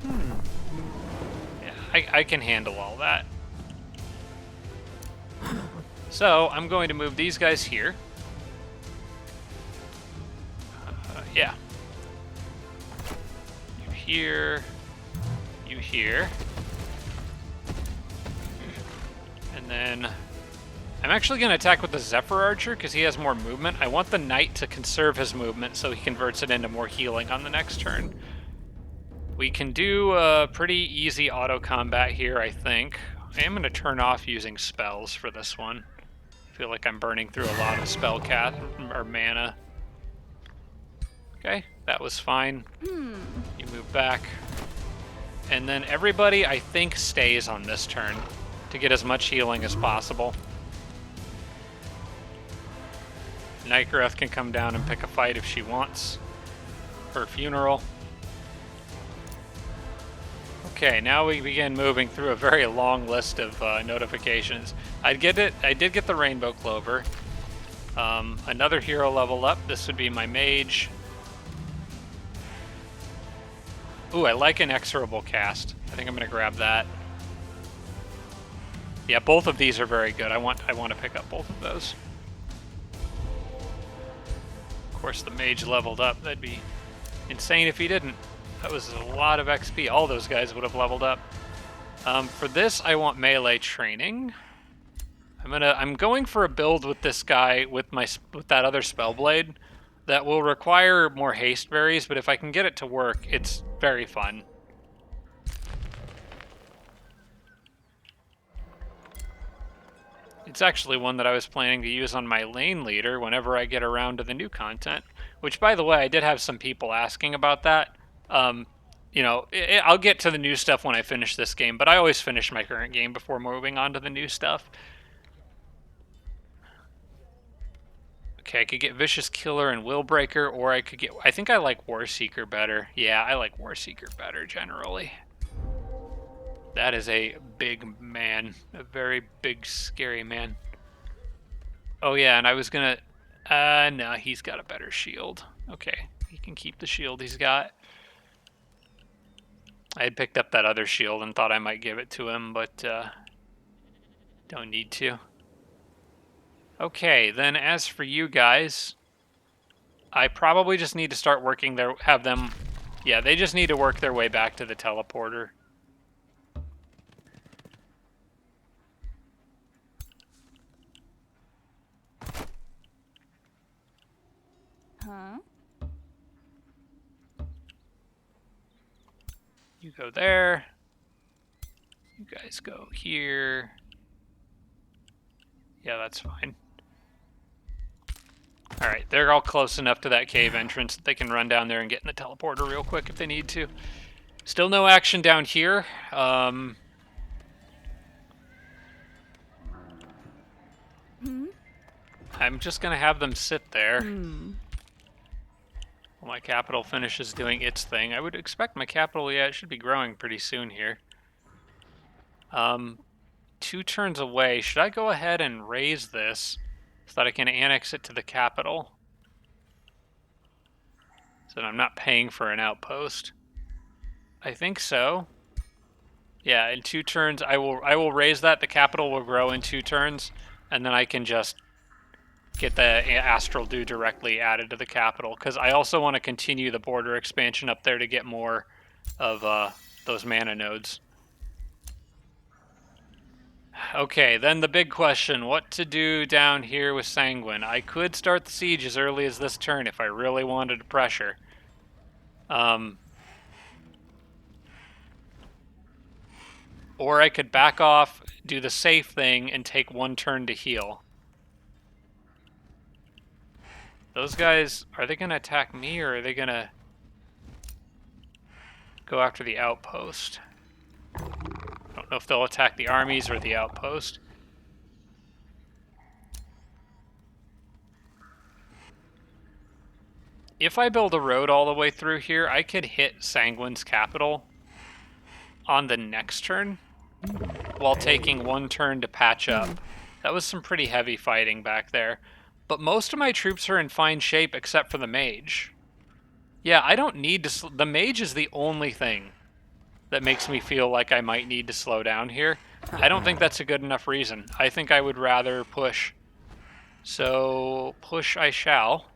S1: Yeah, I can handle all that. So, I'm going to move these guys here. Yeah. You here. You here. And then... I'm actually going to attack with the Zephyr Archer because he has more movement. I want the Knight to conserve his movement so he converts it into more healing on the next turn. We can do a pretty easy auto combat here, I think. I am going to turn off using spells for this one. I feel like I'm burning through a lot of spell cast or mana. Okay, that was fine. You move back. And then everybody, I think, stays on this turn to get as much healing as possible. Nikareth can come down and pick a fight if she wants. Her funeral. Okay, now we begin moving through a very long list of notifications. I did get the Rainbow Clover. Another hero level up. This would be my mage. Ooh, I like Inexorable Cast. I think I'm going to grab that. Yeah, both of these are very good. I want to pick up both of those. Of course, the mage leveled up. That'd be insane if he didn't. That was a lot of XP. All those guys would have leveled up. For this, I want melee training. I'm going for a build with this guy with that other Spellblade that will require more haste berries, but if I can get it to work, it's very fun. It's actually one that I was planning to use on my lane leader whenever I get around to the new content, which, by the way, I did have some people asking about that. You know, I'll get to the new stuff when I finish this game, but I always finish my current game before moving on to the new stuff. Okay, I could get Vicious Killer and Willbreaker, or I could get... I think I like Warseeker better. Yeah, I like Warseeker better, generally. That is a big man. A very big, scary man. Oh, yeah, and I was gonna... no, he's got a better shield. Okay, he can keep the shield he's got. I had picked up that other shield and thought I might give it to him, but don't need to. Okay, then as for you guys, I probably just need to start working their... Yeah, they just need to work their way back to the teleporter.
S3: Huh?
S1: You go there. You guys go here. Yeah, that's fine. Alright, they're all close enough to that cave entrance that they can run down there and get in the teleporter real quick if they need to. Still no action down here.
S3: Hmm?
S1: I'm just going to have them sit there
S3: Hmm.
S1: while my capital finishes doing its thing. I would expect my capital, yeah, it should be growing pretty soon here. 2 turns away. Should I go ahead and raise this so that I can annex it to the capital? So that I'm not paying for an outpost. I think so. Yeah, in 2 turns I will raise that. The capital will grow in 2 turns, and then I can just get the Astral Dew directly added to the capital, because I also want to continue the border expansion up there to get more of those mana nodes. Okay, then the big question, what to do down here with Sanguine? I could start the siege as early as this turn if I really wanted to pressure. Or I could back off, do the safe thing, and take 1 turn to heal. Those guys, are they going to attack me, or are they going to go after the outpost? I don't know if they'll attack the armies or the outpost. If I build a road all the way through here, I could hit Sanguine's capital on the next turn while taking 1 turn to patch up. That was some pretty heavy fighting back there. But most of my troops are in fine shape except for the mage. Yeah, I don't need to... The mage is the only thing that makes me feel like I might need to slow down here. I don't think that's a good enough reason. I think I would rather push. So, push I shall.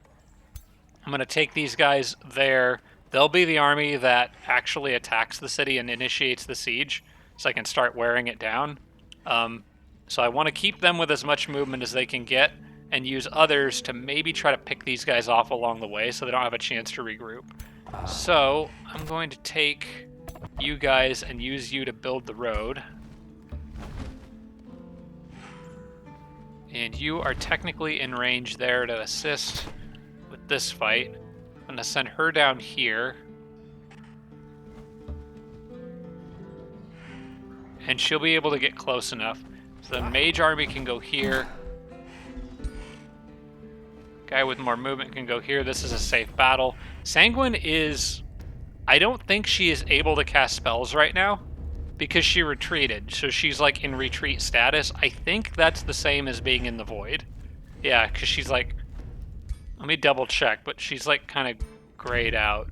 S1: I'm going to take these guys there. They'll be the army that actually attacks the city and initiates the siege, so I can start wearing it down. So I want to keep them with as much movement as they can get, and use others to maybe try to pick these guys off along the way so they don't have a chance to regroup. So I'm going to take you guys and use you to build the road. And you are technically in range there to assist with this fight. I'm going to send her down here. And she'll be able to get close enough. So the mage army can go here. Guy with more movement can go here. This is a safe battle. Sanguine is... I don't think she is able to cast spells right now because she retreated. So she's like in retreat status. I think that's the same as being in the void. Yeah, because she's like... Let me double check, but she's like kind of grayed out.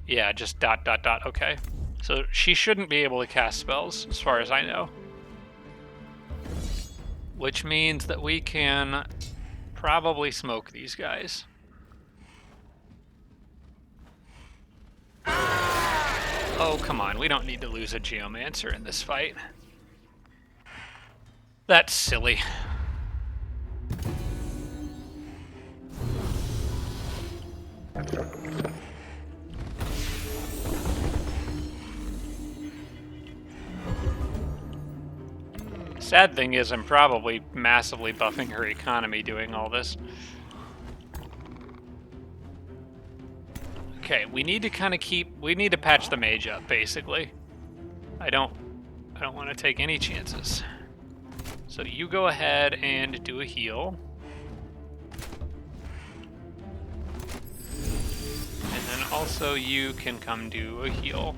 S1: Yeah, just ... Okay. So she shouldn't be able to cast spells as far as I know. Which means that we can... probably smoke these guys. Oh, come on. We don't need to lose a Geomancer in this fight. That's silly. Sad thing is I'm probably massively buffing her economy doing all this. Okay, we need to kind of we need to patch the mage up, basically. I don't want to take any chances. So you go ahead and do a heal. And then also you can come do a heal.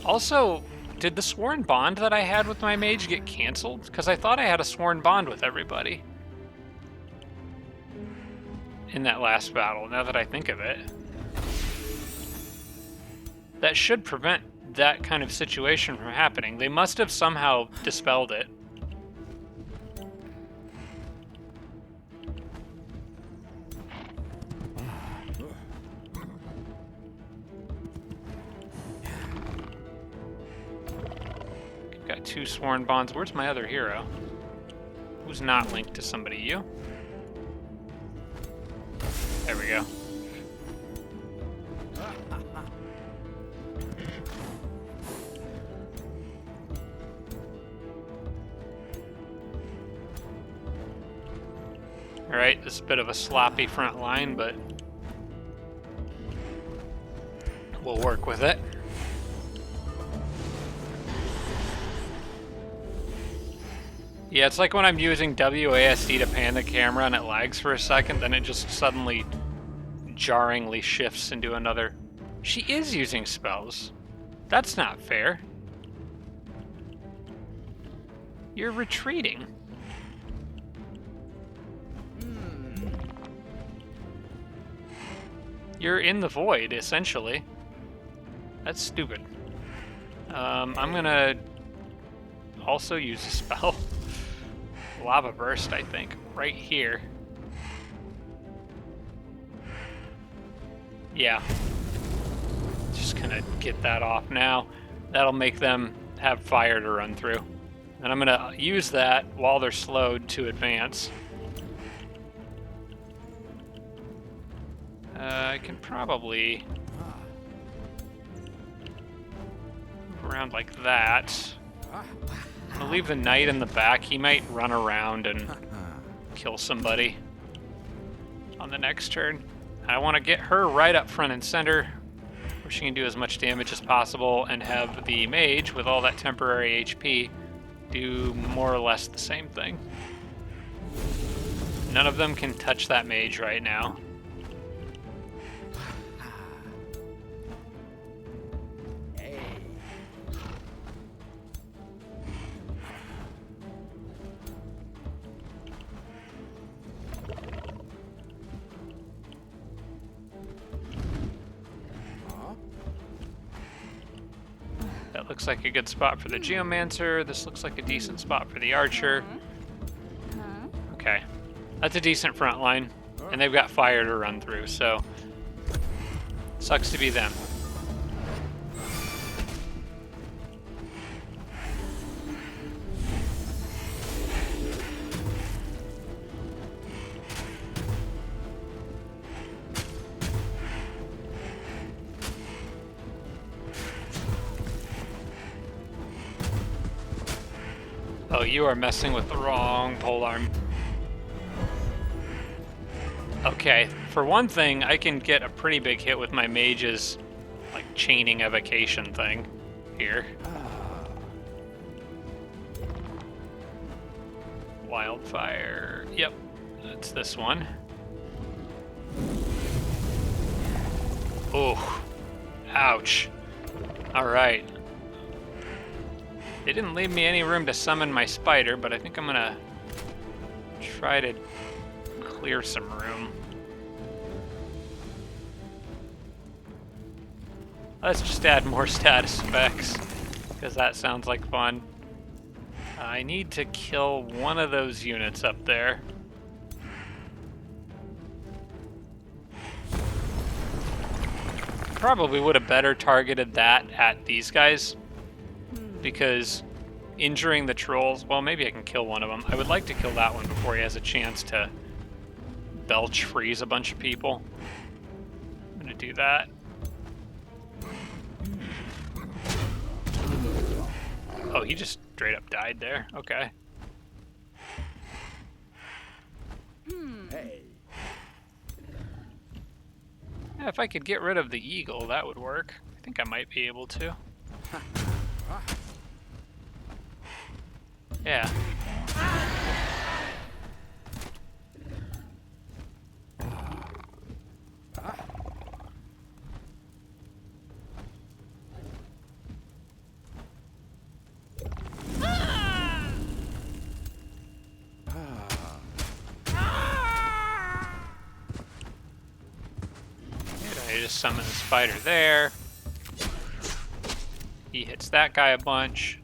S1: Also, did the sworn bond that I had with my mage get canceled? Because I thought I had a sworn bond with everybody in that last battle, now that I think of it. That should prevent that kind of situation from happening. They must have somehow dispelled it. Got 2 sworn bonds. Where's my other hero? Who's not linked to somebody? You? There we go. Alright, this is a bit of a sloppy front line, but we'll work with it. Yeah, it's like when I'm using WASD to pan the camera and it lags for a second, then it just suddenly jarringly shifts into another. She is using spells. That's not fair. You're retreating. You're in the void, essentially. That's stupid. I'm gonna also use a spell. Lava Burst, I think, right here. Yeah. Just gonna get that off now. That'll make them have fire to run through. And I'm gonna use that while they're slowed to advance. I can probably move around like that. I'm gonna leave the knight in the back. He might run around and kill somebody on the next turn. I want to get her right up front and center, where she can do as much damage as possible, and have the mage, with all that temporary HP, do more or less the same thing. None of them can touch that mage right now. That looks like a good spot for the Geomancer. This looks like a decent spot for the Archer. Okay. That's a decent front line. And they've got fire to run through, so sucks to be them. Oh, you are messing with the wrong polearm. Okay, for one thing, I can get a pretty big hit with my mage's, like, chaining evocation thing here. Wildfire. Yep, that's this one. Oh, ouch. All right. They didn't leave me any room to summon my spider, but I think I'm gonna try to clear some room. Let's just add more status effects, because that sounds like fun. I need to kill one of those units up there. Probably would have better targeted that at these guys, because injuring the trolls, well, maybe I can kill one of them. I would like to kill that one before he has a chance to belch freeze a bunch of people. I'm gonna do that. Oh, he just straight up died there. Okay.
S2: Hey.
S1: Yeah, if I could get rid of the eagle, that would work. I think I might be able to. Yeah. I just summon the spider there. He hits that guy a bunch.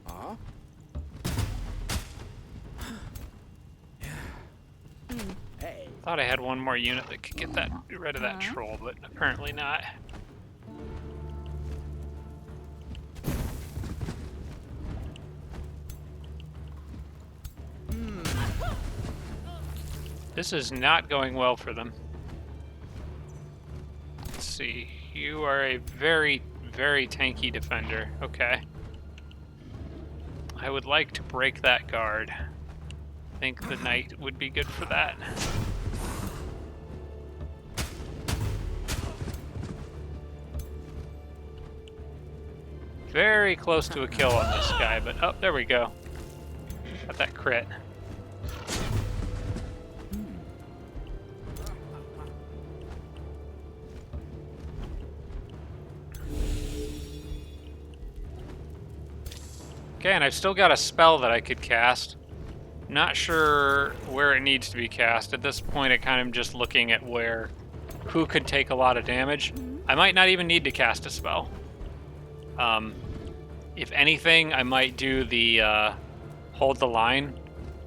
S1: Thought I had one more unit that could get that rid of that troll, but apparently not. This is not going well for them. Let's see. You are a very, very tanky defender. Okay. I would like to break that guard. I think the knight would be good for that. Very close to a kill on this guy, but oh, there we go. Got that crit. Okay, and I've still got a spell that I could cast. Not sure where it needs to be cast. At this point, I'm kind of just looking at who could take a lot of damage. I might not even need to cast a spell. If anything, I might do the hold the line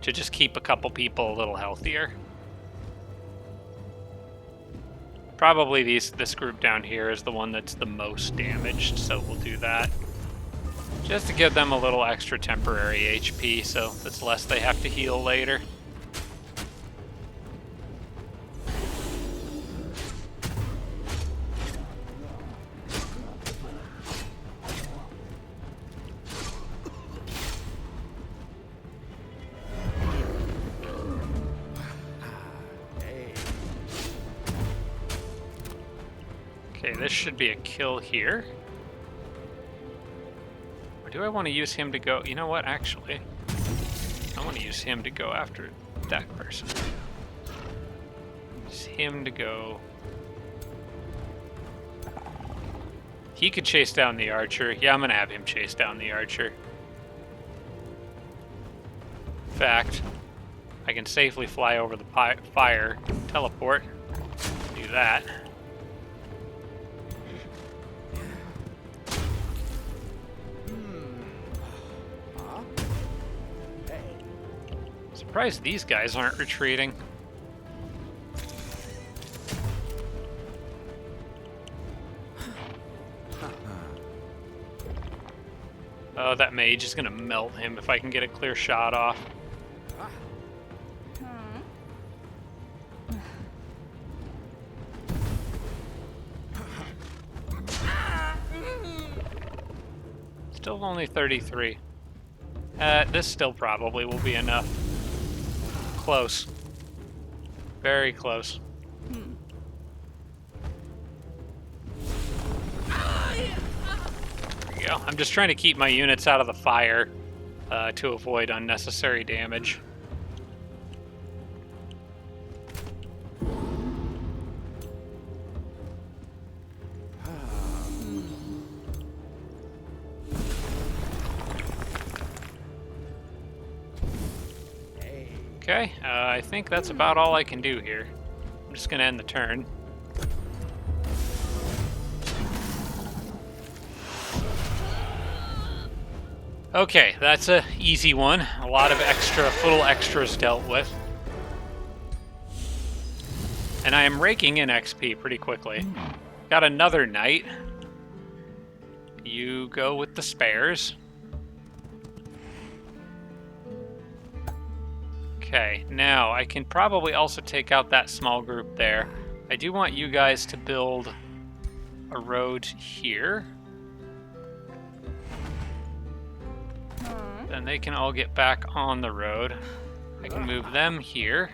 S1: to just keep a couple people a little healthier. Probably this group down here is the one that's the most damaged, so we'll do that. Just to give them a little extra temporary HP, so that's less they have to heal later. Okay, this should be a kill here. Do I want to use him to go? You know what, actually? I want to use him to go after that person. Use him to go. He could chase down the archer. Yeah, I'm going to have him chase down the archer. In fact, I can safely fly over the fire, teleport, do that. Surprised these guys aren't retreating. Oh, that mage is gonna melt him if I can get a clear shot off. Still only 33. This still probably will be enough. Close. Very close. There we go. I'm just trying to keep my units out of the fire to avoid unnecessary damage. Okay, I think that's about all I can do here. I'm just gonna end the turn. Okay, that's a easy one. A lot of little extras dealt with. And I am raking in XP pretty quickly. Got another knight. You go with the spares. Okay, now I can probably also take out that small group there. I do want you guys to build a road here. Then they can all get back on the road. I can move them here.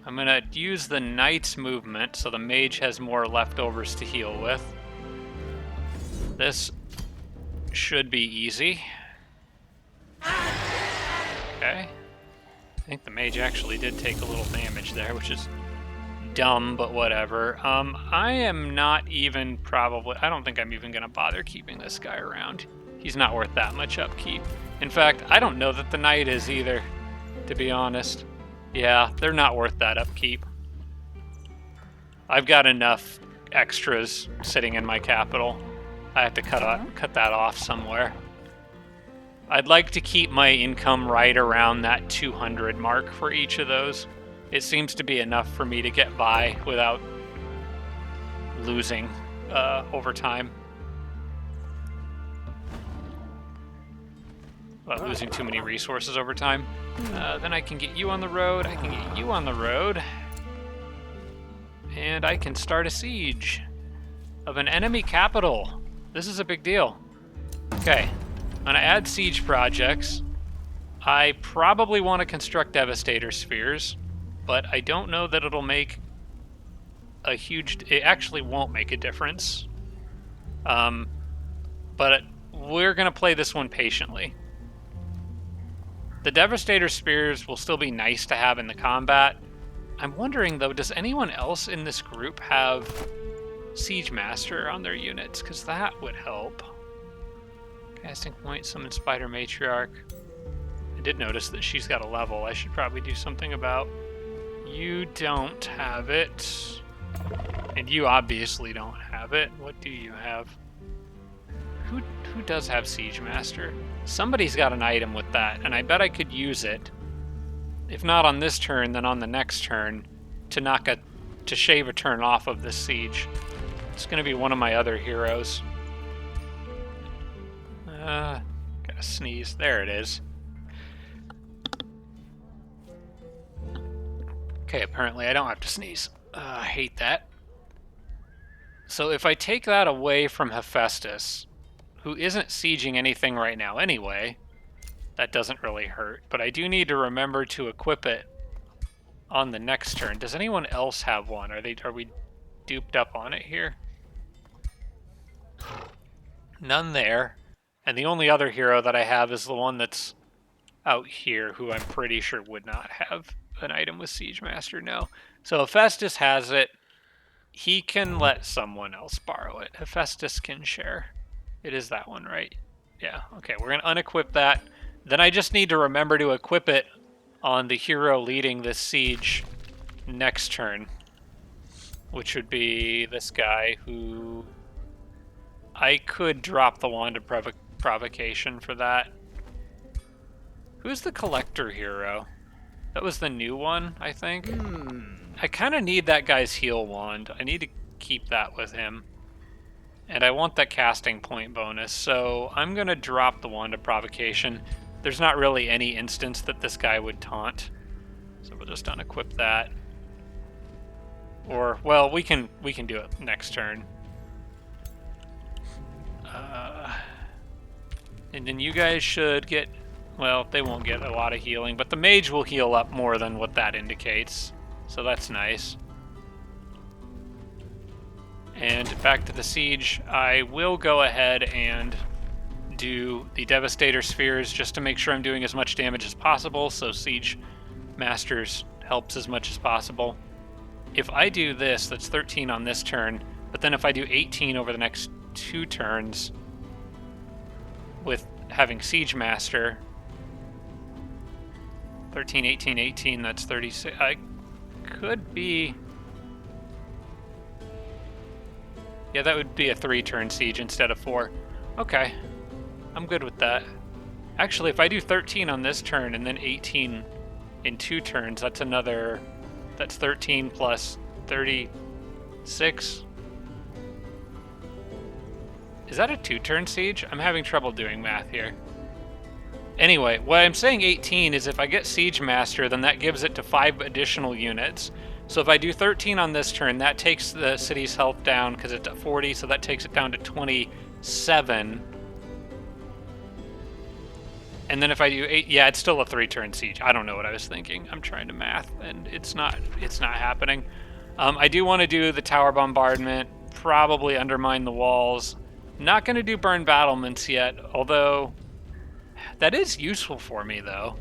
S1: I'm gonna use the knight's movement so the mage has more leftovers to heal with. This should be easy. Okay. I think the mage actually did take a little damage there, which is dumb, but whatever. I am not even I don't think I'm even gonna bother keeping this guy around. He's not worth that much upkeep. In fact, I don't know that the knight is either, to be honest. Yeah, they're not worth that upkeep. I've got enough extras sitting in my capital. I have to cut that off somewhere. I'd like to keep my income right around that 200 mark for each of those. It seems to be enough for me to get by without losing over time. Without losing too many resources over time. Then I can get you on the road, I can get you on the road. And I can start a siege of an enemy capital. This is a big deal. Okay. I'm going to add siege projects. I probably want to construct devastator spheres, but I don't know that it'll make a huge... It actually won't make a difference. but we're going to play this one patiently. The Devastator Spears will still be nice to have in the combat. I'm wondering, though, does anyone else in this group have Siege Master on their units? Because that would help. Casting Point, Summon Spider Matriarch. I did notice that she's got a level I should probably do something about. You don't have it. And you obviously don't have it. What do you have? Who does have Siege Master? Somebody's got an item with that, and I bet I could use it. If not on this turn, then on the next turn to shave a turn off of this siege. It's going to be one of my other heroes. Gotta sneeze. There it is. Okay, apparently I don't have to sneeze. I hate that. So if I take that away from Hephaestus, who isn't sieging anything right now anyway, that doesn't really hurt. But I do need to remember to equip it on the next turn. Does anyone else have one? Are we duped up on it here? None there. And the only other hero that I have is the one that's out here, who I'm pretty sure would not have an item with Siege Master, no. So Hephaestus has it. He can let someone else borrow it. Hephaestus can share. It is that one, right? Yeah, okay, we're going to unequip that. Then I just need to remember to equip it on the hero leading this siege next turn, which would be this guy, who I could drop the Wand of Provocation for that. Who's the Collector hero? That was the new one, I think. I kind of need that guy's heal wand. I need to keep that with him. And I want that casting point bonus, so I'm going to drop the Wand of Provocation. There's not really any instance that this guy would taunt, so we'll just unequip that. Or, well, we can do it next turn. And then you guys should get, well, they won't get a lot of healing, but the mage will heal up more than what that indicates, so that's nice. And back to the siege, I will go ahead and do the Devastator Spheres just to make sure I'm doing as much damage as possible, so Siege Masters helps as much as possible. If I do this, that's 13 on this turn, but then if I do 18 over the next 2 turns with having Siege Master, 13, 18, 18, that's 36. I could be... Yeah, that would be a 3-turn siege instead of 4. Okay, I'm good with that. Actually, if I do 13 on this turn and then 18 in 2 turns, that's 13 plus 36. Is that a 2-turn siege? I'm having trouble doing math here. Anyway, what I'm saying 18 is if I get Siege Master, then that gives it to 5 additional units. So if I do 13 on this turn, that takes the city's health down because it's at 40, so that takes it down to 27. And then if I do 8, yeah, it's still a 3-turn siege. I don't know what I was thinking. I'm trying to math, and it's not happening. I do want to do the tower bombardment, probably undermine the walls. Not going to do burn battlements yet, although that is useful for me, though.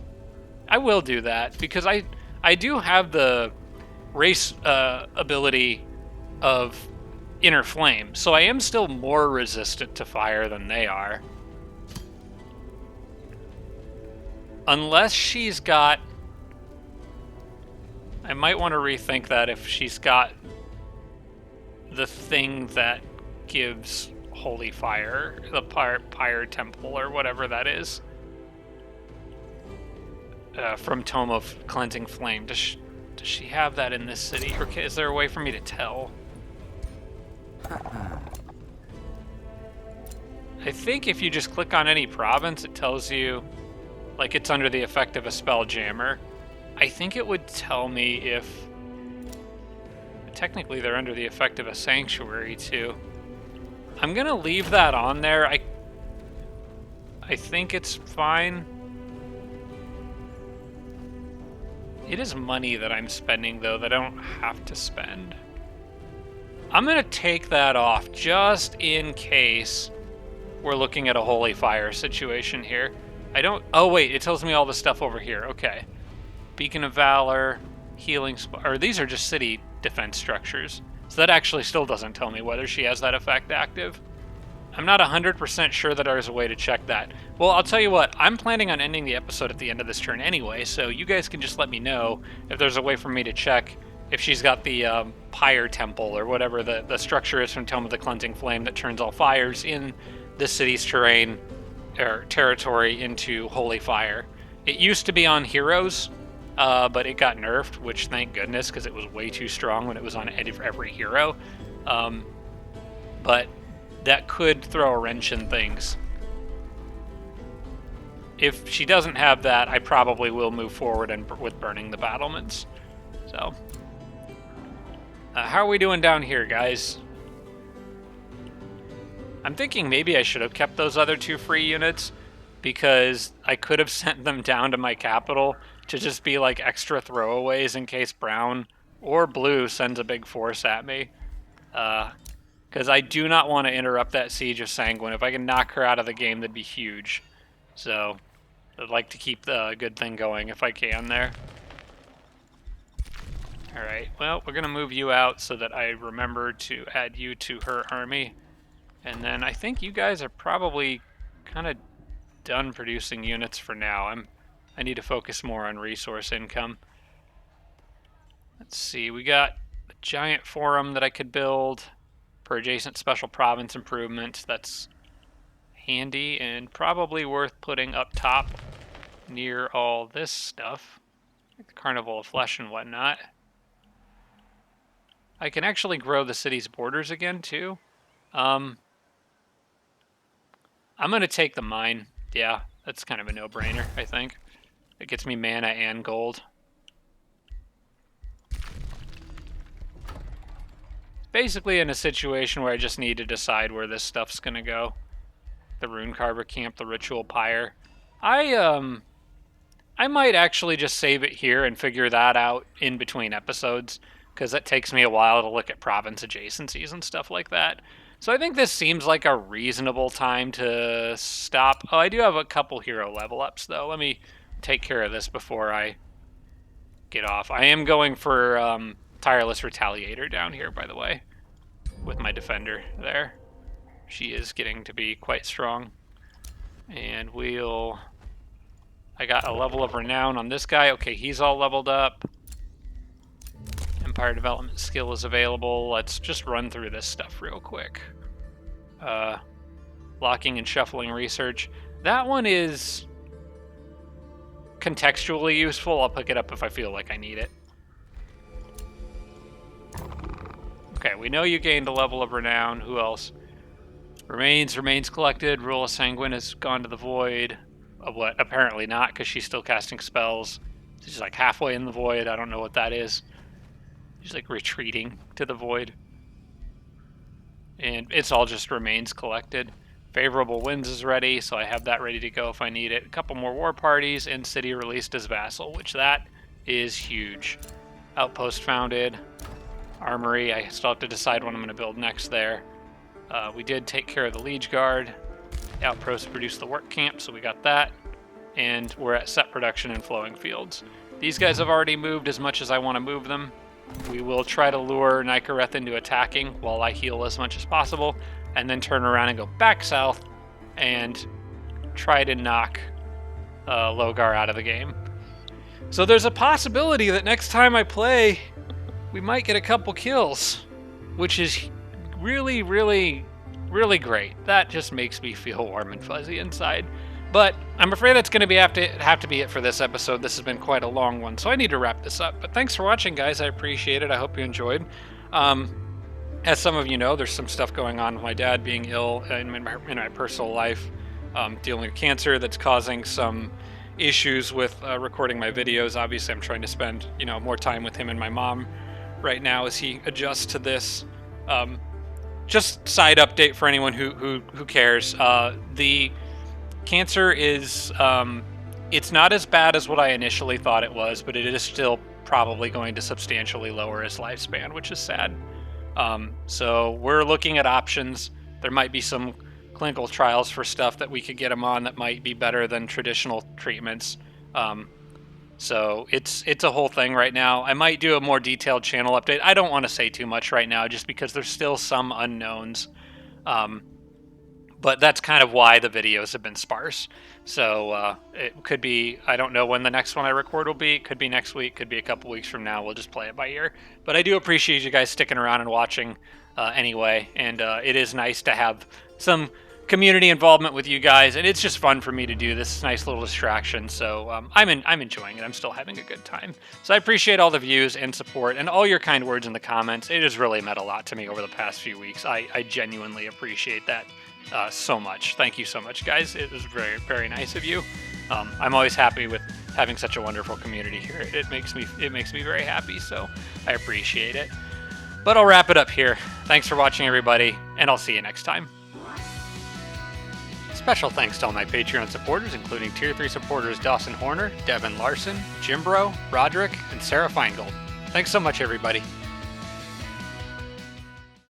S1: I will do that because I do have the race ability of Inner Flame, so I am still more resistant to fire than they are. Unless she's got... I might want to rethink that if she's got the thing that gives Holy Fire, the Pyre Temple or whatever that is, from Tome of Cleansing Flame. Does she have that in this city, or is there a way for me to tell? I think if you just click on any province, it tells you, like, it's under the effect of a Spelljammer. I think it would tell me if... Technically, they're under the effect of a Sanctuary, too. I'm gonna leave that on there. I think it's fine. It is money that I'm spending, though, that I don't have to spend. I'm gonna take that off just in case we're looking at a holy fire situation here. I don't... Oh, wait, it tells me all the stuff over here. Okay. Beacon of Valor, healing... Or these are just city defense structures. So that actually still doesn't tell me whether she has that effect active. I'm not 100% sure that there's a way to check that. Well, I'll tell you what, I'm planning on ending the episode at the end of this turn anyway, so you guys can just let me know if there's a way for me to check if she's got the Pyre Temple or whatever the structure is from Tome of the Cleansing Flame that turns all fires in the city's terrain or territory into holy fire. It used to be on heroes, but it got nerfed, which thank goodness, because it was way too strong when it was on every hero. But that could throw a wrench in things. If she doesn't have that, I probably will move forward with burning the battlements. So, how are we doing down here, guys? I'm thinking maybe I should have kept those other 2 free units, because I could have sent them down to my capital to just be like extra throwaways in case brown or blue sends a big force at me. Because I do not want to interrupt that Siege of Sanguine. If I can knock her out of the game, that'd be huge. So, I'd like to keep the good thing going if I can there. Alright, well, we're going to move you out so that I remember to add you to her army. And then I think you guys are probably kind of done producing units for now. I need to focus more on resource income. Let's see, we got a giant forum that I could build per adjacent special province improvement. That's handy and probably worth putting up top near all this stuff, like the Carnival of Flesh and whatnot. I can actually grow the city's borders again too. I'm gonna take the mine. Yeah, that's kind of a no-brainer, I think. It gets me mana and gold. Basically in a situation where I just need to decide where this stuff's gonna go. The Rune Carver Camp, the Ritual Pyre. I might actually just save it here and figure that out in between episodes, because that takes me a while to look at province adjacencies and stuff like that. So I think this seems like a reasonable time to stop. Oh, I do have a couple hero level ups, though. Let me take care of this before I get off. I am going for Tireless Retaliator down here, by the way, with my defender there. She is getting to be quite strong. And I got a level of renown on this guy. Okay, he's all leveled up. Empire development skill is available. Let's just run through this stuff real quick. Locking and shuffling research. That one is contextually useful. I'll pick it up if I feel like I need it. Okay, we know you gained a level of renown. Who else? Remains collected. Rule of Sanguine has gone to the void. What? Apparently not, because she's still casting spells. She's like halfway in the void. I don't know what that is. She's like retreating to the void. And it's all just remains collected. Favorable Winds is ready, so I have that ready to go if I need it. A couple more war parties, and city released as vassal, which that is huge. Outpost founded. Armory, I still have to decide what I'm going to build next there. We did take care of the Liege Guard. Outpost produced the work camp, so we got that. And we're at set production and flowing fields. These guys have already moved as much as I want to move them. We will try to lure Nikareth into attacking while I heal as much as possible, and then turn around and go back south and try to knock Logar out of the game. So there's a possibility that next time I play, we might get a couple kills, which is really, really, really great. That just makes me feel warm and fuzzy inside. But I'm afraid that's going to have to be it for this episode. This has been quite a long one, so I need to wrap this up. But thanks for watching, guys. I appreciate it. I hope you enjoyed. As some of you know, there's some stuff going on with my dad being ill in my personal life, dealing with cancer that's causing some issues with recording my videos. Obviously, I'm trying to spend more time with him and my mom right now as he adjusts to this. Just side update for anyone who cares. The cancer is, it's not as bad as what I initially thought it was, but it is still probably going to substantially lower his lifespan, which is sad. So we're looking at options. There might be some clinical trials for stuff that we could get him on that might be better than traditional treatments. So it's a whole thing right now. I might do a more detailed channel update. I don't want to say too much right now just because there's still some unknowns. But that's kind of why the videos have been sparse. So it could be, I don't know when the next one I record will be. It could be next week, could be a couple weeks from now. We'll just play it by ear. But I do appreciate you guys sticking around and watching anyway. And it is nice to have some community involvement with you guys. And it's just fun for me to do this nice little distraction. So I'm enjoying it. I'm still having a good time. So I appreciate all the views and support and all your kind words in the comments. It has really meant a lot to me over the past few weeks. I genuinely appreciate that. So much. Thank you so much, guys. It was very, very nice of you. I'm always happy with having such a wonderful community here. It makes me very happy, so I appreciate it. But I'll wrap it up here. Thanks for watching, everybody, and I'll see you next time. Special thanks to all my Patreon supporters, including Tier 3 supporters Dawson Horner, Devin Larson, Jimbro, Roderick, and Sarah Feingold. Thanks so much, everybody.